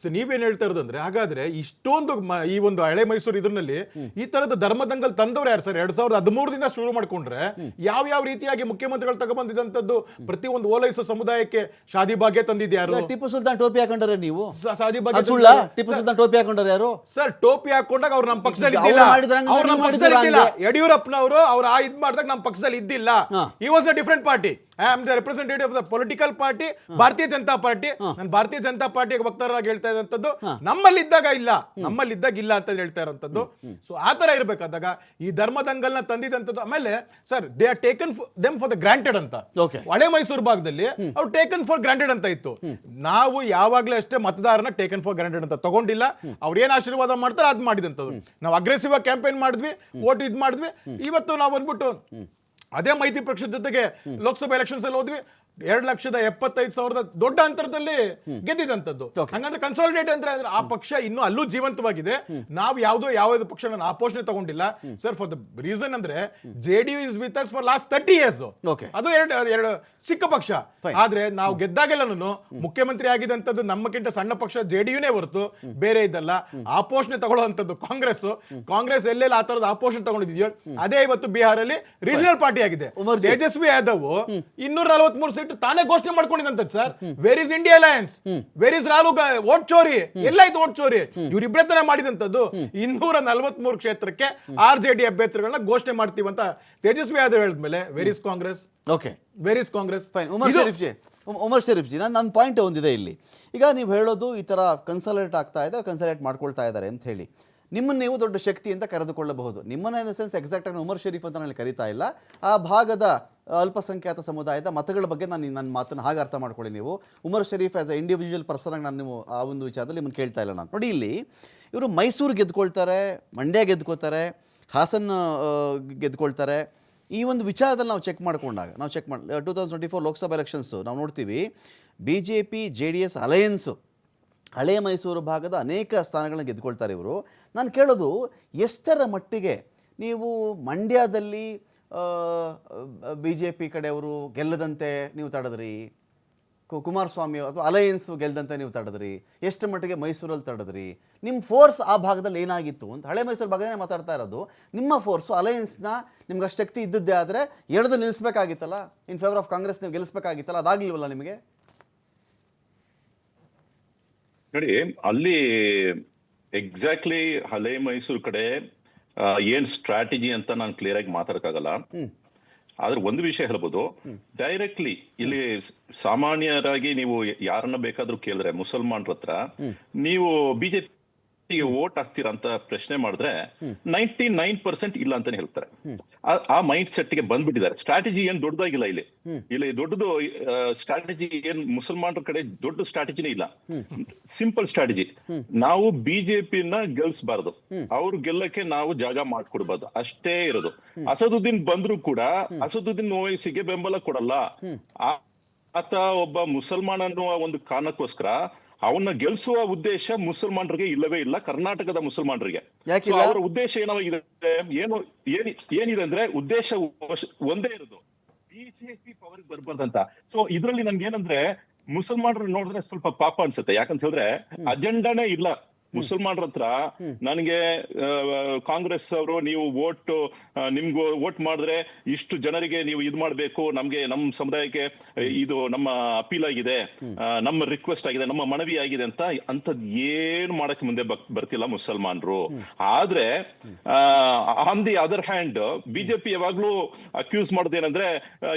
ಸೊ ನೀವೇನ್ ಹೇಳ್ತಾ ಇರೋದಂದ್ರೆ, ಹಾಗಾದ್ರೆ ಇಷ್ಟೊಂದು ಈ ಒಂದು ಹಳೆ ಮೈಸೂರು ಇದರಲ್ಲಿ ಈ ತರದ ಧರ್ಮದಂಗಲ್ ತಂದವ್ರು ಯಾರು ಸರ್? 2013ದಿಂದ ಶುರು ಮಾಡ್ಕೊಂಡ್ರೆ ಯಾವ ರೀತಿಯಾಗಿ ಮುಖ್ಯಮಂತ್ರಿಗಳು ತಗೊಂಡ್ಬಂದಿದಂತದ್ದು ಪ್ರತಿ ಒಂದು ಓಲೈಸೋ ಸಮುದಾಯಕ್ಕೆ ಶಾದಿ ಭಾಗ್ಯ ತಂದಿದ್ಯಾರು? ಟಿಪ್ಪು ಸುಲ್ತಾನ್ ಟೋಪಿ ಹಾಕೊಂಡ್ರೆ ನೀವು ಶಾದಿ ಭಾಗ್ಯ ಸುಳ್ಳ? ಟಿಪ್ಪು ಸುಲ್ತಾನ್ ಟೋಪಿ ಹಾಕೊಂಡ್ರೆ ಯಾರು ಸರ್? ಟೋಪಿ ಹಾಕೊಂಡಾಗ ಅವ್ರು ನಮ್ಮ ಪಕ್ಷದಲ್ಲಿ ಯಡಿಯೂರಪ್ಪನವರು ಅವ್ರು ಇದ್ ಮಾಡಿದಾಗ ನಮ್ಮ ಪಕ್ಷದಲ್ಲಿ ಇದ್ದಿಲ್ಲ. ಈ was a different party. I am the representative of the political party, ಭಾರತೀಯ ಜನತಾ ಪಾರ್ಟಿ. ನಾನು ಭಾರತೀಯ ಜನತಾ ಪಾರ್ಟಿಗೆ ವಕ್ತಾರರಾಗಿ ಹೇಳ್ತಾ ಇದ್ದಂಥದ್ದು, ನಮ್ಮಲ್ಲಿದ್ದಾಗ ಇಲ್ಲ ಅಂತ ಹೇಳ್ತಾ ಇರೋಂಥದ್ದು. ಸೊ ಆ ತರ ಇರ್ಬೇಕಾದಾಗ ಈ ಧರ್ಮದಂಗಲ್ನ ತಂದಿದಂಥದ್ದು. ಆಮೇಲೆ sir, they are taken them for the granted ಅಂತ. ಹಳೆ ಮೈಸೂರು ಭಾಗದಲ್ಲಿ ಅವ್ರು ಟೇಕನ್ ಫಾರ್ ಗ್ರಾಂಟೆಡ್ ಅಂತ ಇತ್ತು. ನಾವು ಯಾವಾಗ್ಲೂ ಅಷ್ಟೇ ಮತದಾರನ ಟೇಕನ್ ಫಾರ್ ಗ್ರಾಂಟೆಡ್ ಅಂತ ತಗೊಂಡಿಲ್ಲ. ಅವ್ರು ಏನ್ ಆಶೀರ್ವಾದ ಮಾಡ್ತಾರೆ ಅದ್ ಮಾಡಿದಂಥದ್ದು. ನಾವು ಅಗ್ರೆಸಿವ್ ಆಗಿ ಕ್ಯಾಂಪೇನ್ ಮಾಡಿದ್ವಿ, ವೋಟ್ ಇದ್ ಮಾಡಿದ್ವಿ. ಇವತ್ತು ನಾವು ಬಂದ್ಬಿಟ್ಟು ಅದೇ ಮೈತ್ರಿ ಪಕ್ಷದ ಜೊತೆಗೆ ಲೋಕಸಭಾ ಎಲೆಕ್ಷನ್ಸ್ ಅಲ್ಲಿ ಹೋದ್ವಿ. 2,75,000 ದೊಡ್ಡ ಅಂತರದಲ್ಲಿ ಗೆದ್ದಿದಂತದ್ದು. ಹಂಗಂದ್ರೆ ಕನ್ಸಾಲಿಡೇಟ್ ಅಂದ್ರೆ ಆ ಪಕ್ಷ ಇನ್ನೂ ಅಲ್ಲೂ ಜೀವಂತವಾಗಿದೆ. ನಾವು ಯಾವ್ದು ಪಕ್ಷ ಆಪೋಷಣೆ ತಗೊಂಡಿಲ್ಲ ಸರ್. ಫಾರ್ ದ ರೀಸನ್ ಅಂದ್ರೆ JDU is with us for last 30 years. ಅದು ಎರಡು ಸಿಕ್ಕ ಪಕ್ಷ. ಆದ್ರೆ ನಾವು ಗೆದ್ದಾಗೆಲ್ಲೂ ಮುಖ್ಯಮಂತ್ರಿ ಆಗಿದಂತದ್ದು ನಮ್ಮಕ್ಕಿಂತ ಸಣ್ಣ ಪಕ್ಷ JDUನೇ ಹೊರತು ಬೇರೆ ಇದ್ದಲ್ಲ. ಆಪೋಷಣೆ ತಗೊಳ್ಳುವಂತದ್ದು ಕಾಂಗ್ರೆಸ್ ಎಲ್ಲೆಲ್ಲ ಆ ತರದ ಆಪೋಷಣೆ ತಗೊಂಡಿದ್ಯೋ ಅದೇ ಇವತ್ತು ಬಿಹಾರಲ್ಲಿ ರೀಜನಲ್ ಪಾರ್ಟಿ ಆಗಿದೆ. ತೇಜಸ್ವಿ ಯಾದವ್ 243 ಸೀಟ್ ತಾನೇ ಘೋಷಣೆ ಮಾಡ್ಕೊಂಡಿದ್ದಂತದ್ದು sir. Where is India alliance? Where is Rahul? Vote ಚೋರಿ ಎಲ್ಲಾಯ್ತು? ವೋಟ್ ಚೋರಿ ಇವರಿಬ್ಬರೇ ಮಾಡಿದಂತದ್ದು. 243 ಕ್ಷೇತ್ರಕ್ಕೆ RJD ಅಭ್ಯರ್ಥಿಗಳನ್ನ ಘೋಷಣೆ ಮಾಡ್ತೀವಿ ಅಂತ ತೇಜಸ್ವಿ ಯಾದವ್ ಹೇಳಿದ್ಮೇಲೆ where is Congress? Where is Congress? Umar Sharif ji, ನನ್ನ ಪಾಯಿಂಟ್ ಒಂದಿದೆ ಇಲ್ಲಿ. ಈಗ ನೀವು ಹೇಳೋದು ಈ ತರ ಕನ್ಸಲ್ಟೇಟ್ ಮಾಡ್ಕೊಳ್ತಾ ಇದ್ದಾರೆ ಅಂತ ಹೇಳಿ, ನಿಮ್ಮನ್ನು ನೀವು ದೊಡ್ಡ ಶಕ್ತಿ ಅಂತ ಕರೆದುಕೊಳ್ಳಬಹುದು. ನಿಮ್ಮನ್ನ ಇನ್ ದ ಸೆನ್ಸ್ ಎಕ್ಸಾಕ್ಟ್ ಆಗಿ ಉಮರ್ ಶರೀಫ್ ಅಂತ ನಾನು ಕರಿತಾ ಇಲ್ಲ. ಆ ಭಾಗದ ಅಲ್ಪಸಂಖ್ಯಾತ ಸಮುದಾಯದ ಮತಗಳ ಬಗ್ಗೆ ನನ್ನ ಮಾತನ್ನು ಹಾಗೆ ಅರ್ಥ ಮಾಡ್ಕೊಳ್ಳಿ ನೀವು. Umar Sharif as a individual person ಆಗಿ ನಾನು ಆ ಒಂದು ವಿಚಾರದಲ್ಲಿ ನಿಮ್ಮನ್ನು ಕೇಳ್ತಾ ಇಲ್ಲ ನಾನು. ನೋಡಿ, ಇಲ್ಲಿ ಇವರು ಮೈಸೂರು ಗೆದ್ಕೊಳ್ತಾರೆ, ಮಂಡ್ಯ ಗೆದ್ಕೋತಾರೆ, ಹಾಸನ್ ಗೆದ್ಕೊಳ್ತಾರೆ. ಈ ಒಂದು ವಿಚಾರದಲ್ಲಿ ನಾವು ಚೆಕ್ ಮಾಡಿಕೊಂಡಾಗ 2024 ಲೋಕಸಭಾ ಎಲೆಕ್ಷನ್ಸು ನಾವು ನೋಡ್ತೀವಿ, BJP JDS ಅಲಯನ್ಸು ಹಳೆ ಮೈಸೂರು ಭಾಗದ ಅನೇಕ ಸ್ಥಾನಗಳನ್ನ ಗೆದ್ಕೊಳ್ತಾರೆ ಇವರು. ನಾನು ಕೇಳೋದು, ಎಷ್ಟರ ಮಟ್ಟಿಗೆ ನೀವು ಮಂಡ್ಯದಲ್ಲಿ BJP ಕಡೆಯವರು ಗೆಲ್ಲದಂತೆ ನೀವು ತಡೆದ್ರಿ, ಕುಮಾರಸ್ವಾಮಿ ಅಥವಾ ಅಲಯನ್ಸ್ ಗೆಲ್ಲದಂತೆ ನೀವು ತಡೆದ್ರಿ, ಎಷ್ಟು ಮಟ್ಟಿಗೆ ಮೈಸೂರಲ್ಲಿ ತಡೆದ್ರಿ, ನಿಮ್ಮ ಫೋರ್ಸ್ ಆ ಭಾಗದಲ್ಲಿ ಏನಾಗಿತ್ತು ಅಂತ. ಹಳೆ ಮೈಸೂರು ಭಾಗದಲ್ಲೇ ಮಾತಾಡ್ತಾ ಇರೋದು. ನಿಮ್ಮ ಫೋರ್ಸು ಅಲಯನ್ಸ್ನ ನಿಮ್ಗೆ ಅಷ್ಟು ಶಕ್ತಿ ಇದ್ದದ್ದೇ ಆದರೆ ಎಳೆದು ನಿಲ್ಲಿಸ್ಬೇಕಾಗಿತ್ತಲ್ಲ, ಇನ್ ಫೇವರ್ ಆಫ್ ಕಾಂಗ್ರೆಸ್ ನೀವು ಗೆಲ್ಲಿಸ್ಬೇಕಾಗಿತ್ತಲ್ಲ, ಅದಾಗಲಿಲ್ವಲ್ಲ ನಿಮಗೆ? ನೋಡಿ, ಅಲ್ಲಿ ಎಕ್ಸಾಕ್ಟ್ಲಿ ಹಳೆ ಮೈಸೂರು ಕಡೆ ಏನ್ ಸ್ಟ್ರಾಟಜಿ ಅಂತ ನಾನು ಕ್ಲಿಯರ್ ಆಗಿ ಮಾತಾಡಕ್ಕಾಗಲ್ಲ. ಆದ್ರೆ ಒಂದು ವಿಷಯ ಹೇಳ್ಬೋದು, ಡೈರೆಕ್ಟ್ಲಿ ಇಲ್ಲಿ ಸಾಮಾನ್ಯರಾಗಿ ನೀವು ಯಾರನ್ನ ಬೇಕಾದ್ರೂ ಕೇಳಿದ್ರೆ ಮುಸಲ್ಮಾನ್ರ ಹತ್ರ ನೀವು ಬಿಜೆಪಿ ವೋಟ್ ಹಾಕ್ತೀರಾ ಅಂತ ಪ್ರಶ್ನೆ ಮಾಡಿದ್ರೆ 99% ಇಲ್ಲ ಅಂತಾನೆ ಹೇಳ್ತಾರೆ. ಆ ಮೈಂಡ್ ಸೆಟ್ ಗೆ ಬಂದ್ಬಿಟ್ಟಿದ್ದಾರೆ. ಸ್ಟ್ರಾಟಜಿ ಏನ್ ದೊಡ್ಡದಾಗಿಲ್ಲ ಇಲ್ಲಿ ದೊಡ್ಡದು ಸ್ಟ್ರಾಟಜಿ ಏನ್ ಮುಸಲ್ಮಾನರ ಕಡೆ ದೊಡ್ಡ ಸ್ಟ್ರಾಟಜಿನೇ ಇಲ್ಲ. ಸಿಂಪಲ್ ಸ್ಟ್ರಾಟಜಿ, ನಾವು ಬಿಜೆಪಿನ ಗೆಲ್ಸ್ಬಾರ್ದು, ಅವ್ರು ಗೆಲ್ಲಕ್ಕೆ ನಾವು ಜಾಗ ಮಾಡ್ಕೊಡ್ಬಾರ್ದು, ಅಷ್ಟೇ ಇರೋದು. ಅಸದುದ್ದೀನ್ ಬಂದ್ರು ಕೂಡ ಅಸದುದ್ದೀನ್ ಓವೈಸಿಗೆ ಬೆಂಬಲ ಕೊಡಲ್ಲ. ಆತ ಒಬ್ಬ ಮುಸಲ್ಮಾನ ಅನ್ನುವ ಒಂದು ಕಾರಣಕ್ಕೋಸ್ಕರ ಅವನ್ನ ಗೆಲ್ಸುವ ಉದ್ದೇಶ ಮುಸಲ್ಮಾನರಿಗೆ ಇಲ್ಲವೇ ಇಲ್ಲ, ಕರ್ನಾಟಕದ ಮುಸಲ್ಮಾನರಿಗೆ. ಅವರ ಉದ್ದೇಶ ಏನಾಗಿದೆ ಏನಿದೆ ಅಂದ್ರೆ ಉದ್ದೇಶ ಒಂದೇ ಇರೋದು, ಬಿಜೆಪಿ ಪವರ್ ಬರ್ಬಾರ್ದಂತ. ಸೊ ಇದ್ರಲ್ಲಿ ನನ್ಗೆ ಏನಂದ್ರೆ ಮುಸಲ್ಮಾನರು ನೋಡಿದ್ರೆ ಸ್ವಲ್ಪ ಪಾಪ ಅನ್ಸುತ್ತೆ. ಯಾಕಂತ ಹೇಳಿದ್ರೆ ಅಜೆಂಡಾನೇ ಇಲ್ಲ ಮುಸಲ್ಮಾನರ ಹತ್ರ. ನನಗೆ ಕಾಂಗ್ರೆಸ್ ಅವರು ನೀವು ನಿಮ್ಗೆ ವೋಟ್ ಮಾಡಿದ್ರೆ ಇಷ್ಟು ಜನರಿಗೆ ನೀವು ಇದ್ ಮಾಡ್ಬೇಕು, ನಮ್ಗೆ ನಮ್ಮ ಸಮುದಾಯಕ್ಕೆ ಇದು ನಮ್ಮ ಅಪೀಲ್ ಆಗಿದೆ, ನಮ್ಮ ರಿಕ್ವೆಸ್ಟ್ ಆಗಿದೆ, ನಮ್ಮ ಮನವಿ ಆಗಿದೆ ಅಂತದ್ ಏನು ಮಾಡಕ್ ಮುಂದೆ ಬರ್ತಿಲ್ಲ ಮುಸಲ್ಮಾನರು. ಆದ್ರೆ on the other hand BJP ಯಾವಾಗ್ಲೂ ಅಕ್ಯೂಸ್ ಮಾಡೋದೇನಂದ್ರೆ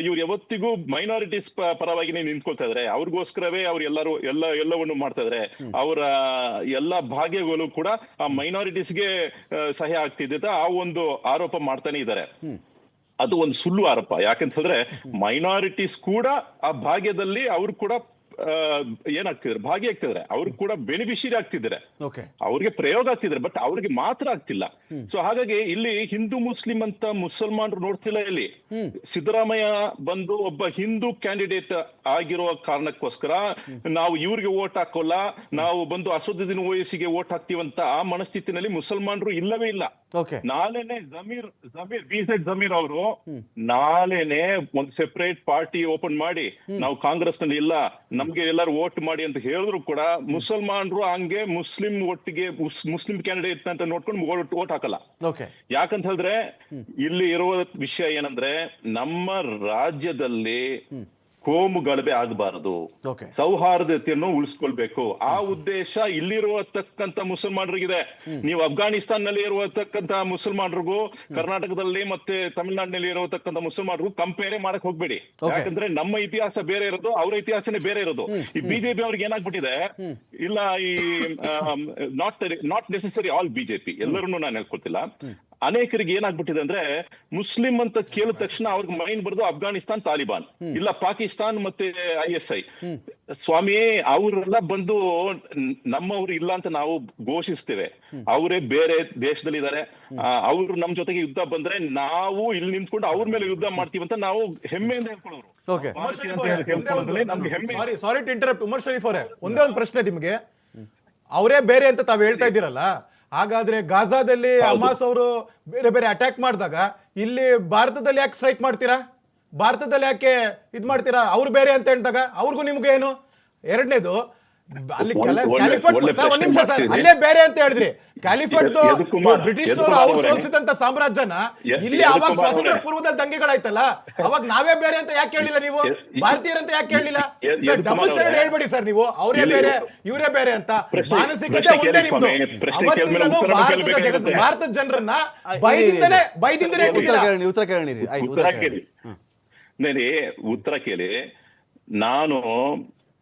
ಇವ್ರು ಯಾವತ್ತಿಗೂ ಮೈನಾರಿಟೀಸ್ ಪರವಾಗಿನೇ ನಿಂತ್ಕೊಳ್ತಾ ಇದಾರೆ, ಅವ್ರಿಗೋಸ್ಕರವೇ ಅವ್ರು ಎಲ್ಲವನ್ನು ಮಾಡ್ತಾ ಇದಾರೆ, ಅವರ ಎಲ್ಲ ಭಾಗ್ಯಗಳು ಕೂಡ ಆ ಮೈನಾರಿಟೀಸ್ಗೆ ಸಹಾಯ ಆಗ್ತಿದ್ದ ಆ ಒಂದು ಆರೋಪ ಮಾಡ್ತಾನೆ ಇದ್ದಾರೆ. ಅದು ಒಂದು ಸುಳ್ಳು ಆರೋಪ. ಯಾಕಂತ ಹೇಳಿದ್ರೆ ಮೈನಾರಿಟೀಸ್ ಕೂಡ ಆ ಭಾಗ್ಯದಲ್ಲಿ ಅವ್ರು ಕೂಡ ಏನಾಗ್ತಿದ್ದಾರೆ, ಭಾಗಿಯಾಗ್ತಿದ್ದಾರೆ, ಅವ್ರು ಕೂಡ ಬೆನಿಫಿಷಿಯರಿ ಆಗ್ತಿದ್ದಾರೆ, ಓಕೆ ಅವ್ರಿಗೆ ಪ್ರಯೋಗ ಆಗ್ತಿದ್ದಾರೆ, ಬಟ್ ಅವ್ರಿಗೆ ಮಾತ್ರ ಆಗ್ತಿಲ್ಲ. ಸೊ ಹಾಗಾಗಿ ಇಲ್ಲಿ ಹಿಂದೂ ಮುಸ್ಲಿಂ ಅಂತ ಮುಸಲ್ಮಾನರು ನೋಡ್ತಿಲ್ಲ. ಇಲ್ಲಿ ಸಿದ್ದರಾಮಯ್ಯ ಬಂದು ಒಬ್ಬ ಹಿಂದೂ ಕ್ಯಾಂಡಿಡೇಟ್ ಆಗಿರುವ ಕಾರಣಕ್ಕೋಸ್ಕರ ನಾವು ಇವ್ರಿಗೆ ವೋಟ್ ಹಾಕೋಲ್ಲ, ನಾವು ಬಂದು ಅಸದುದ್ದೀನ್ ಓವೈಸಿಗೆ ವೋಟ್ ಹಾಕ್ತೀವಂತ ಆ ಮನಸ್ಥಿತಿನಲ್ಲಿ ಮುಸಲ್ಮಾನರು ಇಲ್ಲವೇ ಇಲ್ಲ. ಓಕೆ ನಾಳೆನೆ ಜಮೀರ್ ಅವರು ನಾಳೆನೆ ಒಂದು ಸೆಪರೇಟ್ ಪಾರ್ಟಿ ಓಪನ್ ಮಾಡಿ ನಾವು ಕಾಂಗ್ರೆಸ್ ನಲ್ಲಿ ಇಲ್ಲ, ನಮ್ಗೆ ಎಲ್ಲರೂ ವೋಟ್ ಮಾಡಿ ಅಂತ ಹೇಳಿದ್ರು ಕೂಡ ಮುಸಲ್ಮಾನರು ಹಂಗೆ ಮುಸ್ಲಿಂ ಒಟ್ಟಿಗೆ ಮುಸ್ಲಿಂ ಕ್ಯಾಂಡಿಡೇಟ್ ಅಂತ ನೋಡ್ಕೊಂಡು ವೋಟ್ ಹಾಕಲ್ಲ. ಓಕೆ ಯಾಕಂತ ಹೇಳಿದ್ರೆ ಇಲ್ಲಿ ಇರುವ ವಿಷಯ ಏನಂದ್ರೆ ನಮ್ಮ ರಾಜ್ಯದಲ್ಲಿ ಕೋಮು ಗಲಭೆ ಆಗಬಾರದು, ಓಕೆ ಸೌಹಾರ್ದತೆಯನ್ನು ಉಳಿಸ್ಕೊಳ್ಬೇಕು. ಆ ಉದ್ದೇಶ ಇಲ್ಲಿರುವತಕ್ಕಂತ ಮುಸಲ್ಮಾನರಿಗಿದೆ. ನೀವು ಅಫ್ಘಾನಿಸ್ತಾನ್ ನಲ್ಲಿ ಇರುವತಕ್ಕಂತ ಮುಸಲ್ಮಾನರಿಗೂ ಕರ್ನಾಟಕದಲ್ಲಿ ಮತ್ತೆ ತಮಿಳುನಾಡಿನಲ್ಲಿ ಇರತಕ್ಕಂತ ಮುಸಲ್ಮಾನರಿಗೂ ಕಂಪೇರ್ ಮಾಡಕ್ ಹೋಗ್ಬೇಡಿ. ಯಾಕಂದ್ರೆ ನಮ್ಮ ಇತಿಹಾಸ ಬೇರೆ ಇರೋದು, ಅವರ ಇತಿಹಾಸನೇ ಬೇರೆ ಇರೋದು. ಈ ಬಿಜೆಪಿ ಅವ್ರಿಗೆ ಏನಾಗ್ಬಿಟ್ಟಿದೆ, ಇಲ್ಲ ಈ ನಾಟ್ ನೆಸೆಸರಿ ಆಲ್ ಬಿಜೆಪಿ, ಎಲ್ಲರನ್ನು ನಾನು ಹೇಳ್ಕೊಳ್ತಿಲ್ಲ, ಅನೇಕರಿಗೆ ಏನಾಗ್ಬಿಟ್ಟಿದೆ ಅಂದ್ರೆ ಮುಸ್ಲಿಂ ಅಂತ ಕೇಳಿದ ತಕ್ಷಣ ಅವ್ರಿಗೆ ಮೈಂಡ್ ಬರೋದು ಅಫ್ಘಾನಿಸ್ತಾನ್, ತಾಲಿಬಾನ್, ಇಲ್ಲ ಪಾಕಿಸ್ತಾನ್ ಮತ್ತೆ ISI. ಸ್ವಾಮಿ, ಅವರೆಲ್ಲ ಬಂದು ನಮ್ಮವ್ರು ಇಲ್ಲ ಅಂತ ನಾವು ಘೋಷಿಸ್ತೇವೆ, ಅವರೇ ಬೇರೆ ದೇಶದಲ್ಲಿ ಇದಾರೆ, ಅವ್ರು ನಮ್ ಜೊತೆಗೆ ಯುದ್ಧ ಬಂದ್ರೆ ನಾವು ಇಲ್ಲಿ ನಿಂತ್ಕೊಂಡು ಅವ್ರ ಮೇಲೆ ಯುದ್ಧ ಮಾಡ್ತೀವಿ ಅಂತ ನಾವು ಹೆಮ್ಮೆಯಿಂದ ಹೇಳ್ಕೊಳ್ಳೋರು. Sorry to interrupt. Umar Sharif ಅವರೇ, ಒಂದೇ ಒಂದು ಪ್ರಶ್ನೆ ನಿಮ್ಗೆ. ಅವರೇ ಬೇರೆ ಅಂತ ತಾವ್ ಹೇಳ್ತಾ ಇದ್ದೀರಲ್ಲ, ಹಾಗಾದ್ರೆ ಗಾಜಾದಲ್ಲಿ ಹಮಾಸ್ ಅವರು ಬೇರೆ ಬೇರೆ ಅಟ್ಯಾಕ್ ಮಾಡಿದಾಗ ಇಲ್ಲಿ ಭಾರತದಲ್ಲಿ ಯಾಕೆ ಸ್ಟ್ರೈಕ್ ಮಾಡ್ತೀರಾ? ಭಾರತದಲ್ಲಿ ಯಾಕೆ ಇದ್ ಮಾಡ್ತೀರಾ? ಅವ್ರು ಬೇರೆ ಅಂತ ಹೇಳಿದಾಗ ಅವ್ರಿಗೂ ನಿಮ್ಗೆ ಏನು? ಎರಡನೇದು, ಅಲ್ಲಿ ಅಲ್ಲೇ ಬೇರೆ ಅಂತ ಹೇಳಿದ್ರಿ. ಕ್ಯಾಲಿಫೇಟ್ ಬ್ರಿಟಿಷ್ನವರು ಅವ್ರು ಸೋಲಿಸಿದಂತ ಸಾಮ್ರಾಜ್ಯನ ಇಲ್ಲಿ ಅವಾಗ ಸ್ವಾತಂತ್ರ್ಯ ಪೂರ್ವದಲ್ಲಿ ದಂಗೆಗಳಾಯ್ತಲ್ಲ, ಅವಾಗ ನಾವೇ ಬೇರೆ ಅಂತ ಯಾಕೆ ಹೇಳಿಲ್ಲ? ನೀವು ಭಾರತೀಯರಂತ ಯಾಕೆ ಹೇಳಿಲ್ಲ? ಡಬಲ್ ಸ್ಟ್ಯಾಂಡರ್ಡ್ ಹೇಳ್ಬೇಡಿ ಸರ್ ನೀವು, ಅವರೇ ಬೇರೆ ಇವರೇ ಬೇರೆ ಅಂತ. ಮಾನಸಿಕತೆ ಒಂದೇ ನಿಮ್ದು. ಅವತ್ತಿನ ಭಾರತದ ಜನರನ್ನ ಬೈದಿಂದನೇ ಉತ್ತರ ಕೇಳಿ. ನಾನು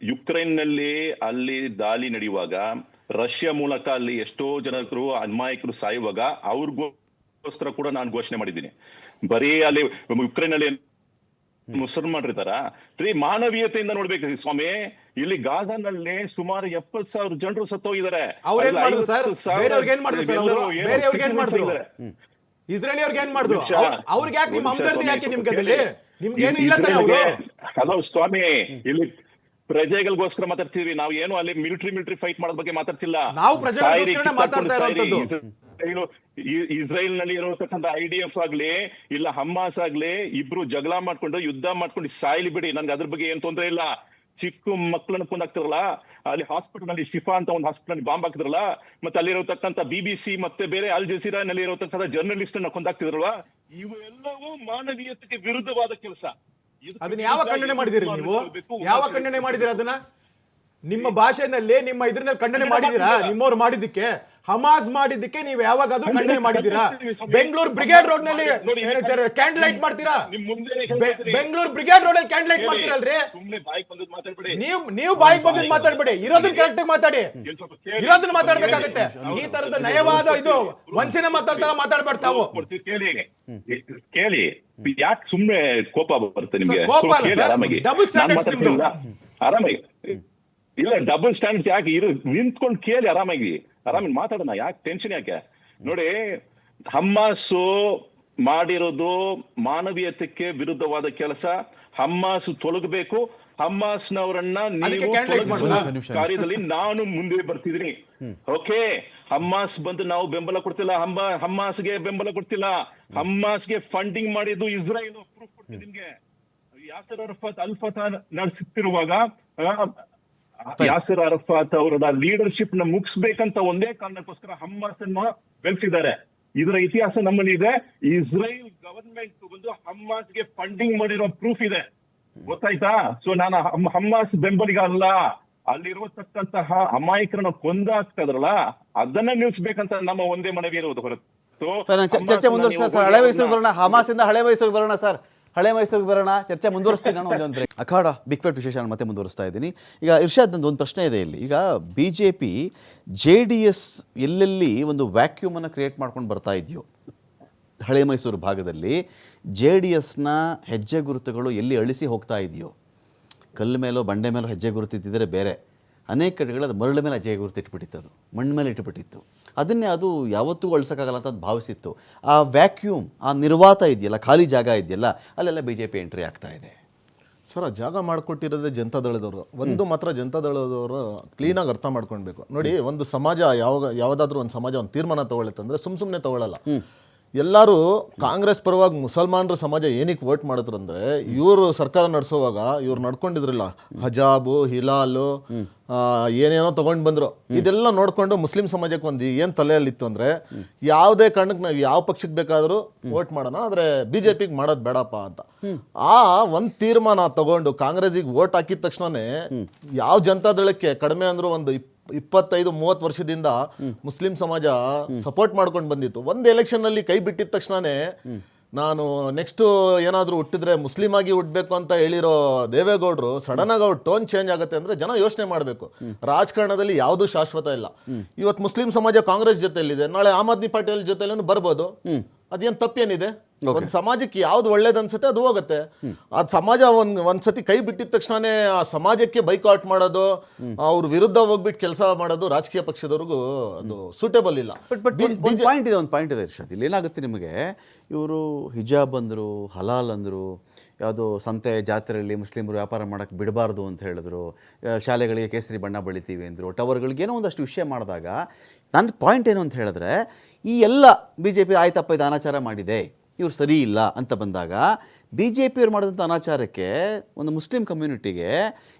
ಯುಕ್ರೇನ್ ನಲ್ಲಿ ಅಲ್ಲಿ ದಾಳಿ ನಡೆಯುವಾಗ, ರಷ್ಯಾ ಮೂಲಕ ಅಲ್ಲಿ ಎಷ್ಟೋ ಜನರು ಅಮಾಯಕರು ಸಾಯುವಾಗ ಅವ್ರಿಗೋಸ್ಕರ ಕೂಡ ನಾನು ಘೋಷಣೆ ಮಾಡಿದ್ದೀನಿ. ಬರೀ ಅಲ್ಲಿ ಯುಕ್ರೇನ್ ಅಲ್ಲಿ ಮುಸಲ್ಮಾನರಿದ್ದಾರ ರೀ, ಮಾನವೀಯತೆಯಿಂದ ನೋಡ್ಬೇಕು ಸ್ವಾಮಿ. ಇಲ್ಲಿ ಗಾಜಾನಲ್ಲಿ ಸುಮಾರು 70,000 ಜನರು ಸತ್ತೋಗಿದ್ದಾರೆ. ಇಸ್ರೇಲಿ ಅವ್ರಿಗೆ ಏನ್ ಮಾಡಿದ್ರು? ಅವ್ರಿಗೆ ಯಾಕೆ ನಿಮ್ಮ ಹಮ್ದರ್ದಿ ಯಾಕೆ ನಿಮ್ಗೆ? ಹಲೋ ಸ್ವಾಮಿ, ಇಲ್ಲಿ ಪ್ರಜೆಗಳಿಗೋಸ್ಕರ ಮಾತಾಡ್ತೀವಿ ನಾವು, ಏನು ಅಲ್ಲಿ ಮಿಲಿಟರಿ ಫೈಟ್ ಮಾಡೋದ್ ಬಗ್ಗೆ ಮಾತಾಡ್ತಿಲ್ಲ. ನಾವು ಪ್ರಜೆಗಳಿಗೋಸ್ಕರ ಮಾತಾಡ್ತಾ ಇರೋದು. ಇಸ್ರೇಲ್ ನಲ್ಲಿ ಇರತಕ್ಕಂಥ IDF ಆಗ್ಲಿ ಇಲ್ಲ ಹಮಾಸ್ ಆಗ್ಲಿ, ಇಬ್ರು ಜಗಳ ಮಾಡ್ಕೊಂಡು ಯುದ್ಧ ಮಾಡ್ಕೊಂಡು ಸಾಯ್ಲಿ ಬಿಡಿ, ನನ್ಗೆ ಅದ್ರ ಬಗ್ಗೆ ಏನ್ ತೊಂದ್ರೆ ಇಲ್ಲ. ಚಿಕ್ಕ ಮಕ್ಕಳನ್ನ ಕೊಂದಾಕ್ತಿರಲ್ಲ, ಅಲ್ಲಿ ಹಾಸ್ಪಿಟಲ್ ನಲ್ಲಿ ಶಿಫಾ ಅಂತ ಒಂದು ಹಾಸ್ಪಿಟಲ್ ನಲ್ಲಿ ಬಾಂಬ್ ಹಾಕಿದ್ರಲ್ಲ, ಮತ್ತೆ ಅಲ್ಲಿರತಕ್ಕಂಥ BBC ಮತ್ತೆ ಬೇರೆ ಅಲ್ ಜಜೀರಾ ನಲ್ಲಿ ಇರತಕ್ಕಂಥ ಜರ್ನಲಿಸ್ಟ್ ಅನ್ನ ಕೊಂದಾಕ್ತಿದ್ರಲ್ವಾ, ಇವೆಲ್ಲವೂ ಮಾನವೀಯತೆಗೆ ವಿರುದ್ಧವಾದ ಕೆಲಸ. ಅದನ್ನ ಯಾವ ಖಂಡನೆ ಮಾಡಿದಿರಿ ನೀವು? ಯಾವ ಖಂಡನೆ ಮಾಡಿದಿರ ಅದನ್ನ? ನಿಮ್ಮ ಭಾಷೆನಲ್ಲಿ ನಿಮ್ಮ ಇದ್ರಲ್ಲಿ ಖಂಡನೆ ಮಾಡಿದೀರಾ? ನಿಮ್ಮವ್ರು ಮಾಡಿದ್ದಕ್ಕೆ, ಹಮಾಸ್ ಮಾಡಿದ್ದಕ್ಕೆ ನೀವು ಯಾವಾಗ ಅದು ಖಂಡನೆ ಮಾಡಿದೀರಾ? ಬೆಂಗಳೂರು ಬ್ರಿಗೇಡ್ ರೋಡ್ ನಲ್ಲಿ ಕ್ಯಾಂಡಲ್ ಲೈಟ್ ಮಾಡ್ತೀರಾ? ಬೆಂಗಳೂರು ಬ್ರಿಗೇಡ್ ರೋಡ್ ಅಲ್ಲಿ ಕ್ಯಾಂಡಲ್ ಲೈಟ್ ಮಾಡ್ತೀರಲ್ರಿ? ನೀವು ಬಾಯಿಗೆ ಬಂದಿದ್ದು ಮಾತಾಡ್ಬೇಡಿ, ಇರೋದನ್ನ ಕರೆಕ್ಟ್ ಆಗಿ ಮಾತಾಡಿ, ಇರೋದನ್ನ ಮಾತಾಡ್ಬೇಕಾಗತ್ತೆ. ಈ ತರದ ನಯವಾದ ಇದು ವಂಚನೆ ಮಾತಾಡ್ತಾರ ಮಾತಾಡ್ಬೇಡ ತಾವು. ಕೇಳಿ, ಯಾಕೆ ಸುಮ್ನೆ ಕೋಪ ಬರುತ್ತೆ ನಿಮ್ಗೆ? ಆರಾಮಾಗಿ ಇಲ್ಲ, ಡಬಲ್ ಸ್ಟ್ಯಾಂಡರ್ಡ್ಸ್ ಯಾಕೆ ನಿಂತ್ಕೊಂಡು ಕೇಳಿ, ಆರಾಮಾಗಿ ಮಾತಾಡೋಣ, ಯಾಕೆ ಟೆನ್ಷನ್ ಯಾಕೆ? ನೋಡಿ, ಹಮ್ಮಾಸು ಮಾಡಿರೋದು ಮಾನವೀಯತೆಗೆ ವಿರುದ್ಧವಾದ ಕೆಲಸ. ಹಮ್ಮಾಸ್ ತೊಲಗಬೇಕು. ಹಮ್ಮಾಸ್ನವರನ್ನ ನೀವು ಕಾರ್ಯದಲ್ಲಿ ನಾನು ಮುಂದೆ ಬರ್ತಿದ್ದೀನಿ. ಓಕೆ, ಹಮ್ಮಾಸ್ ಬಂದು ನಾವು ಬೆಂಬಲ ಕೊಡ್ತಿಲ್ಲ, ಹಮ್ಮಾಸ್ಗೆ ಬೆಂಬಲ ಕೊಡ್ತಿಲ್ಲ. ಹಮ್ಮಾಸ್ಗೆ ಫಂಡಿಂಗ್ ಮಾಡಿದ್ದು ಇಸ್ರೇಲ್. ಪ್ರೂಫ್ ಕೊಡ್ತೀನಿ ನಿಮ್ಗೆ. ಯಾಸರ್ ಅರಫಾತ್ ಅಲ್ಫತಾ ನಡೆಸುತ್ತಿರುವಾಗ ಯಾಸರ್ ಅರಫಾತ್ ಅವರ ಲೀಡರ್ಶಿಪ್ ನ ಮುಗಿಸ್ಬೇಕಂತ ಒಂದೇ ಕಾರಣಕ್ಕೋಸ್ಕರ ಹಮ್ಮಾಸ್ ಅನ್ನ ಬೆಳೆಸಿದ್ದಾರೆ. ಇದರ ಇತಿಹಾಸ ನಮ್ಮಲ್ಲಿ ಇದೆ. ಇಸ್ರೇಲ್ ಗವರ್ಮೆಂಟ್ ಬಂದು ಹಮ್ಮಾಸ್ಗೆ ಫಂಡಿಂಗ್ ಮಾಡಿರೋ ಪ್ರೂಫ್ ಇದೆ, ಗೊತ್ತಾಯ್ತಾ? ಸೊ ನಾನು ಹಮ್ಮಾಸ್ ಬೆಂಬಲಿಗ ಅಲ್ಲ. ಅಲ್ಲಿರುವತಕ್ಕಂತಹ ಅಮಾಯಕರನ್ನ ಕೊಂದಾಗ್ತದ್ರಲ್ಲ, ಅದನ್ನ ನಿಲ್ಸ್ಬೇಕಂತ ನಮ್ಮ ಒಂದೇ ಮನವಿ ಇರುವುದು ಹೊರತು. ಚರ್ಚೆ ಮುಂದುವರಿಸ ಸರ್. ಹಳೆ ಮೈಸೂರಿಗೆ ಬರೋಣ, ಹಮಾಸ್ ಇಂದ ಹಳೆ ಮೈಸೂರಿಗೆ ಬರೋಣ ಸರ್. ಹಳೆ ಮೈಸೂರಿಗೆ ಬರೋಣ, ಚರ್ಚೆ ಮುಂದುವರಿಸ್ತೀನಿ ನಾನು. ಒಂದೊಂದು ಬ್ರೇಕ್. ಅಖಾಡ ಬಿಗ್ ಫೈಟ್ ವಿಶೇಷ ಮತ್ತೆ ಮುಂದುವರಿಸ್ತಾ ಇದ್ದೀನಿ. ಈಗ ಇರ್ಷಾದ್, ನಂದು ಒಂದು ಪ್ರಶ್ನೆ ಇದೆ ಇಲ್ಲಿ. ಈಗ BJP JDS ಎಲ್ಲೆಲ್ಲಿ ಒಂದು ವ್ಯಾಕ್ಯೂಮನ್ನು ಕ್ರಿಯೇಟ್ ಮಾಡ್ಕೊಂಡು ಬರ್ತಾ ಇದೆಯೋ, ಹಳೆ ಮೈಸೂರು ಭಾಗದಲ್ಲಿ JDSನ ಹೆಜ್ಜೆ ಗುರುತುಗಳು ಎಲ್ಲಿ ಅಳಿಸಿ ಹೋಗ್ತಾ ಇದೆಯೋ, ಕಲ್ಲು ಮೇಲೋ ಬಂಡೆ ಮೇಲೋ ಹೆಜ್ಜೆ ಗುರುತಿದ್ದಿದ್ರೆ ಬೇರೆ. ಅನೇಕ ಕಡೆಗಳು ಅದು ಮರಳ ಮೇಲೆ ಹೆಜ್ಜೆ ಗುರುತಿಟ್ಬಿಟ್ಟಿತ್ತು, ಅದು ಮಣ್ಣು ಮೇಲೆ ಇಟ್ಬಿಟ್ಟಿತ್ತು. ಅದನ್ನೇ ಅದು ಯಾವತ್ತೂ ಅಳಿಸೋಕ್ಕಾಗಲ್ಲ ಅಂತ ಅದು ಭಾವಿಸಿತ್ತು. ಆ ವ್ಯಾಕ್ಯೂಮ್, ಆ ನಿರ್ವಾತ ಇದೆಯಲ್ಲ, ಖಾಲಿ ಜಾಗ ಇದೆಯಲ್ಲ, ಅಲ್ಲೆಲ್ಲ BJP ಎಂಟ್ರಿ ಆಗ್ತಾ ಇದೆ. ಸರ್, ಆ ಜಾಗ ಮಾಡಿಕೊಟ್ಟಿರೋದೇ ಜನತಾದಳದವರು. ಒಂದು ಮಾತ್ರ ಜನತಾದಳದವರು ಕ್ಲೀನಾಗಿ ಅರ್ಥ ಮಾಡ್ಕೊಳ್ಬೇಕು. ನೋಡಿ, ಒಂದು ಸಮಾಜ ಯಾವುದಾದ್ರೂ ಒಂದು ಸಮಾಜ ಒಂದು ತೀರ್ಮಾನ ತಗೊಳ್ಳುತ್ತಂದ್ರೆ ಸುಮ್ಮನೆ ತಗೊಳ್ಳಲ್ಲ. ಎಲ್ಲರೂ ಕಾಂಗ್ರೆಸ್ ಪರವಾಗಿ ಮುಸಲ್ಮಾನರ ಸಮಾಜ ಏನಕ್ಕೆ ವೋಟ್ ಮಾಡಿದ್ರಂದ್ರೆ, ಇವರು ಸರ್ಕಾರ ನಡೆಸುವಾಗ ಇವ್ರು ನಡ್ಕೊಂಡಿದ್ರಲ್ಲ, ಹಜಾಬು, ಹಿಲಾಲು, ಏನೇನೋ ತಗೊಂಡು ಬಂದ್ರು. ಇದೆಲ್ಲ ನೋಡ್ಕೊಂಡು ಮುಸ್ಲಿಂ ಸಮಾಜಕ್ಕೆ ಒಂದು ಏನು ತಲೆಯಲ್ಲಿತ್ತು ಅಂದ್ರೆ, ಯಾವುದೇ ಕಾರಣಕ್ಕೆ ನಾವು ಯಾವ ಪಕ್ಷಕ್ಕೆ ಬೇಕಾದರೂ ವೋಟ್ ಮಾಡೋಣ, ಆದರೆ BJPಗೆ ಮಾಡೋದು ಬೇಡಪ್ಪ ಅಂತ. ಆ ಒಂದು ತೀರ್ಮಾನ ತಗೊಂಡು ಕಾಂಗ್ರೆಸ್ಸಿಗೆ ವೋಟ್ ಹಾಕಿದ ತಕ್ಷಣನೇ ಯಾವ ಜನತಾದಳಕ್ಕೆ ಕಡಿಮೆ ಅಂದ್ರೂ ಒಂದು 25-30 ವರ್ಷದಿಂದ ಮುಸ್ಲಿಂ ಸಮಾಜ ಸಪೋರ್ಟ್ ಮಾಡ್ಕೊಂಡು ಬಂದಿತ್ತು. ಒಂದು ಎಲೆಕ್ಷನ್ನಲ್ಲಿ ಕೈ ಬಿಟ್ಟಿದ ತಕ್ಷಣನೇ ನಾನು ನೆಕ್ಸ್ಟ್ ಏನಾದರೂ ಹುಟ್ಟಿದ್ರೆ ಮುಸ್ಲಿಂ ಆಗಿ ಹುಟ್ಟಬೇಕು ಅಂತ ಹೇಳಿರೋ ದೇವೇಗೌಡರು ಸಡನ್ ಆಗಿ ಅವ್ರ ಟೋನ್ ಚೇಂಜ್ ಆಗುತ್ತೆ ಅಂದ್ರೆ ಜನ ಯೋಚನೆ ಮಾಡಬೇಕು. ರಾಜಕಾರಣದಲ್ಲಿ ಯಾವುದೂ ಶಾಶ್ವತ ಇಲ್ಲ. ಇವತ್ತು ಮುಸ್ಲಿಂ ಸಮಾಜ ಕಾಂಗ್ರೆಸ್ ಜೊತೆಯಲ್ಲಿದೆ, ನಾಳೆ ಆಮ್ ಆದ್ಮಿ ಪಾರ್ಟಿ ಜೊತೆಲೂ ಬರ್ಬೋದು. ಅದೇನು ತಪ್ಪೇನಿದೆ? ಒಂದು ಸಮಾಜಕ್ಕೆ ಯಾವ್ದು ಒಳ್ಳೇದು ಅನ್ಸುತ್ತೆ ಅದು ಹೋಗುತ್ತೆ. ಆ ಸಮಾಜ ಒಂದ್ಸತಿ ಕೈ ಬಿಟ್ಟಿದ ತಕ್ಷಣನೇ ಆ ಸಮಾಜಕ್ಕೆ ಬೈಕಾಟ್ ಮಾಡೋದು, ಅವ್ರ ವಿರುದ್ಧ ಹೋಗ್ಬಿಟ್ಟು ಕೆಲಸ ಮಾಡೋದು ರಾಜಕೀಯ ಪಕ್ಷದವ್ರಿಗೂ ಅದು ಸೂಟೇಬಲ್ ಇಲ್ಲ. ಒಂದು ಪಾಯಿಂಟ್ ಇದೆ ಇರ್ಷಾದ್. ಇಲ್ಲಿ ಏನಾಗುತ್ತೆ ನಿಮಗೆ, ಇವರು ಹಿಜಾಬ್ ಅಂದರು, ಹಲಾಲ್ ಅಂದರು, ಯಾವುದೋ ಸಂತೆ ಜಾತ್ರೆಯಲ್ಲಿ ಮುಸ್ಲಿಮರು ವ್ಯಾಪಾರ ಮಾಡೋಕ್ಕೆ ಬಿಡಬಾರ್ದು ಅಂತ ಹೇಳಿದ್ರು, ಶಾಲೆಗಳಿಗೆ ಕೇಸರಿ ಬಣ್ಣ ಬಳಿತೀವಿ ಅಂದರು, ಟವರ್ಗಳಿಗೆ ಏನೋ ಒಂದಷ್ಟು ವಿಷಯ ಮಾಡಿದಾಗ ನನ್ನ ಪಾಯಿಂಟ್ ಏನು ಅಂತ ಹೇಳಿದ್ರೆ, ಈ ಎಲ್ಲ BJP ಆಯ್ತಪ್ಪ ಇದು ಅನಾಚಾರ ಮಾಡಿದೆ, ಇವ್ರು ಸರಿ ಇಲ್ಲ ಅಂತ ಬಂದಾಗ BJP ಅವ್ರು ಮಾಡಿದಂಥ ಅನಾಚಾರಕ್ಕೆ ಒಂದು ಮುಸ್ಲಿಂ ಕಮ್ಯುನಿಟಿಗೆ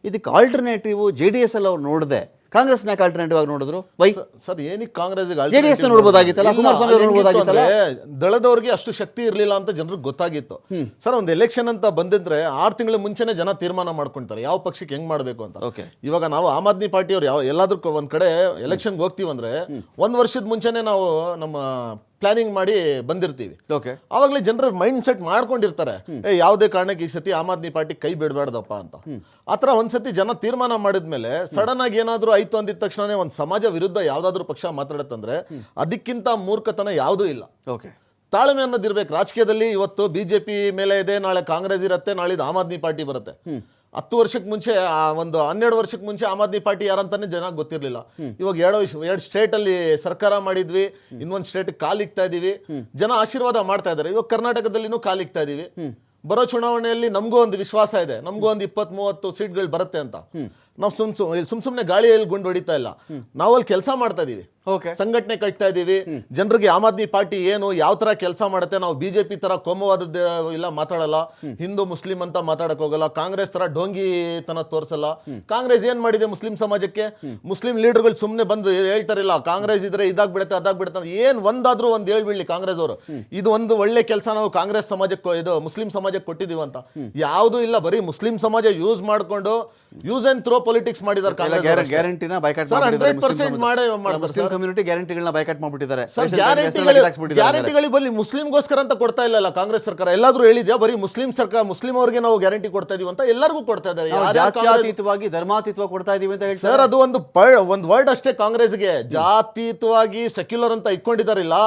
ಇದಕ್ಕೆ ಆಲ್ಟರ್ನೇಟಿವ್ JDS ಅಲ್ಲಿ ಅವ್ರು ನೋಡಿದೆ, ಕಾಂಗ್ರೆಸ್ನ ಆಲ್ಟರ್ನೇಟಿವ್ ಆಗಿ ನೋಡಿದ್ರು. ವೈ ಸರ್, ಏನಕ್ಕೆ ಕಾಂಗ್ರೆಸ್ JDS ನೋಡ್ಬೋದಾಗಿತ್ತಲ್ಲ, ಕುಮಾರಸ್ವಾಮಿ ಅವ್ರು ನೋಡ್ಬೋದಾಗಿತ್ತಲ್ಲ. ದಳದವ್ರಿಗೆ ಅಷ್ಟು ಶಕ್ತಿ ಇರಲಿಲ್ಲ ಅಂತ ಜನರಿಗೆ ಗೊತ್ತಾಗಿತ್ತು. ಸರ್, ಒಂದು ಎಲೆಕ್ಷನ್ ಅಂತ ಬಂದಿದ್ರೆ 6 ತಿಂಗಳ ಮುಂಚೆನೆ ಜನ ತೀರ್ಮಾನ ಮಾಡ್ಕೊಂತಾರೆ ಯಾವ ಪಕ್ಷಕ್ಕೆ ಹೆಂಗ್ ಮಾಡ್ಬೇಕು ಅಂತ. ಇವಾಗ ನಾವು ಆಮ್ ಆದ್ಮಿ ಪಾರ್ಟಿ ಅವ್ರು ಎಲ್ಲಾದ್ರೂ ಒಂದ್ ಕಡೆ ಎಲೆಕ್ಷನ್ಗೆ ಹೋಗ್ತೀವಿ ಅಂದ್ರೆ 1 ವರ್ಷದ ಮುಂಚೆನೆ ನಾವು ನಮ್ಮ ಪ್ಲಾನಿಂಗ್ ಮಾಡಿ ಬಂದಿರ್ತೀವಿ. ಅವಾಗಲೇ ಜನರ ಮೈಂಡ್ ಸೆಟ್ ಮಾಡ್ಕೊಂಡಿರ್ತಾರೆ, ಯಾವುದೇ ಕಾರಣಕ್ಕೆ ಈ ಸತಿ ಆಮ್ ಆದ್ಮಿ ಪಾರ್ಟಿ ಕೈ ಬಿಡಬಾರ್ದಪ್ಪ ಅಂತ. ಆತರ ಒಂದ್ಸತಿ ಜನ ತೀರ್ಮಾನ ಮಾಡಿದ್ಮೇಲೆ ಸಡನ್ ಆಗಿ ಏನಾದ್ರೂ ಆಯ್ತು ಅಂದಿದ ತಕ್ಷಣ ಒಂದು ಸಮಾಜ ವಿರುದ್ಧ ಯಾವ್ದಾದ್ರು ಪಕ್ಷ ಮಾತಾಡತ್ತಂದ್ರೆ ಅದಕ್ಕಿಂತ ಮೂರ್ಖತನ ಯಾವುದೂ ಇಲ್ಲ. ತಾಳ್ಮೆ ಅನ್ನೋದಿರ್ಬೇಕು ರಾಜಕೀಯದಲ್ಲಿ. ಇವತ್ತು BJP ಮೇಲೆ ಇದೆ, ನಾಳೆ ಕಾಂಗ್ರೆಸ್ ಇರುತ್ತೆ, ನಾಳಿದ್ದು ಆಮ್ ಆದ್ಮಿ ಪಾರ್ಟಿ ಬರುತ್ತೆ. 10 ವರ್ಷಕ್ಕೆ ಮುಂಚೆ, ಒಂದು 12 ವರ್ಷಕ್ಕೆ ಮುಂಚೆ ಆಮ್ ಆದ್ಮಿ ಪಾರ್ಟಿ ಯಾರಂತಾನೆ ಜನ ಗೊತ್ತಿರಲಿಲ್ಲ. ಇವಾಗ 2 ಸ್ಟೇಟ್ ಅಲ್ಲಿ ಸರ್ಕಾರ ಮಾಡಿದ್ವಿ, ಇನ್ನೊಂದು ಸ್ಟೇಟ್ ಕಾಲಿಕ್ತಾ ಇದೀವಿ, ಜನ ಆಶೀರ್ವಾದ ಮಾಡ್ತಾ ಇದಾರೆ. ಇವಾಗ ಕರ್ನಾಟಕದಲ್ಲಿನೂ ಕಾಲಿಕ್ತಾ ಇದೀವಿ. ಬರೋ ಚುನಾವಣೆಯಲ್ಲಿ ನಮಗೂ ಒಂದು ವಿಶ್ವಾಸ ಇದೆ, ನಮಗೂ ಒಂದು 20-30 ಸೀಟ್ಗಳು ಬರುತ್ತೆ ಅಂತ. ನಾವು ಸುಮ್ಮನೆ ಗಾಳಿಯಲ್ಲಿ ಗುಂಡು ಹೊಡಿತಾ ಇಲ್ಲ, ನಾವಲ್ಲಿ ಕೆಲಸ ಮಾಡ್ತಾ ಇದೀವಿ, ಸಂಘಟನೆ ಕಟ್ತಾ ಇದೀವಿ. ಜನರಿಗೆ ಆಮ್ ಆದ್ಮಿ ಪಾರ್ಟಿ ಏನು ಯಾವ ತರ ಕೆಲಸ ಮಾಡುತ್ತೆ, ನಾವು BJP ತರ ಕೋಮವಾದದ್ದು ಇಲ್ಲ ಮಾತಾಡಲ್ಲ, ಹಿಂದೂ ಮುಸ್ಲಿಂ ಅಂತ ಮಾತಾಡಕ್ ಹೋಗಲ್ಲ, ಕಾಂಗ್ರೆಸ್ ತರ ಡೋಂಗಿ ತನ ತೋರ್ಸಲ್ಲ. ಕಾಂಗ್ರೆಸ್ ಏನ್ ಮಾಡಿದೆ ಮುಸ್ಲಿಂ ಸಮಾಜಕ್ಕೆ? ಮುಸ್ಲಿಂ ಲೀಡರ್ಗಳು ಸುಮ್ಮನೆ ಬಂದು ಹೇಳ್ತಾರಿಲ್ಲ ಕಾಂಗ್ರೆಸ್ ಇದ್ರೆ ಇದಾಗ್ಬಿಡುತ್ತೆ ಅದಾಗ್ಬಿಡುತ್ತೆ ಅಂತ. ಏನ್ ಒಂದಾದ್ರೂ ಒಂದು ಹೇಳ್ಬಿಡ್ಲಿ ಕಾಂಗ್ರೆಸ್ ಅವರು, ಇದು ಒಂದು ಒಳ್ಳೆ ಕೆಲಸ ನಾವು ಕಾಂಗ್ರೆಸ್ ಸಮಾಜಕ್ಕೆ ಇದು ಮುಸ್ಲಿಂ ಸಮಾಜಕ್ಕೆ ಕೊಟ್ಟಿದೀವಿ ಅಂತ. ಯಾವುದೂ ಇಲ್ಲ, ಬರೀ ಮುಸ್ಲಿಂ ಸಮಾಜ ಯೂಸ್ ಮಾಡ್ಕೊಂಡು ಯೂಸ್ ಅಂಡ್ ಥ್ರೋ ಪೊಲಿಟಿಕ್ಸ್ ಮಾಡಿದ್ದಾರೆ. ಗ್ಯಾರಂಟಿನ ಬೈಕಾಟ್ ಕಮ್ಯುನಿಟಿ ಗ್ಯಾರಂಟಿಗಳನ್ನ ಬೈಕಾಟ್ ಮಾಡ್ಬಿಟ್ಟಿದ್ದಾರೆ. ಗ್ಯಾರಂಟಿಗಳಿಗೆ ಬಲ್ಲಿ ಮುಸ್ಲಿಂಗೋಸ್ಕರ ಅಂತ ಕೊಡ್ತಾ ಇಲ್ಲ ಕಾಂಗ್ರೆಸ್ ಸರ್ಕಾರ. ಎಲ್ಲಾದ್ರೂ ಹೇಳಿದ್ಯಾ ಬರೀ ಮುಸ್ಲಿಂ ಸರ್ಕಾರ ಮುಸ್ಲಿಂ ಅವರಿಗೆ ನಾವು ಗ್ಯಾರಂಟಿ ಕೊಡ್ತಾ ಇದೀವಿ ಅಂತ? ಎಲ್ಲರಿಗೂ ಕೊಡ್ತಾ ಇದ್ದಾರೆ. ಜಾತ್ಯತೀತವಾಗಿ ಧರ್ಮಾತೀತವ ಕೊಡ್ತಾ ಇದೀವಿ ಅಂತ ಹೇಳ್ತಾರೆ ಸರ್. ಅದು ಒಂದು ವರ್ಡ್ ಅಷ್ಟೇ ಕಾಂಗ್ರೆಸ್ಗೆ. ಜಾತೀತವಾಗಿ ಸೆಕ್ಯುಲರ್ ಅಂತ ಇಟ್ಕೊಂಡಿದಾರಿಲ್ಲ,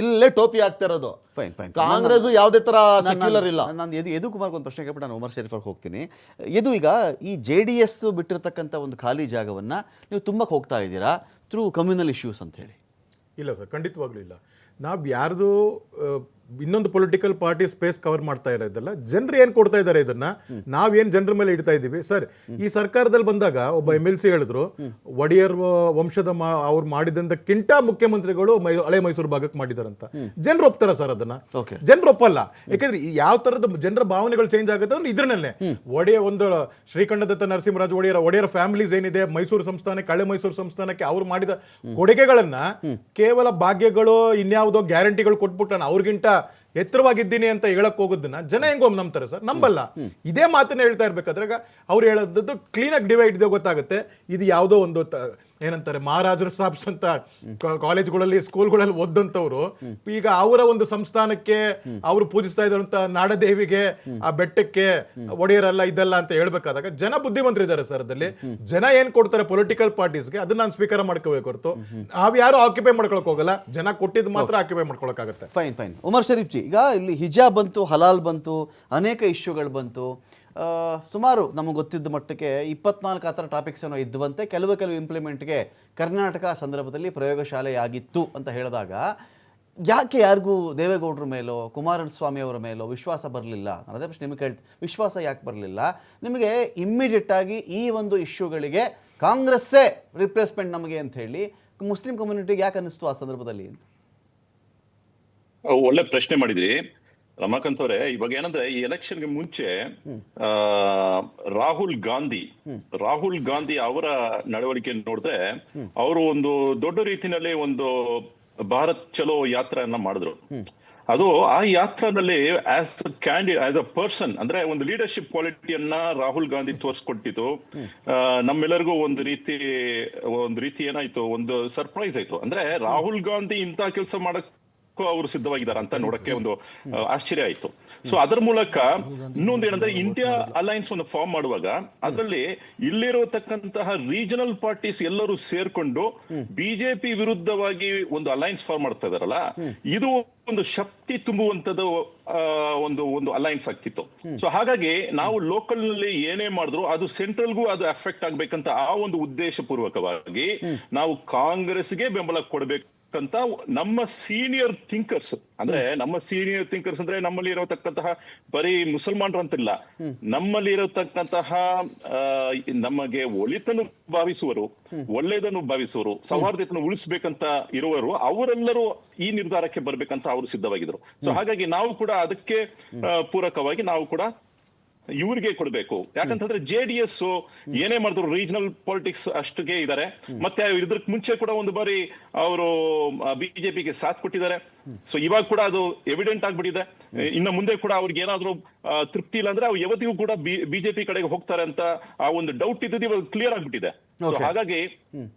ಇಲ್ಲೇ ಟೋಪಿ ಆಗ್ತಾ ಇರೋದು. ಕಾಂಗ್ರೆಸ್ ಯಾವುದೇ ತರ ಸೆಕ್ಯುಲರ್ ಇಲ್ಲ. ನಾನು ಯದು ಕುಮಾರ್ ಒಂದು ಪ್ರಶ್ನೆ ಕೇಳ್ಬಿಟ್ಟು ನಾನು ಉಮರ್ ಶರೀಫ್ ಅವ್ರಿಗೆ ಹೋಗ್ತೀನಿ. ಯದು, ಈಗ ಈ JDS ಬಿಟ್ಟಿರ್ತಕ್ಕಂಥ ಒಂದು ಖಾಲಿ ಜಾಗವನ್ನ ನೀವು ತುಂಬಕ್ಕೆ ಹೋಗ್ತಾ ಇದ್ದೀರಾ ಥ್ರೂ ಕಮ್ಯುನಲ್ ಇಶ್ಯೂಸ್ ಅಂತ ಹೇಳಿ? ಇಲ್ಲ ಸರ್, ಖಂಡಿತವಾಗ್ಲೂ ಇಲ್ಲ. ನಾವು ಯಾರ್ದು ಇನ್ನೊಂದು ಪೊಲಿಟಿಕಲ್ ಪಾರ್ಟಿ ಸ್ಪೇಸ್ ಕವರ್ ಮಾಡ್ತಾ ಇರೋದಲ್ಲ, ಜನರು ಏನು ಕೊಡ್ತಾ ಇದ್ದಾರೆ ಇದನ್ನ ನಾವೇನು ಜನರ ಮೇಲೆ ಇಡ್ತಾ ಇದ್ದೀವಿ. ಸರ್, ಈ ಸರ್ಕಾರದಲ್ಲಿ ಬಂದಾಗ ಒಬ್ಬ MLC ಹೇಳಿದ್ರು, ಒಡೆಯರ್ ವಂಶದ ಅವ್ರು ಮಾಡಿದಂತಕ್ಕಿಂತ ಮುಖ್ಯಮಂತ್ರಿಗಳು ಹಳೆ ಮೈಸೂರು ಭಾಗಕ್ಕೆ ಮಾಡಿದಾರಂತ. ಜನರು ಒಪ್ತಾರ ಸರ್ ಅದನ್ನ? ಜನರು ಒಪ್ಪಲ್ಲ. ಯಾಕಂದ್ರೆ ಯಾವ ತರದ ಜನರ ಭಾವನೆಗಳು ಚೇಂಜ್ ಆಗುತ್ತೆ ಅಂದ್ರೆ ಇದ್ರನಲ್ಲೇ. ಒಂದು ಶ್ರೀಕಂಠದತ್ತ ನರಸಿಂಹರಾಜ ಒಡೆಯರ ಫ್ಯಾಮಿಲೀಸ್ ಏನಿದೆ ಮೈಸೂರು ಸಂಸ್ಥಾನಕ್ಕೆ, ಹಳೆ ಮೈಸೂರು ಸಂಸ್ಥಾನಕ್ಕೆ ಅವ್ರು ಮಾಡಿದ ಕೊಡುಗೆಗಳನ್ನ ಕೇವಲ ಭಾಗ್ಯಗಳು ಇನ್ಯಾವುದೋ ಗ್ಯಾರಂಟಿಗಳು ಕೊಟ್ಬಿಟ್ಟು ಅವ್ರಿಗಿಂತ ಎತ್ತರವಾಗಿದ್ದೀನಿ ಅಂತ ಹೇಳಕ್ ಹೋಗೋದನ್ನ ಜನ ಹೆಂಗೊಮ್ಮೆ ನಂಬ್ತಾರೆ ಸರ್? ನಂಬಲ್ಲ. ಇದೇ ಮಾತನ್ನ ಹೇಳ್ತಾ ಇರ್ಬೇಕಾದ್ರೆ ಅವ್ರು ಹೇಳೋದು ಕ್ಲೀನಾಗಿ ಡಿವೈಡ್ ಇದೆ ಗೊತ್ತಾಗುತ್ತೆ. ಇದು ಯಾವುದೋ ಒಂದು ಏನಂತಾರೆ ಮಹಾರಾಜರ ಸಾಬ್ಸ್ ಅಂತ ಕಾಲೇಜ್ಗಳಲ್ಲಿ ಸ್ಕೂಲ್ಗಳಲ್ಲಿ ಓದಂತವ್ರು ಈಗ ಅವರ ಒಂದು ಸಂಸ್ಥಾನಕ್ಕೆ ಅವರು ಪೂಜಿಸ್ತಾ ಇದ್ದಂತ ನಾಡದೇವಿಗೆ, ಆ ಬೆಟ್ಟಕ್ಕೆ ಒಡೆಯರಲ್ಲ ಇದಲ್ಲ ಅಂತ ಹೇಳ್ಬೇಕಾದಾಗ ಜನ ಬುದ್ಧಿವಂತರಿದ್ದಾರೆ ಸರ್. ಅದಲ್ಲಿ ಜನ ಏನ್ ಕೊಡ್ತಾರೆ ಪೊಲಿಟಿಕಲ್ ಪಾರ್ಟೀಸ್ಗೆ ಅದನ್ನ ನಾನು ಸ್ವೀಕಾರ ಮಾಡ್ಕೋಬೇಕು ಹೊರತು ನಾವ್ ಯಾರು ಆಕ್ಯುಪೈ ಮಾಡ್ಕೊಳಕ್ ಹೋಗಲ್ಲ. ಜನ ಕೊಟ್ಟಿದ್ದು ಮಾತ್ರ ಆಕ್ಯುಪೈ ಮಾಡ್ಕೊಳಕ್ಕಾಗತ್ತೆ. ಫೈನ್. ಉಮರ್ ಶರೀಫ್ ಜಿ, ಈಗ ಇಲ್ಲಿ ಹಿಜಾಬ್ ಬಂತು, ಹಲಾಲ್ ಬಂತು, ಅನೇಕ ಇಶ್ಯೂಗಳು ಬಂತು. ಸುಮಾರು ನಮಗೆ ಗೊತ್ತಿದ್ದ ಮಟ್ಟಕ್ಕೆ 24 ಆ ಥರ ಟಾಪಿಕ್ಸ್ ಏನೋ ಇದ್ವಂತೆ. ಕೆಲವು ಇಂಪ್ಲಿಮೆಂಟ್ಗೆ ಕರ್ನಾಟಕ ಸಂದರ್ಭದಲ್ಲಿ ಪ್ರಯೋಗಶಾಲೆಯಾಗಿತ್ತು ಅಂತ ಹೇಳಿದಾಗ ಯಾಕೆ ಯಾರಿಗೂ ದೇವೇಗೌಡರ ಮೇಲೋ ಕುಮಾರಸ್ವಾಮಿ ಅವರ ಮೇಲೋ ವಿಶ್ವಾಸ ಬರಲಿಲ್ಲ? ಅದೇ ಪ್ರಶ್ನೆ ನಿಮಗೆ ಕೇಳ್ತೀನಿ, ವಿಶ್ವಾಸ ಯಾಕೆ ಬರಲಿಲ್ಲ ನಿಮಗೆ? ಇಮ್ಮಿಡಿಯೇಟಾಗಿ ಈ ಒಂದು ಇಶ್ಯೂಗಳಿಗೆ ಕಾಂಗ್ರೆಸ್ಸೇ ರಿಪ್ಲೇಸ್ಮೆಂಟ್ ನಮಗೆ ಅಂತ ಹೇಳಿ ಮುಸ್ಲಿಂ ಕಮ್ಯುನಿಟಿಗೆ ಯಾಕೆ ಅನ್ನಿಸ್ತು ಆ ಸಂದರ್ಭದಲ್ಲಿ ಅಂತ? ಒಳ್ಳೆ ಪ್ರಶ್ನೆ ಮಾಡಿದ್ರಿ ರಮಾಕಾಂತ್ ಅವರೇ. ಇವಾಗ ಏನಂದ್ರೆ ಈ ಎಲೆಕ್ಷನ್ಗೆ ಮುಂಚೆ ರಾಹುಲ್ ಗಾಂಧಿ ಅವರ ನಡವಳಿಕೆ ನೋಡಿದ್ರೆ ಅವರು ಒಂದು ದೊಡ್ಡ ರೀತಿಯಲ್ಲಿ ಒಂದು ಭಾರತ್ ಚಲೋ ಯಾತ್ರೆಯನ್ನ ಮಾಡಿದ್ರು. ಅದು ಆ ಯಾತ್ರಾದಲ್ಲಿ ಆಸ್ ಅ ಪರ್ಸನ್ ಅಂದ್ರೆ ಒಂದು ಲೀಡರ್ಶಿಪ್ ಕ್ವಾಲಿಟಿಯನ್ನ ರಾಹುಲ್ ಗಾಂಧಿ ತೋರಿಸ್ಕೊಟ್ಟಿತ್ತು. ನಮ್ಮೆಲ್ಲರಿಗೂ ಒಂದು ರೀತಿ ಏನಾಯ್ತು, ಒಂದು ಸರ್ಪ್ರೈಸ್ ಆಯ್ತು. ಅಂದ್ರೆ ರಾಹುಲ್ ಗಾಂಧಿ ಇಂತ ಕೆಲಸ ಮಾಡಕ್ ಅವರು ಸಿದ್ಧವಾಗಿದ್ದಾರೆ ಅಂತ ನೋಡಕ್ಕೆ ಒಂದು ಆಶ್ಚರ್ಯ ಆಯ್ತು. ಸೊ ಅದರ ಮೂಲಕ ಇನ್ನೊಂದು ಏನಂದ್ರೆ ಇಂಡಿಯಾ ಅಲೈನ್ಸ್ ಒಂದು ಫಾರ್ಮ್ ಮಾಡುವಾಗ ಅದರಲ್ಲಿ ಇಲ್ಲಿರತಕ್ಕಂತಹ ರೀಜನಲ್ ಪಾರ್ಟೀಸ್ ಎಲ್ಲರೂ ಸೇರ್ಕೊಂಡು ಬಿಜೆಪಿ ವಿರುದ್ಧವಾಗಿ ಒಂದು ಅಲೈನ್ಸ್ ಫಾರ್ಮ್ ಮಾಡ್ತಾ ಇದಾರಲ್ಲ, ಇದು ಒಂದು ಶಕ್ತಿ ತುಂಬುವಂತದ್ದು ಒಂದು ಅಲೈನ್ಸ್ ಆಗ್ತಿತ್ತು. ಸೊ ಹಾಗಾಗಿ ನಾವು ಲೋಕಲ್ ನಲ್ಲಿ ಏನೇ ಮಾಡಿದ್ರು ಅದು ಸೆಂಟ್ರಲ್ಗೂ ಅದು ಅಫೆಕ್ಟ್ ಆಗ್ಬೇಕಂತ ಆ ಒಂದು ಉದ್ದೇಶ ಪೂರ್ವಕವಾಗಿ ನಾವು ಕಾಂಗ್ರೆಸ್ಗೆ ಬೆಂಬಲ ಕೊಡ್ಬೇಕು ಅಂತ ನಮ್ಮ ಸೀನಿಯರ್ ಥಿಂಕರ್ಸ್ ಅಂದ್ರೆ ನಮ್ಮಲ್ಲಿ ಇರತಕ್ಕಂತಹ ಬರೀ ಮುಸಲ್ಮಾನರು ಅಂತಿಲ್ಲ, ನಮ್ಮಲ್ಲಿ ಇರತಕ್ಕಂತಹ ನಮಗೆ ಒಳಿತನ್ನು ಭಾವಿಸುವರು, ಒಳ್ಳೆಯದನ್ನು ಭಾವಿಸುವರು, ಸೌಹಾರ್ದತೆಯನ್ನು ಉಳಿಸ್ಬೇಕಂತ ಇರುವರು, ಅವರೆಲ್ಲರೂ ಈ ನಿರ್ಧಾರಕ್ಕೆ ಬರ್ಬೇಕಂತ ಅವರು ಸಿದ್ಧವಾಗಿದ್ರು. ಸೊ ಹಾಗಾಗಿ ನಾವು ಕೂಡ ಅದಕ್ಕೆ ಪೂರಕವಾಗಿ ನಾವು ಕೂಡ ಇವ್ರಿಗೆ ಕೊಡ್ಬೇಕು. ಯಾಕಂತಂದ್ರೆ JDS ಏನೇ ಮಾಡಿದ್ರು ರೀಜನಲ್ ಪಾಲಿಟಿಕ್ಸ್ ಅಷ್ಟಿಗೆ ಇದ್ದಾರೆ. ಮತ್ತೆ ಇದಕ್ಕೆ ಮುಂಚೆ ಕೂಡ ಒಂದು ಬಾರಿ ಅವರು ಬಿಜೆಪಿಗೆ ಸಾಥ್ ಕೊಟ್ಟಿದ್ದಾರೆ. ಸೊ ಇವಾಗ ಕೂಡ ಅದು ಎವಿಡೆಂಟ್ ಆಗ್ಬಿಟ್ಟಿದೆ. ಇನ್ನು ಮುಂದೆ ಕೂಡ ಅವ್ರಿಗೆ ಏನಾದ್ರು ತೃಪ್ತಿ ಇಲ್ಲ ಅಂದ್ರೆ ಅವ್ರು ಯಾವತ್ತಿಗೂ ಕೂಡ ಬಿಜೆಪಿ ಕಡೆಗೆ ಹೋಗ್ತಾರೆ ಅಂತ ಆ ಒಂದು ಡೌಟ್ ಇದ್ದದ್ದು ಇವಾಗ ಕ್ಲಿಯರ್ ಆಗ್ಬಿಟ್ಟಿದೆ. ಸೊ ಹಾಗಾಗಿ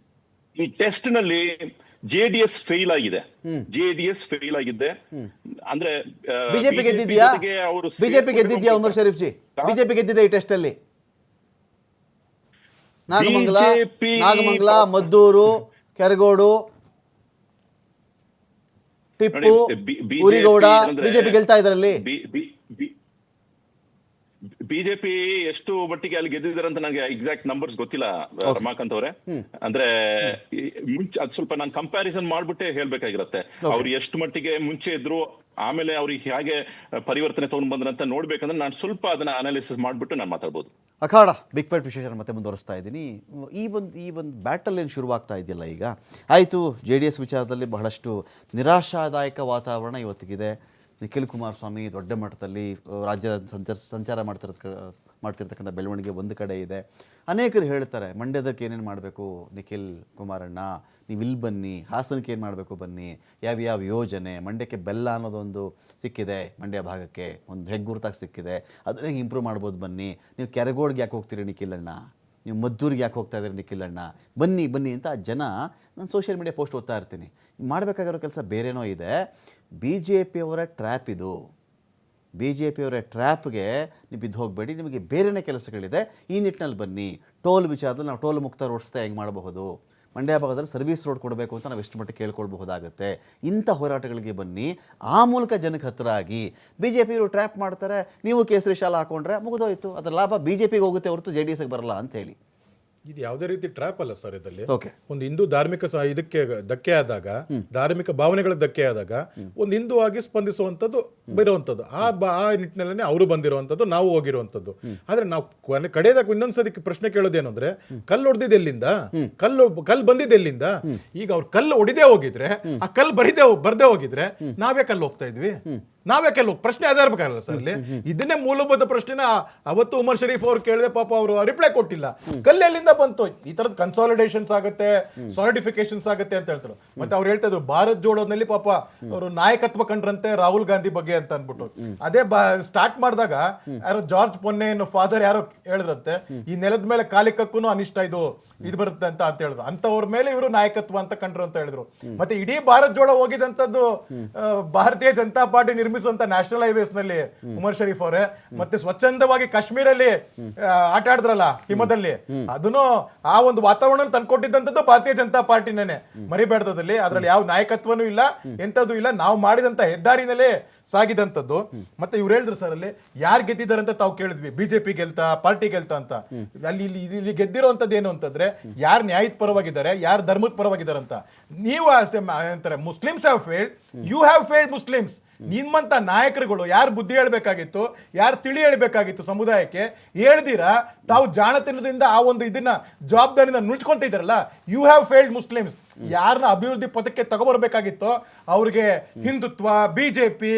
ಈ ಟೆಸ್ಟ್ ನಲ್ಲಿ JDS ಫೇಲ್ ಆಗಿದೆ. ಅಂದ್ರೆ ಬಿಜೆಪಿ ಗೆದ್ದಿದ್ಯಾ? ಬಿಜೆಪಿ ಗೆದ್ದಿದ್ಯಾ ಉಮರ್ ಶರೀಫ್ ಜಿ? ಬಿಜೆಪಿ ಗೆದ್ದಿದೆ ಈ ಟೆಸ್ಟ್ ಅಲ್ಲಿ? ನಾಗಮಂಗಲ, ಮದ್ದೂರು, ಕೆರಗೋಡು, ಟಿಪ್ಪು, ಉರಿಗೌಡ ಬಿಜೆಪಿ ಗೆಲ್ತಾ ಇದರಲ್ಲಿ. ಬಿಜೆಪಿ ಎಷ್ಟು ಮಟ್ಟಿಗೆ ಅಲ್ಲಿ ಗೆದ್ದಿದ್ದಾರೆ ಅಂತ ನನಗೆ ಎಕ್ಸಾಕ್ಟ್ ನಂಬರ್ಸ್ ಗೊತ್ತಿಲ್ಲ ರಮಾಕಾಂತ್ ಅವರೇ. ಅಂದ್ರೆ ಮುಂಚೆ ಅದ್ ಸ್ವಲ್ಪ ನಾನು ಕಂಪ್ಯಾರಿಸನ್ ಮಾಡ್ಬಿಟ್ಟೆ ಹೇಳ್ಬೇಕಾಗಿರತ್ತೆ. ಅವ್ರು ಎಷ್ಟು ಮಟ್ಟಿಗೆ ಮುಂಚೆ ಇದ್ರು, ಆಮೇಲೆ ಅವ್ರಿಗೆ ಹೇಗೆ ಪರಿವರ್ತನೆ ತಗೊಂಡ್ ಬಂದ್ರಂತ ನೋಡ್ಬೇಕಂದ್ರೆ ನಾನು ಸ್ವಲ್ಪ ಅದನ್ನ ಅನಾಲಿಸಿಸ್ ಮಾಡ್ಬಿಟ್ಟು ನಾನು ಮಾತಾಡ್ಬೋದು. ಅಖಾಡ ಬಿಗ್ ಫೈಟ್ ವಿಶೇಷ ಮತ್ತೆ ಮುಂದುವರಿಸ್ತಾ ಇದ್ದೀನಿ. ಈ ಒಂದು ಬ್ಯಾಟಲ್ ಏನು ಶುರುವಾಗ್ತಾ ಇದೆಯಲ್ಲ ಈಗ, ಆಯಿತು JDS ವಿಚಾರದಲ್ಲಿ ಬಹಳಷ್ಟು ನಿರಾಶಾದಾಯಕ ವಾತಾವರಣ ಇವತ್ತಿಗಿದೆ. ನಿಖಿಲ್ ಕುಮಾರಸ್ವಾಮಿ ದೊಡ್ಡ ಮಟ್ಟದಲ್ಲಿ ರಾಜ್ಯದ ಸಂಚಾರ ಮಾಡ್ತಿರ್ತಕ್ಕಂಥ ಬೆಳವಣಿಗೆ ಒಂದು ಕಡೆ ಇದೆ. ಅನೇಕರು ಹೇಳ್ತಾರೆ ಮಂಡ್ಯದಕ್ಕೆ ಏನೇನು ಮಾಡಬೇಕು ನಿಖಿಲ್ ಕುಮಾರಣ್ಣ, ನೀವು ಇಲ್ಲಿ ಬನ್ನಿ, ಹಾಸನಕ್ಕೆ ಏನು ಮಾಡಬೇಕು ಬನ್ನಿ, ಯಾವ್ಯಾವ ಯೋಜನೆ, ಮಂಡ್ಯಕ್ಕೆ ಬೆಲ್ಲ ಅನ್ನೋದೊಂದು ಸಿಕ್ಕಿದೆ, ಮಂಡ್ಯ ಭಾಗಕ್ಕೆ ಒಂದು ಹೆಗ್ಗುರುತಾಗಿ ಸಿಕ್ಕಿದೆ, ಅದನ್ನೇ ಇಂಪ್ರೂವ್ ಮಾಡ್ಬೋದು ಬನ್ನಿ, ನೀವು ಕೆರಗೋಡ್ಗೆ ಯಾಕೆ ಹೋಗ್ತೀರಿ ನಿಖಿಲಣ್ಣ, ನೀವು ಮದ್ದೂರಿಗೆ ಯಾಕೆ ಹೋಗ್ತಾ ಇದ್ದೀರಿ ನಿಖಿಲಣ್ಣ, ಬನ್ನಿ ಬನ್ನಿ ಅಂತ ಜನ ನಾನು ಸೋಷಿಯಲ್ ಮೀಡಿಯಾ ಪೋಸ್ಟ್ ಓದ್ತಾ ಇರ್ತೀನಿ. ಮಾಡಬೇಕಾಗಿರೋ ಕೆಲಸ ಬೇರೆನೋ ಇದೆ. BJPಯವರ ಟ್ರ್ಯಾಪ್ ಇದು. BJPಯವರ ಟ್ರ್ಯಾಪ್ಗೆ ನೀವು ಬಿದ್ದು ಹೋಗಬೇಡಿ, ನಿಮಗೆ ಬೇರೆನೇ ಕೆಲಸಗಳಿದೆ, ಈ ನಿಟ್ಟಿನಲ್ಲಿ ಬನ್ನಿ. ಟೋಲ್ ವಿಚಾರದಲ್ಲಿ ನಾವು ಟೋಲ್ ಮುಕ್ತ ರೋಡ್ಸ್ತಾ ಹೆಂಗೆ ಮಾಡಬಹುದು, ಮಂಡ್ಯ ಭಾಗದಲ್ಲಿ ಸರ್ವಿಸ್ ರೋಡ್ ಕೊಡಬೇಕು ಅಂತ ನಾವು ಎಷ್ಟು ಮಟ್ಟಿಗೆ ಕೇಳ್ಕೊಳ್ಬಹುದಾಗುತ್ತೆ, ಇಂಥ ಹೋರಾಟಗಳಿಗೆ ಬನ್ನಿ. ಆ ಮೂಲಕ ಜನಕ್ಕೆ ಹತ್ತಿರ ಆಗಿ. BJPಯವರು ಟ್ರ್ಯಾಪ್ ಮಾಡ್ತಾರೆ, ನೀವು ಕೇಸರಿ ಶಾಲೆ ಹಾಕೊಂಡ್ರೆ ಮುಗಿದೋಯ್ತು, ಅದರ ಲಾಭ BJPಗೆ ಹೋಗುತ್ತೆ ಹೊರತು JDSಗೆ ಬರಲ್ಲ ಅಂತ ಹೇಳಿ. ಇದು ಯಾವುದೇ ರೀತಿ ಟ್ರ್ಯಾಪ್ ಅಲ್ಲ ಸರ್. ಇದರಲ್ಲಿ ಓಕೆ, ಒಂದು ಹಿಂದೂ ಧಾರ್ಮಿಕ ಇದಕ್ಕೆ ಧಕ್ಕೆ ಆದಾಗ, ಧಾರ್ಮಿಕ ಭಾವನೆಗಳ ಧಕ್ಕೆ ಆದಾಗ ಒಂದು ಹಿಂದೂ ಆಗಿ ಸ್ಪಂದಿಸುವಂಥದ್ದು ಬರುವಂಥದ್ದು. ಆ ನಿಟ್ಟಿನಲ್ಲಿ ಅವರು ಬಂದಿರುವಂಥದ್ದು, ನಾವು ಹೋಗಿರುವಂಥದ್ದು. ಆದ್ರೆ ನಾವು ಕಡೆಯದಾಗ ಇನ್ನೊಂದ್ಸರಿ ಪ್ರಶ್ನೆ ಕೇಳೋದೇನು ಅಂದ್ರೆ, ಕಲ್ಲು ಹೊಡೆದಿದ್ದು ಎಲ್ಲಿಂದ, ಕಲ್ಲು ಬಂದಿದ್ದು ಎಲ್ಲಿಂದ? ಈಗ ಅವ್ರು ಕಲ್ಲು ಹೊಡಿದೇ ಹೋಗಿದ್ರೆ, ಆ ಕಲ್ಲು ಬರ್ದೇ ಹೋಗಿದ್ರೆ ನಾವೇ ಕಲ್ಲು ಹೋಗ್ತಾ ಇದ್ವಿ, ನಾವೇ ಕೆಲವು ಪ್ರಶ್ನೆ ಅದೇ ಇರ್ಬೇಕಾಗಲ್ಲ ಸರ್ ಅಲ್ಲಿ. ಇದನ್ನೇ ಮೂಲಭೂತ ಪ್ರಶ್ನೆನ ಅವತ್ತು ಉಮರ್ ಶರೀಫ್ ಅವ್ರು ಕೇಳಿದೆ, ಪಾಪ ಅವರು ರಿಪ್ಲೈ ಕೊಟ್ಟಿಲ್ಲ. ಕಲ್ಲೆಲ್ಲಿಂದ ಬಂತು? ಈ ತರದ ಕನ್ಸಾಲಿಡೇಷನ್ಸ್ ಆಗುತ್ತೆ, ಸಾಲಿಡಿಫಿಕೇಶನ್ಸ್ ಆಗುತ್ತೆ ಅಂತ ಹೇಳ್ತಾರೆ. ಮತ್ತೆ ಅವ್ರು ಹೇಳ್ತಾ ಇದ್ರು ಭಾರತ್ ಜೋಡೋನಲ್ಲಿ ಪಾಪ ಅವರು ನಾಯಕತ್ವ ಕಂಡ್ರಂತೆ ರಾಹುಲ್ ಗಾಂಧಿ ಬಗ್ಗೆ ಅಂತ ಅನ್ಬಿಟ್ಟು. ಅದೇ ಸ್ಟಾರ್ಟ್ ಮಾಡಿದಾಗ ಯಾರೋ ಜಾರ್ಜ್ ಪೊನ್ನೆನ್ ಫಾದರ್ ಯಾರೋ ಹೇಳಿದ್ರಂತೆ, ಈ ನೆಲದ ಮೇಲೆ ಕಾಲಿಕಕ್ಕೂ ಅನಿಷ್ಟ ಇದು ಬರುತ್ತೆ ಅಂತ ಹೇಳಿದ್ರು. ಅಂತವ್ರ ಮೇಲೆ ಇವರು ನಾಯಕತ್ವ ಅಂತ ಕಂಡ್ರು ಅಂತ ಹೇಳಿದ್ರು. ಮತ್ತೆ ಇಡೀ ಭಾರತ್ ಜೋಡೋ ಹೋಗಿದಂತದ್ದು ಭಾರತೀಯ ಜನತಾ ಪಾರ್ಟಿ ನಿರ್ಮಿಸುವಂತ ನ್ಯಾಷನಲ್ ಹೈವೇಸ್ ನಲ್ಲಿ ಉಮರ್ ಶರೀಫ್ ಅವರೇ, ಮತ್ತೆ ಸ್ವಚ್ಛಂದವಾಗಿ ಕಾಶ್ಮೀರಲ್ಲಿ ಆಟ ಆಡಿದ್ರಲ್ಲ ಹಿಮದಲ್ಲಿ, ಅದನ್ನು ಆ ಒಂದು ವಾತಾವರಣ ತಂದ್ಕೊಟ್ಟಿದ್ದಂಥದ್ದು ಭಾರತೀಯ ಜನತಾ ಪಾರ್ಟಿನೇ, ಮರಿಬೇಡದಲ್ಲಿ. ಅದ್ರಲ್ಲಿ ಯಾವ ನಾಯಕತ್ವನೂ ಇಲ್ಲ, ಎಂತದ್ದು ಇಲ್ಲ, ನಾವು ಮಾಡಿದಂತ ಹೆದ್ದಾರಿನಲ್ಲೇ ಸಾಗಿದಂಥದ್ದು. ಮತ್ತೆ ಇವ್ರು ಹೇಳಿದ್ರು ಸರ್, ಅಲ್ಲಿ ಯಾರು ಗೆದ್ದಿದ್ದಾರೆ ಅಂತ ತಾವು ಕೇಳಿದ್ವಿ, ಬಿಜೆಪಿ ಗೆಲ್ತಾ ಪಾರ್ಟಿ ಗೆಲ್ತಾ ಅಂತ. ಅಲ್ಲಿ ಇಲ್ಲಿ ಗೆದ್ದಿರೋಂಥದ್ದು ಏನು ಅಂತಂದ್ರೆ ಯಾರು ನ್ಯಾಯದ ಪರವಾಗಿದ್ದಾರೆ, ಯಾರು ಧರ್ಮದ ಪರವಾಗಿದ್ದಾರೆ ಅಂತ. ನೀವು ಅಂತಾರೆ Muslims have failed, you have failed Muslims. ನಿಮ್ಮಂತ ನಾಯಕರುಗಳು ಯಾರು ಬುದ್ಧಿ ಹೇಳ್ಬೇಕಾಗಿತ್ತು, ಯಾರು ತಿಳಿ ಹೇಳ್ಬೇಕಾಗಿತ್ತು ಸಮುದಾಯಕ್ಕೆ, ಹೇಳ್ದಿರಾ ತಾವು ಜಾಣತನದಿಂದ ಆ ಒಂದು ಇದನ್ನ ಜವಾಬ್ದಾರಿನ ನುಡ್ಸ್ಕೊಂತ ಇದ್ದಾರಲ್ಲ, ಯು ಹ್ಯಾವ್ ಫೇಲ್ಡ್ ಮುಸ್ಲಿಮ್ಸ್. ಯಾರನ್ನ ಅಭಿವೃದ್ಧಿ ಪಥಕ್ಕೆ ತಗೊಬರ್ಬೇಕಾಗಿತ್ತೋ ಅವ್ರಿಗೆ ಹಿಂದುತ್ವ, ಬಿಜೆಪಿ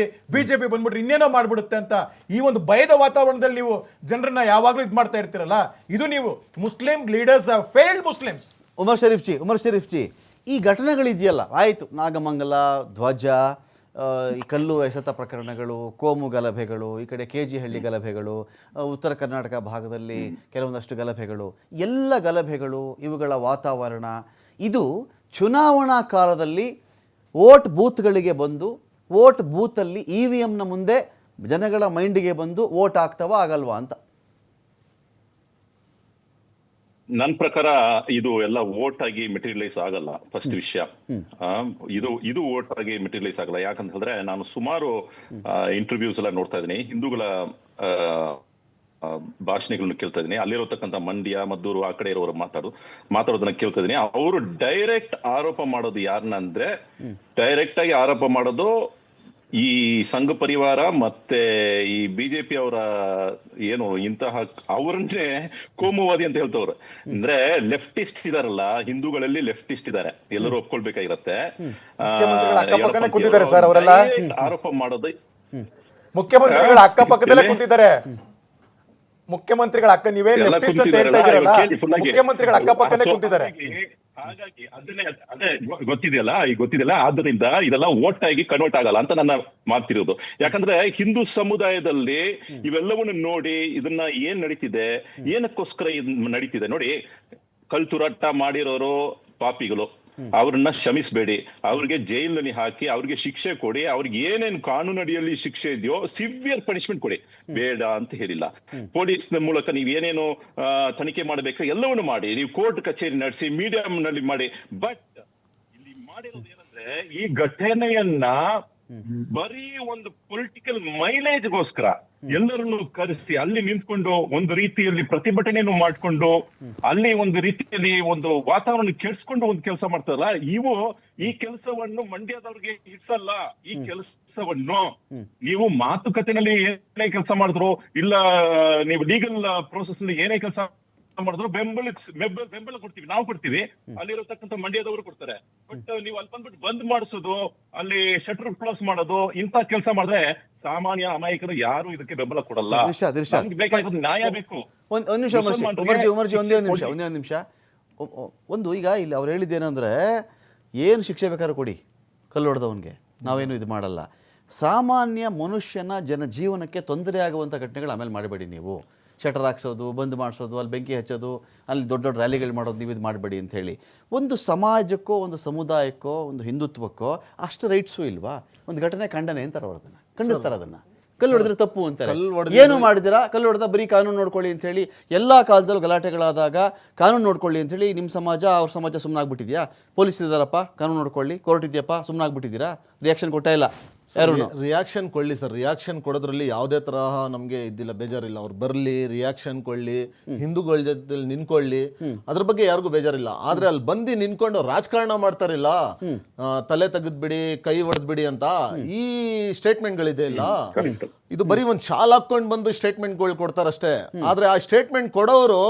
ಬಂದ್ಬಿಟ್ರೆ ಇನ್ನೇನೋ ಮಾಡ್ಬಿಡುತ್ತೆ ಅಂತ ಈ ಒಂದು ಭಯದ ವಾತಾವರಣದಲ್ಲಿ ನೀವು ಜನರನ್ನ ಯಾವಾಗ್ಲೂ ಇದು ಮಾಡ್ತಾ ಇರ್ತೀರಲ್ಲ, ಇದು ನೀವು Muslim leaders have failed Muslims. Umar Sharif ji, ಈ ಘಟನೆಗಳಿದೆಯಲ್ಲ, ಆಯಿತು, ನಾಗಮಂಗಲ, ಧ್ವಜ, ಈ ಕಲ್ಲು ಎಸೆತ ಪ್ರಕರಣಗಳು, ಕೋಮು ಗಲಭೆಗಳು, ಈ ಕಡೆ KG ಹಳ್ಳಿ ಗಲಭೆಗಳು, ಉತ್ತರ ಕರ್ನಾಟಕ ಭಾಗದಲ್ಲಿ ಕೆಲವೊಂದಷ್ಟು ಗಲಭೆಗಳು, ಎಲ್ಲ ಗಲಭೆಗಳು, ಇವುಗಳ ವಾತಾವರಣ ಇದು ಚುನಾವಣಾ ಕಾಲದಲ್ಲಿ ವೋಟ್ ಬೂತ್ಗಳಿಗೆ ಬಂದು ವೋಟ್ ಬೂತಲ್ಲಿ EVMನ ಮುಂದೆ ಜನಗಳ ಮೈಂಡಿಗೆ ಬಂದು ವೋಟ್ ಆಗ್ತವಾ ಆಗಲ್ವಾ ಅಂತ. ನನ್ನ ಪ್ರಕಾರ ಇದು ಎಲ್ಲ ವೋಟ್ ಆಗಿ ಮೆಟೀರಿಯಲೈಸ್ ಆಗಲ್ಲ. ಫಸ್ಟ್ ವಿಷಯ ಇದು ವೋಟ್ ಆಗಿ ಮೆಟೀರಿಯಲೈಸ್ ಆಗಲ್ಲ. ಯಾಕಂತ ಹೇಳಿದ್ರೆ ನಾನು ಸುಮಾರು ಇಂಟರ್ವ್ಯೂಸ್ ಎಲ್ಲ ನೋಡ್ತಾ ಇದ್ದೀನಿ, ಹಿಂದೂಗಳ ಭಾಷಣಗಳನ್ನು ಕೇಳ್ತಾ ಇದ್ದೀನಿ. ಅಲ್ಲಿರತಕ್ಕಂಥ ಮಂಡ್ಯ, ಮದ್ದೂರು ಆ ಕಡೆ ಇರೋರು ಮಾತಾಡೋದನ್ನ ಕೇಳ್ತಾ ಇದ್ದೀನಿ. ಅವರು ಡೈರೆಕ್ಟ್ ಆರೋಪ ಮಾಡೋದು ಯಾರನ್ನ ಅಂದ್ರೆ, ಡೈರೆಕ್ಟ್ ಆಗಿ ಆರೋಪ ಮಾಡೋದು ಈ ಸಂಘ ಪರಿವಾರ ಮತ್ತೆ ಈ ಬಿಜೆಪಿ ಅವರ ಏನು ಇಂತಹ ಅವರನ್ನೇ ಕೋಮುವಾದಿ ಅಂತ ಹೇಳ್ತವ್ರು. ಅಂದ್ರೆ ಲೆಫ್ಟಿಸ್ಟ್ ಇದಾರಲ್ಲ, ಹಿಂದೂಗಳಲ್ಲಿ ಲೆಫ್ಟಿಸ್ಟ್ ಇದಾರೆ, ಎಲ್ಲರೂ ಒಪ್ಕೊಳ್ಬೇಕಾಗಿರತ್ತೆ. ಆರೋಪ ಮಾಡೋದು ಮುಖ್ಯಮಂತ್ರಿಗಳ ಅಕ್ಕಪಕ್ಕದಲ್ಲೇ ಕುಂತಿದ್ದಾರೆ. ಮುಖ್ಯಮಂತ್ರಿಗಳ ಅಕ್ಕ, ನೀವೇ ಮುಖ್ಯಮಂತ್ರಿಗಳ ಅಕ್ಕಪಕ್ಕನೇ ಕುಂತಿದ್ದಾರೆ. ಹಾಗಾಗಿ ಅದೇ ಗೊತ್ತಿದೆಯಲ್ಲ, ಆದ್ದರಿಂದ ಇದೆಲ್ಲ ಒಟ್ಟಾಗಿ ಕನ್ವರ್ಟ್ ಆಗಲ್ಲ ಅಂತ ನನ್ನ ಮಾತಿರೋದು. ಯಾಕಂದ್ರೆ ಹಿಂದೂ ಸಮುದಾಯದಲ್ಲಿ ಇವೆಲ್ಲವನ್ನು ನೋಡಿ ಇದನ್ನ ಏನ್ ನಡೀತಿದೆ, ಏನಕ್ಕೋಸ್ಕರ ನಡೀತಿದೆ ನೋಡಿ. ಕಲ್ತುರಾಟ ಮಾಡಿರೋರು ಪಾಪಿಗಳು, ಅವ್ರನ್ನ ಕ್ಷಮಿಸಬೇಡಿ, ಅವ್ರಿಗೆ ಜೈಲಿನಲ್ಲಿ ಹಾಕಿ ಅವ್ರಿಗೆ ಶಿಕ್ಷೆ ಕೊಡಿ, ಅವ್ರಿಗೆ ಏನೇನ್ ಕಾನೂನು ಅಡಿಯಲ್ಲಿ ಶಿಕ್ಷೆ ಇದೆಯೋ ಸಿವಿಯರ್ ಪನಿಷ್ಮೆಂಟ್ ಕೊಡಿ, ಬೇಡ ಅಂತ ಹೇಳಿಲ್ಲ. ಪೊಲೀಸ್ ಮೂಲಕ ನೀವ್ ಏನೇನು ತನಿಖೆ ಮಾಡಬೇಕು ಎಲ್ಲವನ್ನು ಮಾಡಿ, ನೀವು ಕೋರ್ಟ್ ಕಚೇರಿ ನಡೆಸಿ, ಮೀಡಿಯಂ ನಲ್ಲಿ ಮಾಡಿ. ಬಟ್ ಇಲ್ಲಿ ಮಾಡಿರೋದು ಏನಂದ್ರೆ, ಈ ಘಟನೆಯನ್ನ ಬರೀ ಒಂದು ಪೊಲಿಟಿಕಲ್ ಮೈಲೇಜ್ಗೋಸ್ಕರ ಎಲ್ಲರನ್ನು ಕರೆಸಿ ಅಲ್ಲಿ ನಿಂತ್ಕೊಂಡು ಒಂದು ರೀತಿಯಲ್ಲಿ ಪ್ರತಿಭಟನೆಯನ್ನು ಮಾಡ್ಕೊಂಡು ಅಲ್ಲಿ ಒಂದು ರೀತಿಯಲ್ಲಿ ಒಂದು ವಾತಾವರಣ ಕೆಡ್ಸ್ಕೊಂಡು ಒಂದು ಕೆಲಸ ಮಾಡ್ತಾರಲ್ಲ, ಈ ಕೆಲಸವನ್ನು ಮಂಡ್ಯದವ್ರಿಗೆ ಇಡ್ಸಲ್ಲ. ಈ ಕೆಲಸವನ್ನು ನೀವು ಮಾತುಕತೆನಲ್ಲಿ ಏನೇ ಕೆಲಸ ಮಾಡಿದ್ರು, ಇಲ್ಲ ನೀವು ಲೀಗಲ್ ಪ್ರೋಸೆಸ್ ನಲ್ಲಿ ಏನೇ ಕೆಲಸ ಮಾಡಿದ್ರು ಬೆಂಬಲ ಕೊಡ್ತೀವಿ, ನಾವು ಕೊಡ್ತೀವಿ, ಅಲ್ಲಿರತಕ್ಕಂಥ ಮಂಡ್ಯದವರು ಕೊಡ್ತಾರೆ. ಬಟ್ ನೀವು ಅಲ್ಲಿ ಬಂದ್ಬಿಟ್ಟು ಬಂದ್ ಮಾಡಿಸೋದು, ಅಲ್ಲಿ ಶಟರ್ ಕ್ಲೋಸ್ ಮಾಡೋದು, ಇಂತ ಕೆಲಸ ಮಾಡಿದ್ರೆ ಸಾಮಾನ್ಯ ಅಮಾಯಕರು ಯಾರು ಇದಕ್ಕೆ ಬೆಂಬಲ ಕೊಡಲ್ಲ. ಬೇಕಾಗಿರೋದು ನ್ಯಾಯ ಬೇಕು. ಒಂದ್ ನಿಮಿಷ ಉಮರ್ಜಿ, ಒಂದೇ ನಿಮಿಷ. ಒಂದು ಈಗ ಇಲ್ಲಿ ಅವ್ರು ಹೇಳಿದ್ದೇನೆಂದ್ರೆ, ಏನು ಶಿಕ್ಷೆ ಬೇಕಾದ್ರೂ ಕೊಡಿ ಕಲ್ಲು ಹೊಡೆದವನ್ಗೆ, ನಾವೇನು ಇದು ಮಾಡಲ್ಲ. ಸಾಮಾನ್ಯ ಮನುಷ್ಯನ ಜನಜೀವನಕ್ಕೆ ತೊಂದರೆ ಆಗುವಂಥ ಘಟನೆಗಳು ಆಮೇಲೆ ಮಾಡಬೇಡಿ. ನೀವು ಶಟರ್ ಹಾಕ್ಸೋದು, ಬಂದ್ ಮಾಡಿಸೋದು, ಅಲ್ಲಿ ಬೆಂಕಿ ಹಚ್ಚೋದು, ಅಲ್ಲಿ ದೊಡ್ಡ ದೊಡ್ಡ ರ್ಯಾಲಿಗಳು ಮಾಡೋದು, ನೀವು ಇದು ಮಾಡಬೇಡಿ ಅಂತ ಹೇಳಿ. ಒಂದು ಸಮಾಜಕ್ಕೋ, ಒಂದು ಸಮುದಾಯಕ್ಕೋ, ಒಂದು ಹಿಂದುತ್ವಕ್ಕೋ ಅಷ್ಟು ರೈಟ್ಸು ಇಲ್ವಾ? ಒಂದು ಘಟನೆ ಖಂಡನೆ ಅಂತಾರೆ, ಅವ್ರು ಅದನ್ನು ಖಂಡಿಸ್ತಾರೆ. ಅದನ್ನು ಕಲ್ಲು ಹೊಡೆದ್ರೆ ತಪ್ಪು ಅಂತಾರೆ. ಏನು ಮಾಡಿದಿರಾ, ಕಲ್ಲು ಹೊಡೆದ ಬರೀ ಕಾನೂನು ನೋಡ್ಕೊಳ್ಳಿ ಅಂತ ಹೇಳಿ. ಎಲ್ಲ ಕಾಲದಲ್ಲೂ ಗಲಾಟೆಗಳಾದಾಗ ಕಾನೂನು ನೋಡ್ಕೊಳ್ಳಿ ಅಂತ ಹೇಳಿ ನಿಮ್ಮ ಸಮಾಜ ಅವ್ರ ಸಮಾಜ ಸುಮ್ಮನಾಗ್ಬಿಟ್ಟಿದ್ಯಾ? ಪೊಲೀಸ್ ಇದ್ದಾರಪ್ಪ, ಕಾನೂನು ನೋಡ್ಕೊಳ್ಳಿ, ಕೋರ್ಟ್ ಇದೆಯಪ್ಪ, ಸುಮ್ಮನಾಗ್ಬಿಟ್ಟಿದ್ದೀರಾ? ರಿಯಾಕ್ಷನ್ ಕೊಟ್ಟೇ ಇಲ್ಲ ಯಾರು? ರಿಯಾಕ್ಷನ್ ಕೊಡ್ಲಿ ಸರ್, ರಿಯಾಕ್ಷನ್ ಕೊಡೋದ್ರಲ್ಲಿ ಯಾವುದೇ ತರಹ ನಮ್ಗೆ ಇದ್ದಿಲ್ಲ, ಬೇಜಾರಿಲ್ಲ. ಅವ್ರು ಬರ್ಲಿ, ರಿಯಾಕ್ಷನ್ ಕೊಡ್ಲಿ, ಹಿಂದೂಗಳ ಜೊತೆ ನಿನ್ಕೊಳ್ಳಿ, ಅದ್ರ ಬಗ್ಗೆ ಯಾರಿಗೂ ಬೇಜಾರಿಲ್ಲ. ಆದ್ರೆ ಅಲ್ಲಿ ಬಂದು ನಿನ್ಕೊಂಡು ರಾಜಕಾರಣ ಮಾಡ್ತಾರಿಲ್ಲ, ತಲೆ ತೆಗೆದ್ಬಿಡಿ, ಕೈ ಹೊಡೆದ್ಬಿಡಿ ಅಂತ ಈ ಸ್ಟೇಟ್ಮೆಂಟ್ಗಳಿದೆ ಇಲ್ಲ, ಇದು ಬರೀ ಒಂದು ಶಾಲ್ ಹಾಕೊಂಡು ಬಂದು ಸ್ಟೇಟ್ಮೆಂಟ್ಗಳು ಕೊಡ್ತಾರಷ್ಟೇ. ಆದ್ರೆ ಆ ಸ್ಟೇಟ್ಮೆಂಟ್ ಕೊಡೋರು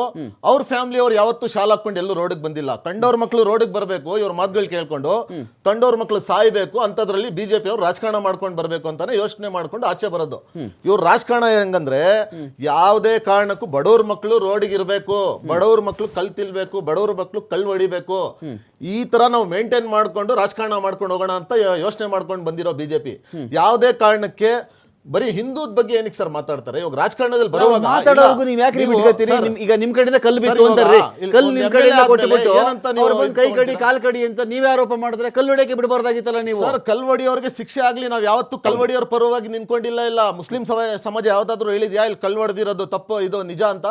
ಅವ್ರ ಫ್ಯಾಮಿಲಿ ಅವ್ರು ಯಾವತ್ತೂ ಶಾಲ್ ಹಾಕೊಂಡು ಎಲ್ಲೂ ರೋಡಿಗೆ ಬಂದಿಲ್ಲ. ಕಂಡವ್ರ ಮಕ್ಕಳು ರೋಡಿಗೆ ಬರಬೇಕು, ಇವ್ರ ಮಾತುಗಳು ಕೇಳ್ಕೊಂಡು, ಕಂಡವ್ರ ಮಕ್ಕಳು ಸಾಯ್ಬೇಕು ಅಂತದ್ರಲ್ಲಿ ಬಿಜೆಪಿ ಅವ್ರು ರಾಜಕಾರಣ ಮಾಡ್ಕೊಂಡು ಬರ್ಬೇಕು ಅಂತಾನೆ ಯೋಚನೆ ಮಾಡ್ಕೊಂಡು ಆಚೆ ಬರೋದು. ಇವ್ರ ರಾಜಕಾರಣ ಹೆಂಗಂದ್ರೆ, ಯಾವುದೇ ಕಾರಣಕ್ಕೂ ಬಡವ್ರ ಮಕ್ಕಳು ರೋಡಿಗೆ ಇರಬೇಕು, ಬಡವ್ರ ಮಕ್ಕಳು ಕಲ್ತಿಲ್ಬೇಕು, ಬಡವ್ರ ಮಕ್ಕಳು ಕಲ್ಲು ಹೊಡಿಬೇಕು, ಈ ತರ ನಾವು ಮೇಂಟೈನ್ ಮಾಡ್ಕೊಂಡು ರಾಜಕಾರಣ ಮಾಡ್ಕೊಂಡು ಹೋಗೋಣ ಅಂತ ಯೋಚನೆ ಮಾಡ್ಕೊಂಡು ಬಂದಿರೋ ಬಿಜೆಪಿ. ಯಾವುದೇ ಕಾರಣಕ್ಕೆ ಬರೀ ಹಿಂದೂದ ಬಗ್ಗೆ ಏನಕ್ಕೆ ಸರ್ ಮಾತಾಡ್ತಾರೆ? ಇವಾಗ ರಾಜಕಾರಣದಲ್ಲಿ ಬರುವಾಗ ಮಾತಾಡೋರ್ಗು ನೀವ್ ಯಾಕ್ರಿ ಬಿಟ್ಕೊತೀರಿ? ಈಗ ನಿಮ್ ಕಡೆಯಿಂದ ಕಲ್ಲು ಬಿತ್ತು ಅಂತಾರ್ರಿ, ಕಲ್ಲು ನಿಮ್ ಕಡೆಯಿಂದ ಕೊಟ್ಟುಬಿಟ್ಟು ಅವ್ರು ಬಂದು ಕೈ ಕಡಿ ಕಾಲ್ ಕಡಿ ಅಂತ ನೀವೇ ಆರೋಪ ಮಾಡಿದ್ರೆ ಕಲ್ಲು ಹೊಡೆಯಕ್ಕೆ ಬಿಡಬಾರ್ದಾಗಿತ್ತಲ್ಲ ನೀವು? ಸರ್, ಕಲ್ವಡಿಯವ್ರಿಗೆ ಶಿಕ್ಷೆ ಆಗ್ಲಿ, ನಾವ್ ಯಾವತ್ತೂ ಕಲ್ವಡಿಯವ್ರ ಪರವಾಗಿ ನಿಂತ್ಕೊಂಡಿಲ್ಲ. ಇಲ್ಲ ಮುಸ್ಲಿಂ ಸಮಾಜ ಯಾವ್ದಾದ್ರು ಹೇಳಿದ್ಯಾ ಇಲ್ಲಿ ಕಲ್ಲು ಹೊಡೆದಿರೋದು ತಪ್ಪು, ಇದು ನಿಜ ಅಂತ?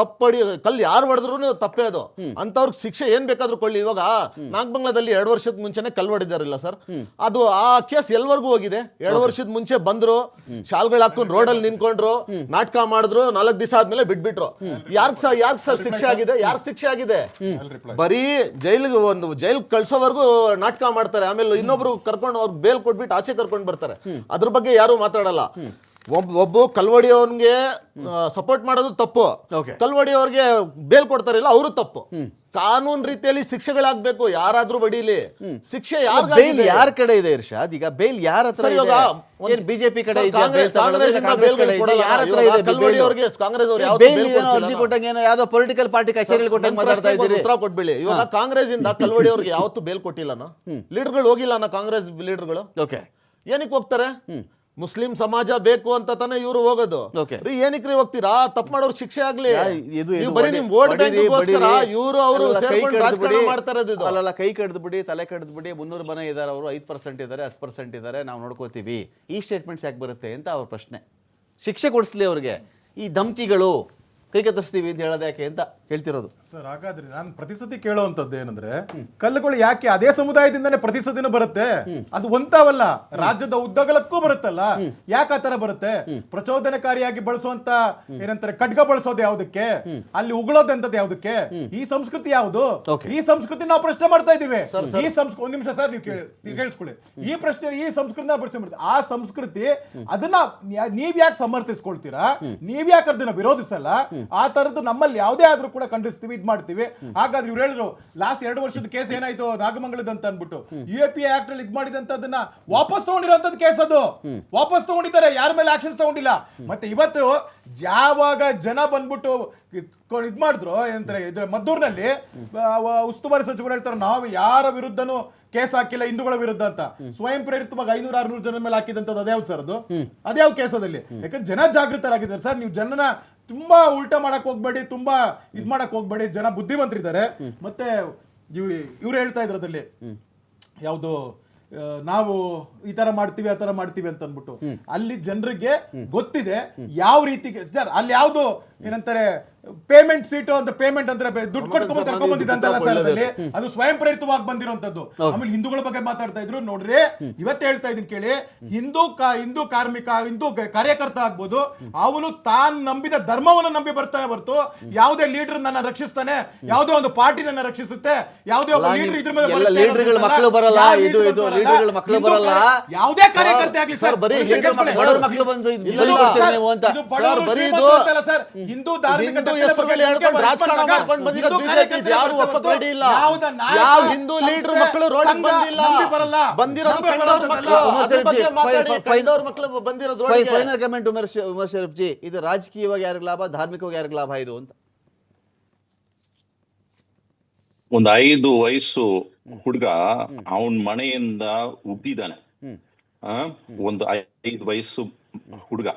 ತಪ್ಪಡಿ ಕಲ್ಲು ಯಾರು ಹೊಡೆದ್ರು ತಪ್ಪೇ ಅದು. ಅಂತವ್ರಿಗೆ ಶಿಕ್ಷೆ ಏನ್ ಬೇಕಾದ್ರೂ ಕೊಳ್ಳಿ. ಇವಾಗ ನಾಗಬಂಗ್ಲಾದಲ್ಲಿ 2 ವರ್ಷದ ಮುಂಚೆನೆ ಕಲ್ಲು ಹೊಡೆದಾರಿಲ್ಲ ಸರ್, ಅದು ಆ ಕೇಸ್ ಎಲ್ವರೆಗೂ ಹೋಗಿದೆ. 2 ವರ್ಷದ ಮುಂಚೆ ಬಂದ್ರು, ಶಾಲ್ಗಳು ಹಾಕೊಂಡು ರೋಡಲ್ಲಿ ನಿಂತ್ಕೊಂಡ್ರು, ನಾಟಕ ಮಾಡಿದ್ರು, 4 ದಿವಸ ಆದ್ಮೇಲೆ ಬಿಟ್ಬಿಟ್ರು. ಯಾರ್ಗ್ ಸರ್ ಶಿಕ್ಷೆ ಆಗಿದೆ? ಯಾರ್ಗ್ ಶಿಕ್ಷೆ ಆಗಿದೆ? ಬರೀ ಜೈಲ್ ಕಳ್ಸೋವರೆಗೂ ನಾಟಕ ಮಾಡ್ತಾರೆ, ಆಮೇಲೆ ಇನ್ನೊಬ್ರು ಕರ್ಕೊಂಡು ಅವ್ರಿಗೆ ಬೇಲ್ ಕೊಟ್ಬಿಟ್ಟು ಆಚೆ ಕರ್ಕೊಂಡು ಬರ್ತಾರೆ. ಅದ್ರ ಬಗ್ಗೆ ಯಾರು ಮಾತಾಡಲ್ಲ. ಒಬ್ಬ ಕಲ್ವಡಿ ಅವನ್ಗೆ ಸಪೋರ್ಟ್ ಮಾಡೋದು ತಪ್ಪು, ಕಲ್ವಡಿ ಅವ್ರಿಗೆ ಬೇಲ್ ಕೊಡ್ತಾರಿಲ್ಲ ಅವರು ತಪ್ಪು. ಕಾನೂನು ರೀತಿಯಲ್ಲಿ ಶಿಕ್ಷೆಗಳಾಗಬೇಕು. ಯಾರಾದ್ರೂ ಬಡೀಲಿ, ಶಿಕ್ಷೆ ಬೇಲ್ ಯಾರ ಕಡೆ ಇದೆ ಇರ್ಷಾದ್? ಈಗ ಬೇಲ್ ಯಾರ ಹತ್ರ ಇದೆ? ಬಿಜೆಪಿ ಕಡೆ ಇದೆ, ಅರ್ಜಿ ಕೊಟ್ಟಂಗೆ ಯಾವ್ದೋ ಪೊಲಿಟಿಕಲ್ ಪಾರ್ಟಿ ಕಚೇರಿ ಕೊಟ್ಟಂಗೆ ಮಾತಾಡ್ತಾ ಇದ್ದೀರಿ. ಉತ್ತರ ಕೊಟ್ಬಿಡಿ. ಇವಾಗ ಕಾಂಗ್ರೆಸ್ ಇಂದ ಕಲ್ವಡಿ ಅವ್ರಿಗೆ ಯಾವತ್ತೂ ಬೇಲ್ ಕೊಟ್ಟಿಲ್ಲ, ಲೀಡರ್ಗಳು ಹೋಗಿಲ್ಲ. ಕಾಂಗ್ರೆಸ್ ಲೀಡರ್ಗಳು ಏನಕ್ಕೆ ಹೋಗ್ತಾರೆ? ಮುಸ್ಲಿಂ ಸಮಾಜ ಬೇಕು ಅಂತ ತಾನೇ ಇವರು ಹೋಗೋದು. ಏನಕ್ರಿ ಹೋಗ್ತೀರಾ? ತಪ್ಪು ಮಾಡೋರು ಶಿಕ್ಷೆ ಆಗ್ಲಿ. ಬರೀ ನಿಮ್ ವೋಟ್ ಬ್ಯಾಂಕ್ಗೋಸ್ಕರ ಇವರು ಅವರು ರಾಜಕಾರಣ ಮಾಡ್ತಾರೆ. ಅಲ್ಲ, ಕೈ ಕಡ್ದು ಬಿಡಿ, ತಲೆ ಕಡ್ದು ಬಿಡಿ, 300 ಮನೆ ಇದಾರೆ, ಅವರು 5% ಇದಾರೆ, 10% ಇದಾರೆ, ನಾವು ನೋಡ್ಕೋತೀವಿ. ಈ ಸ್ಟೇಟ್ಮೆಂಟ್ಸ್ ಯಾಕೆ ಬರುತ್ತೆ ಅಂತ ಅವ್ರ ಪ್ರಶ್ನೆ. ಶಿಕ್ಷೆ ಕೊಡಿಸ್ಲಿ ಅವ್ರಿಗೆ. ಈ ಧಮ್ಕಿಗಳು ಕೈ ಕತ್ತರಿಸ್ತೀವಿ ಅಂತ ಹೇಳೋದು ಯಾಕೆ ಅಂತ ಕೇಳ್ತಿರೋದು ಸರ್. ಹಾಗಾದ್ರೆ ನಾನು ಪ್ರತಿಸತಿ ಕೇಳುವಂತದ್ದು ಏನಂದ್ರೆ, ಕಲ್ಲುಗಳು ಯಾಕೆ ಅದೇ ಸಮುದಾಯದಿಂದನೇ ಪ್ರತಿಸತಿನೂ ಬರುತ್ತೆ? ಅದು ಒಂತಾವಲ್ಲ, ರಾಜ್ಯದ ಉದ್ದಗಲಕ್ಕೂ ಬರುತ್ತಲ್ಲ, ಯಾಕೆ ಆ ತರ ಬರುತ್ತೆ? ಪ್ರಚೋದನಕಾರಿಯಾಗಿ ಬಳಸುವಂತ ಏನಂತಾರೆ ಖಡ್ಗ ಬಳಸೋದು ಯಾವ್ದಕ್ಕೆ? ಅಲ್ಲಿ ಉಗುಳೋದಂತದ್ದು ಯಾವ್ದಕ್ಕೆ? ಈ ಸಂಸ್ಕೃತಿ ಯಾವುದು? ಈ ಸಂಸ್ಕೃತಿ ನಾವು ಪ್ರಶ್ನೆ ಮಾಡ್ತಾ ಇದೀವಿ. ಈ ಸಂಸ್ಕೃತಿ, ಒಂದ್ ನಿಮಿಷ ಸರ್, ನೀವು ಕೇಳಿಸ್ಕೊಳ್ಳಿ. ಈ ಪ್ರಶ್ನೆ, ಈ ಸಂಸ್ಕೃತಿನ ಪ್ರಶ್ನೆ ಮಾಡ್ತೀವಿ. ಆ ಸಂಸ್ಕೃತಿ ಅದನ್ನ ನೀವ್ ಯಾಕೆ ಸಮರ್ಥಿಸ್ಕೊಳ್ತೀರಾ? ನೀವ್ ಯಾಕೆ ಅದನ್ನ ವಿರೋಧಿಸಲ್ಲ? ಆ ತರದ್ದು ನಮ್ಮಲ್ಲಿ ಯಾವುದೇ ಆದ್ರೂ ಕೂಡ ಖಂಡಿಸ್ತೀವಿ, ಇದ್ ಮಾಡ್ತೀವಿ. ಹಾಗಾದ್ರೆ ಇವ್ರು ಹೇಳಿದ್ರು ಲಾಸ್ಟ್ 2 ವರ್ಷದ ಕೇಸ್ ಏನಾಯ್ತು ನಾಗಮಂಗಲದ ಅಂತ ಅನ್ಬಿಟ್ಟು, UAPA ಆಕ್ಟ್ ಅಲ್ಲಿ ಇದ್ ಮಾಡಿದಂತದನ್ನ ವಾಪಸ್ ತಗೊಂಡಿರೋಂಥದ್ದು ಕೇಸ್, ಅದು ವಾಪಸ್ ತಗೊಂಡಿದ್ದಾರೆ, ಯಾರ ಮೇಲೆ ಆಕ್ಷನ್ಸ್ ತಗೊಂಡಿಲ್ಲ. ಮತ್ತೆ ಇವತ್ತು ಯಾವಾಗ ಜನ ಬಂದ್ಬಿಟ್ಟು ಇದ್ ಮಾಡಿದ್ರು ಏನಂತಾರೆ, ಇದ್ರ ಮದ್ದೂರಿನಲ್ಲಿ ಉಸ್ತುವಾರಿ ಸಚಿವರು ಹೇಳ್ತಾರೆ, ನಾವು ಯಾರ ವಿರುದ್ಧನೂ ಕೇಸ್ ಹಾಕಿಲ್ಲ ಹಿಂದೂಗಳ ವಿರುದ್ಧ ಅಂತ. ಸ್ವಯಂ ಪ್ರೇರಿತವಾಗಿ 500-600 ಜನ ಮೇಲೆ ಹಾಕಿದಂತದ್ದು ಅದ್ಯಾವ್ದು ಸರ್? ಅದ್ಯಾವ ಕೇಸದಲ್ಲಿ? ಯಾಕಂದ್ರೆ ಜನ ಜಾಗೃತರಾಗಿದ್ದಾರೆ ಸರ್. ನೀವು ಜನನ ತುಂಬಾ ಉಲ್ಟಾ ಮಾಡಕ್ ಹೋಗ್ಬೇಡಿ, ತುಂಬಾ ಇದ್ ಮಾಡಕ್ ಹೋಗ್ಬೇಡಿ. ಜನ ಬುದ್ಧಿವಂತರಿದ್ದಾರೆ. ಮತ್ತೆ ಇವ್ರು ಹೇಳ್ತಾ ಇದ್ರದಲ್ಲಿ ಯಾವ್ದು, ನಾವು ಈ ತರ ಮಾಡ್ತೀವಿ, ಆ ತರ ಮಾಡ್ತೀವಿ ಅಂತ ಅಂದ್ಬಿಟ್ಟು, ಅಲ್ಲಿ ಜನರಿಗೆ ಗೊತ್ತಿದೆ ಯಾವ ರೀತಿ ಸರ್. ಅಲ್ಲಿ ಯಾವ್ದು ಏನಂತಾರೆ ಪೇಮೆಂಟ್ ಸೀಟು ಅಂತ, ಪೇಮೆಂಟ್ ಅಂದ್ರೆ ದುಡ್ಡು ಕರ್ಕೊಂಡ್ ಬಂದಿದ್ದಂತಲ್ಲ ಸರ್, ಅದು ಸ್ವಯಂ ಪ್ರೇರಿತವಾಗಿ ಬಂದಿರುವಂತದ್ದು. ಆಮೇಲೆ ಹಿಂದೂಗಳ ಬಗ್ಗೆ ಮಾತಾಡ್ತಾ ಇದ್ರು ನೋಡ್ರಿ. ಇವತ್ತು ಹೇಳ್ತಾ ಇದೀನಿ ಕೇಳಿ, ಹಿಂದೂ ಕಾರ್ಮಿಕ, ಹಿಂದೂ ಕಾರ್ಯಕರ್ತ ಆಗ್ಬೋದು, ಅವನು ತಾನು ನಂಬಿದ ಧರ್ಮವನ್ನು ನಂಬಿ ಬರ್ತಾನೆ ಹೊರತು ಯಾವುದೇ ಲೀಡರ್ ನನ್ನ ರಕ್ಷಿಸ್ತಾನೆ, ಯಾವುದೇ ಒಂದು ಪಾರ್ಟಿ ನನ್ನ ರಕ್ಷಿಸುತ್ತೆ, ಯಾವುದೇ ಒಬ್ಬ ಲೀಡರ್ ಇದ್ರ ಮೇಲೆ ಲೀಡರ್ಗಳ ಮಕ್ಕಳು ಬರಲ್ಲ, ಇದು ಲೀಡರ್ಗಳ ಮಕ್ಕಳು ಬರಲ್ಲ, ಯಾವುದೇ ಕಾರ್ಯಕರ್ತೆ ಆಗ್ಲಿ ಸರ್, ಬರೀ ಮಕ್ಕಳು ಬಂದು ಸರ್. ಹಿಂದೂ ಧಾರ್ಮಿಕ ರಾಜಕಾರಣ ಮಾಡ್ಕೊಂಡು ಬಂದಿರೋ ಬಿಜೆಪಿ ಯಾರು ಒಪ್ಪಕಡಿ ಇಲ್ಲ. ಯಾವ ಹಿಂದೂ ಲೀಡರ್ ಮಕ್ಕಳು ರೋಡ್ ಬಂದಿಲ್ಲ, ಬಂದಿರೋದು ಮಕ್ಕಳು ಬಂದಿರೋದು. ಫೈನಲ್ ಕಮೆಂಟ್ ಉಮರ್ ಶರೀಫ್ ಜಿ, ಇದು ರಾಜಕೀಯವಾಗಿ ಯಾರಿಗೆ ಲಾಭ, ಧಾರ್ಮಿಕವಾಗಿ ಯಾರಿಗೆ ಲಾಭ ಇದು ಅಂತ? ಒಂದು 5 ವಯಸ್ಸು ಹುಡುಗ ಅವನ್ ಮನೆಯಿಂದ ಉಗ್ದಿದ್ದಾನೆ. ಒಂದು 5 ವಯಸ್ಸು ಹುಡುಗ,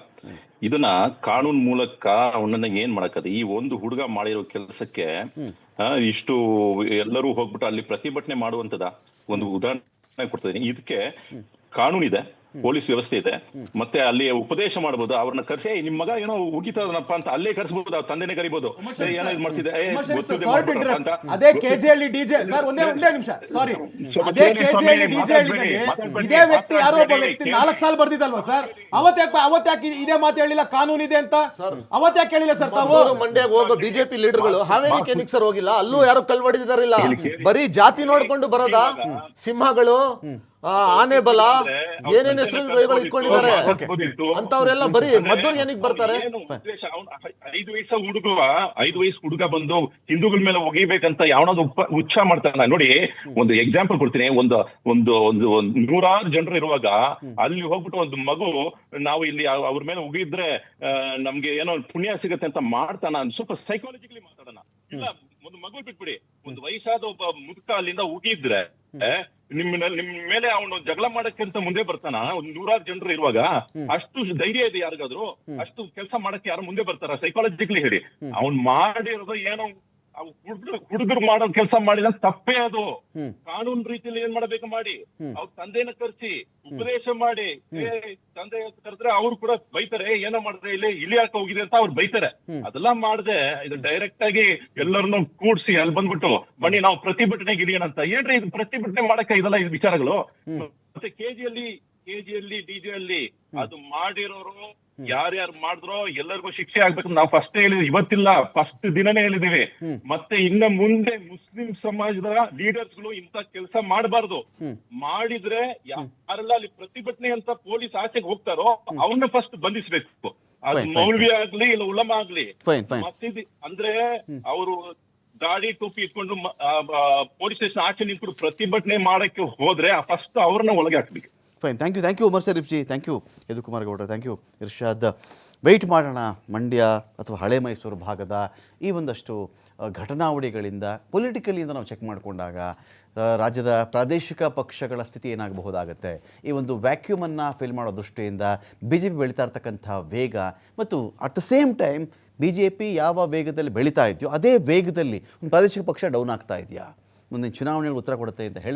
ಇದನ್ನ ಕಾನೂನು ಮೂಲಕ ಅವನನ್ನ ಏನ್ ಮಾಡಕ್ಕದ? ಈ ಒಂದು ಹುಡುಗ ಮಾಡಿರೋ ಕೆಲಸಕ್ಕೆ ಇಷ್ಟು ಎಲ್ಲರೂ ಹೋಗ್ಬಿಟ್ಟು ಅಲ್ಲಿ ಪ್ರತಿಭಟನೆ ಮಾಡುವಂತದ ಒಂದು ಉದಾಹರಣೆ ಕೊಡ್ತಿದ್ದೀನಿ. ಇದಕ್ಕೆ ಕಾನೂನಿದೆ, ಪೊಲೀಸ್ ವ್ಯವಸ್ಥೆ ಇದೆ, ಮತ್ತೆ ಅಲ್ಲಿ ಉಪದೇಶ ಮಾಡಬಹುದು. ಅವ್ರನ್ನ ಕರ್ಸಿ ನಿಮ್ ಮಗ ಏನೋ ಉಗಿತದನಪ್ಪ ಅಂತ ಅಲ್ಲೇ ಕರ್ಸ್ಬಹುದು, ಅವ್ರ ತಂದೆನೇ ಕರಿಬಹುದು. ಏನೋ ಇದು ಮಾಡ್ತಿದೆ ಅದೇ ಕೆಜೆಹಳ್ಳಿ ಡಿಜೆ ಸರ್, ಒಂದೇ ನಿಮಿಷ, ಸಾರಿ, ಅದೇ ಕೆಜೆಹಳ್ಳಿ ಡಿಜೆ ಇದೇ ವ್ಯಕ್ತಿ ಯಾರೋ ಒಬ್ಬ ವ್ಯಕ್ತಿ 4 ಸಾಲ ಬರ್ದಿದ್ದಲ್ವಾ ಸರ್? ಅವತ್ತ್ಯಾಕೆ ಇದೇ ಮಾತು ಹೇಳಿಲ್ಲ ಕಾನೂನು ಇದೆ ಅಂತ? ಅವತ್ತ್ಯಾಕೆ ಹೇಳಿಲ್ಲ ಸರ್ ತಾವು? ಮಂಡ್ಯಕ್ಕೆ ಹೋಗೋ ಬಿಜೆಪಿ ಲೀಡರ್ಗಳು ಹಾವೇರಿ ಏನಕ್ಕೆ ಸರ್ ಹೋಗಿಲ್ಲ? ಅಲ್ಲೂ ಯಾರು ಕಲ್ವಡಿದಾರಿಲ್ಲ. ಬರೀ ಜಾತಿ ನೋಡ್ಕೊಂಡು ಬರೋದಾ? ಸಿಂಹಗಳು, ಆನೆ ಬಲ, ಏನೇನ್ ಹೆಸರು ಇಟ್ಕೊಂಡಿದ್ದಾರೆ ಅಂತವ್ರೆಲ್ಲ ಬರೀ ಮದ್ದೂರಿಗೆ ಏನಕ್ಕೆ ಬರ್ತಾರೆ? 5 ವಯಸ್ಸು ಹುಡುಗ ಬಂದು ಹಿಂದೂಗಳ ಮೇಲೆ ಒಗಿಬೇಕಂತ ಯಾವನಾದ್ರು ಉಚ್ಚ ಮಾಡ್ತಾನ ನೋಡಿ. ಒಂದು ಎಕ್ಸಾಂಪಲ್ ಕೊಡ್ತೀನಿ. ಒಂದು 100 ಜನರು ಇರುವಾಗ ಅಲ್ಲಿ ಹೋಗ್ಬಿಟ್ಟು ಒಂದು ಮಗು, ನಾವು ಇಲ್ಲಿ ಅವ್ರ ಮೇಲೆ ಉಗಿದ್ರೆ ನಮ್ಗೆ ಏನೋ ಪುಣ್ಯ ಸಿಗತ್ತೆ ಅಂತ ಮಾಡ್ತಾನ. ಸ್ವಲ್ಪ ಸೈಕಾಲಜಿಕಲಿ ಮಾತಾಡೋಣ. ಇಲ್ಲ, ಒಂದು ಮಗು ಬಿಟ್ಬಿಡಿ, ಒಂದು ವಯಸ್ಸಾದ ಒಬ್ಬ ಮುದುಕ ಅಲ್ಲಿಂದ ಉಗಿದ್ರೆ ನಿಮ್ ಮೇಲೆ ಅವನು ಜಗಳ ಮಾಡಕ್ಕೆ ಅಂತ ಮುಂದೆ ಬರ್ತಾನ? ಒಂದ್ 100 ಜನರು ಇರುವಾಗ ಅಷ್ಟು ಧೈರ್ಯ ಇದೆ ಯಾರಿಗಾದ್ರು? ಅಷ್ಟು ಕೆಲಸ ಮಾಡಕ್ಕೆ ಯಾರು ಮುಂದೆ ಬರ್ತಾರ? ಸೈಕಾಲಜಿಕಲಿ ಹೇಳಿ. ಅವ್ನ್ ಮಾಡಿರೋದು ಏನೋ ಹುಡುಗರು ಮಾಡೋ ಕೆಲಸ ಮಾಡಿದ ತಪ್ಪೇ ಅದು. ಕಾನೂನು ರೀತಿಯಲ್ಲಿ ಏನ್ ಮಾಡ್ಬೇಕು ಮಾಡಿ, ಅವ್ರ ತಂದೆನ ಕರ್ಸಿ ಉಪದೇಶ ಮಾಡಿ, ತಂದೆ ಕರೆದ್ರೆ ಅವ್ರು ಕೂಡ ಬೈತಾರೆ, ಏನೋ ಮಾಡಿದ್ರೆ ಇಲ್ಲಿ ಇಳಿಯಾಕ ಹೋಗಿದೆ ಅಂತ ಅವ್ರು ಬೈತಾರೆ. ಅದೆಲ್ಲ ಮಾಡದೆ ಇದು ಡೈರೆಕ್ಟ್ ಆಗಿ ಎಲ್ಲರನ್ನು ಕೂಡ್ಸಿ ಅಲ್ಲಿ ಬಂದ್ಬಿಟ್ಟು ಬನ್ನಿ ನಾವು ಪ್ರತಿಭಟನೆಗೆ ಇಳಿಯೋಣ ಅಂತ. ಏನ್ರಿ ಇದು ಪ್ರತಿಭಟನೆ ಮಾಡಕ್ಕೆ ಇದೆಲ್ಲ ಇದು ವಿಚಾರಗಳು? ಮತ್ತೆ ಕೆಜಿಯಲ್ಲಿ ಡಿಜಿಯಲ್ಲಿ ಅದು ಮಾಡಿರೋರು ಯಾರ್ಯಾರು ಮಾಡಿದ್ರೋ ಎಲ್ಲರಿಗೂ ಶಿಕ್ಷೆ ಆಗ್ಬೇಕು. ನಾವು ಫಸ್ಟ್ ಹೇಳಿದ್ವಿ, ಇವತ್ತಿಲ್ಲ, ಫಸ್ಟ್ ದಿನನೇ ಹೇಳಿದೀವಿ. ಮತ್ತೆ ಇನ್ನ ಮುಂದೆ ಮುಸ್ಲಿಂ ಸಮಾಜದ ಲೀಡರ್ಸ್ ಗಳು ಇಂತ ಕೆಲಸ ಮಾಡಬಾರ್ದು. ಮಾಡಿದ್ರೆ ಯಾರೆಲ್ಲ ಅಲ್ಲಿ ಪ್ರತಿಭಟನೆ ಅಂತ ಪೊಲೀಸ್ ಆಚೆಗೆ ಹೋಗ್ತಾರೋ ಅವ್ರನ್ನ ಫಸ್ಟ್ ಬಂಧಿಸ್ಬೇಕು. ಅದು ಮೌಲ್ವಿ ಆಗ್ಲಿ ಇಲ್ಲ ಉಲಮ ಆಗ್ಲಿ. ಮಸೀದಿ ಅಂದ್ರೆ ಅವರು ಗಾಡಿ ಟೋಪಿ ಇಟ್ಕೊಂಡು ಪೊಲೀಸ್ ಸ್ಟೇಷನ್ ಆಚೆ ನಿಂತ್ಕೊಂಡು ಪ್ರತಿಭಟನೆ ಮಾಡಕ್ಕೆ ಹೋದ್ರೆ ಫಸ್ಟ್ ಅವ್ರನ್ನ ಒಳಗೆ ಹಾಕ್ಬೇಕು. Fine, thank you Umar Sharif ji, thank you Yadukumar ಗೌಡ್ರೆ, ಥ್ಯಾಂಕ್ ಯು ಇರ್ಷಾದ್. ವೆಯ್ಟ್ ಮಾಡೋಣ, ಮಂಡ್ಯ ಅಥವಾ ಹಳೆ ಮೈಸೂರು ಭಾಗದ ಈ ಒಂದಷ್ಟು ಘಟನಾವಳಿಗಳಿಂದ ಪೊಲಿಟಿಕಲಿಯಿಂದ ನಾವು ಚೆಕ್ ಮಾಡಿಕೊಂಡಾಗ ರಾಜ್ಯದ ಪ್ರಾದೇಶಿಕ ಪಕ್ಷಗಳ ಸ್ಥಿತಿ ಏನಾಗಬಹುದಾಗುತ್ತೆ, ಈ ಒಂದು ವ್ಯಾಕ್ಯೂಮನ್ನು ಫಿಲ್ ಮಾಡೋ ದೃಷ್ಟಿಯಿಂದ BJP ಬೆಳೀತಾ ಇರ್ತಕ್ಕಂಥ ವೇಗ, ಮತ್ತು at the same time BJP ಯಾವ ವೇಗದಲ್ಲಿ ಬೆಳೀತಾ ಇದೆಯೋ ಅದೇ ವೇಗದಲ್ಲಿ ಒಂದು ಪ್ರಾದೇಶಿಕ ಪಕ್ಷ ಡೌನ್ ಆಗ್ತಾ ಇದೆಯಾ, ಮುಂದಿನ ಚುನಾವಣೆಗಳು ಉತ್ತರ ಕೊಡುತ್ತೆ ಅಂತ ಹೇಳ್ತಾ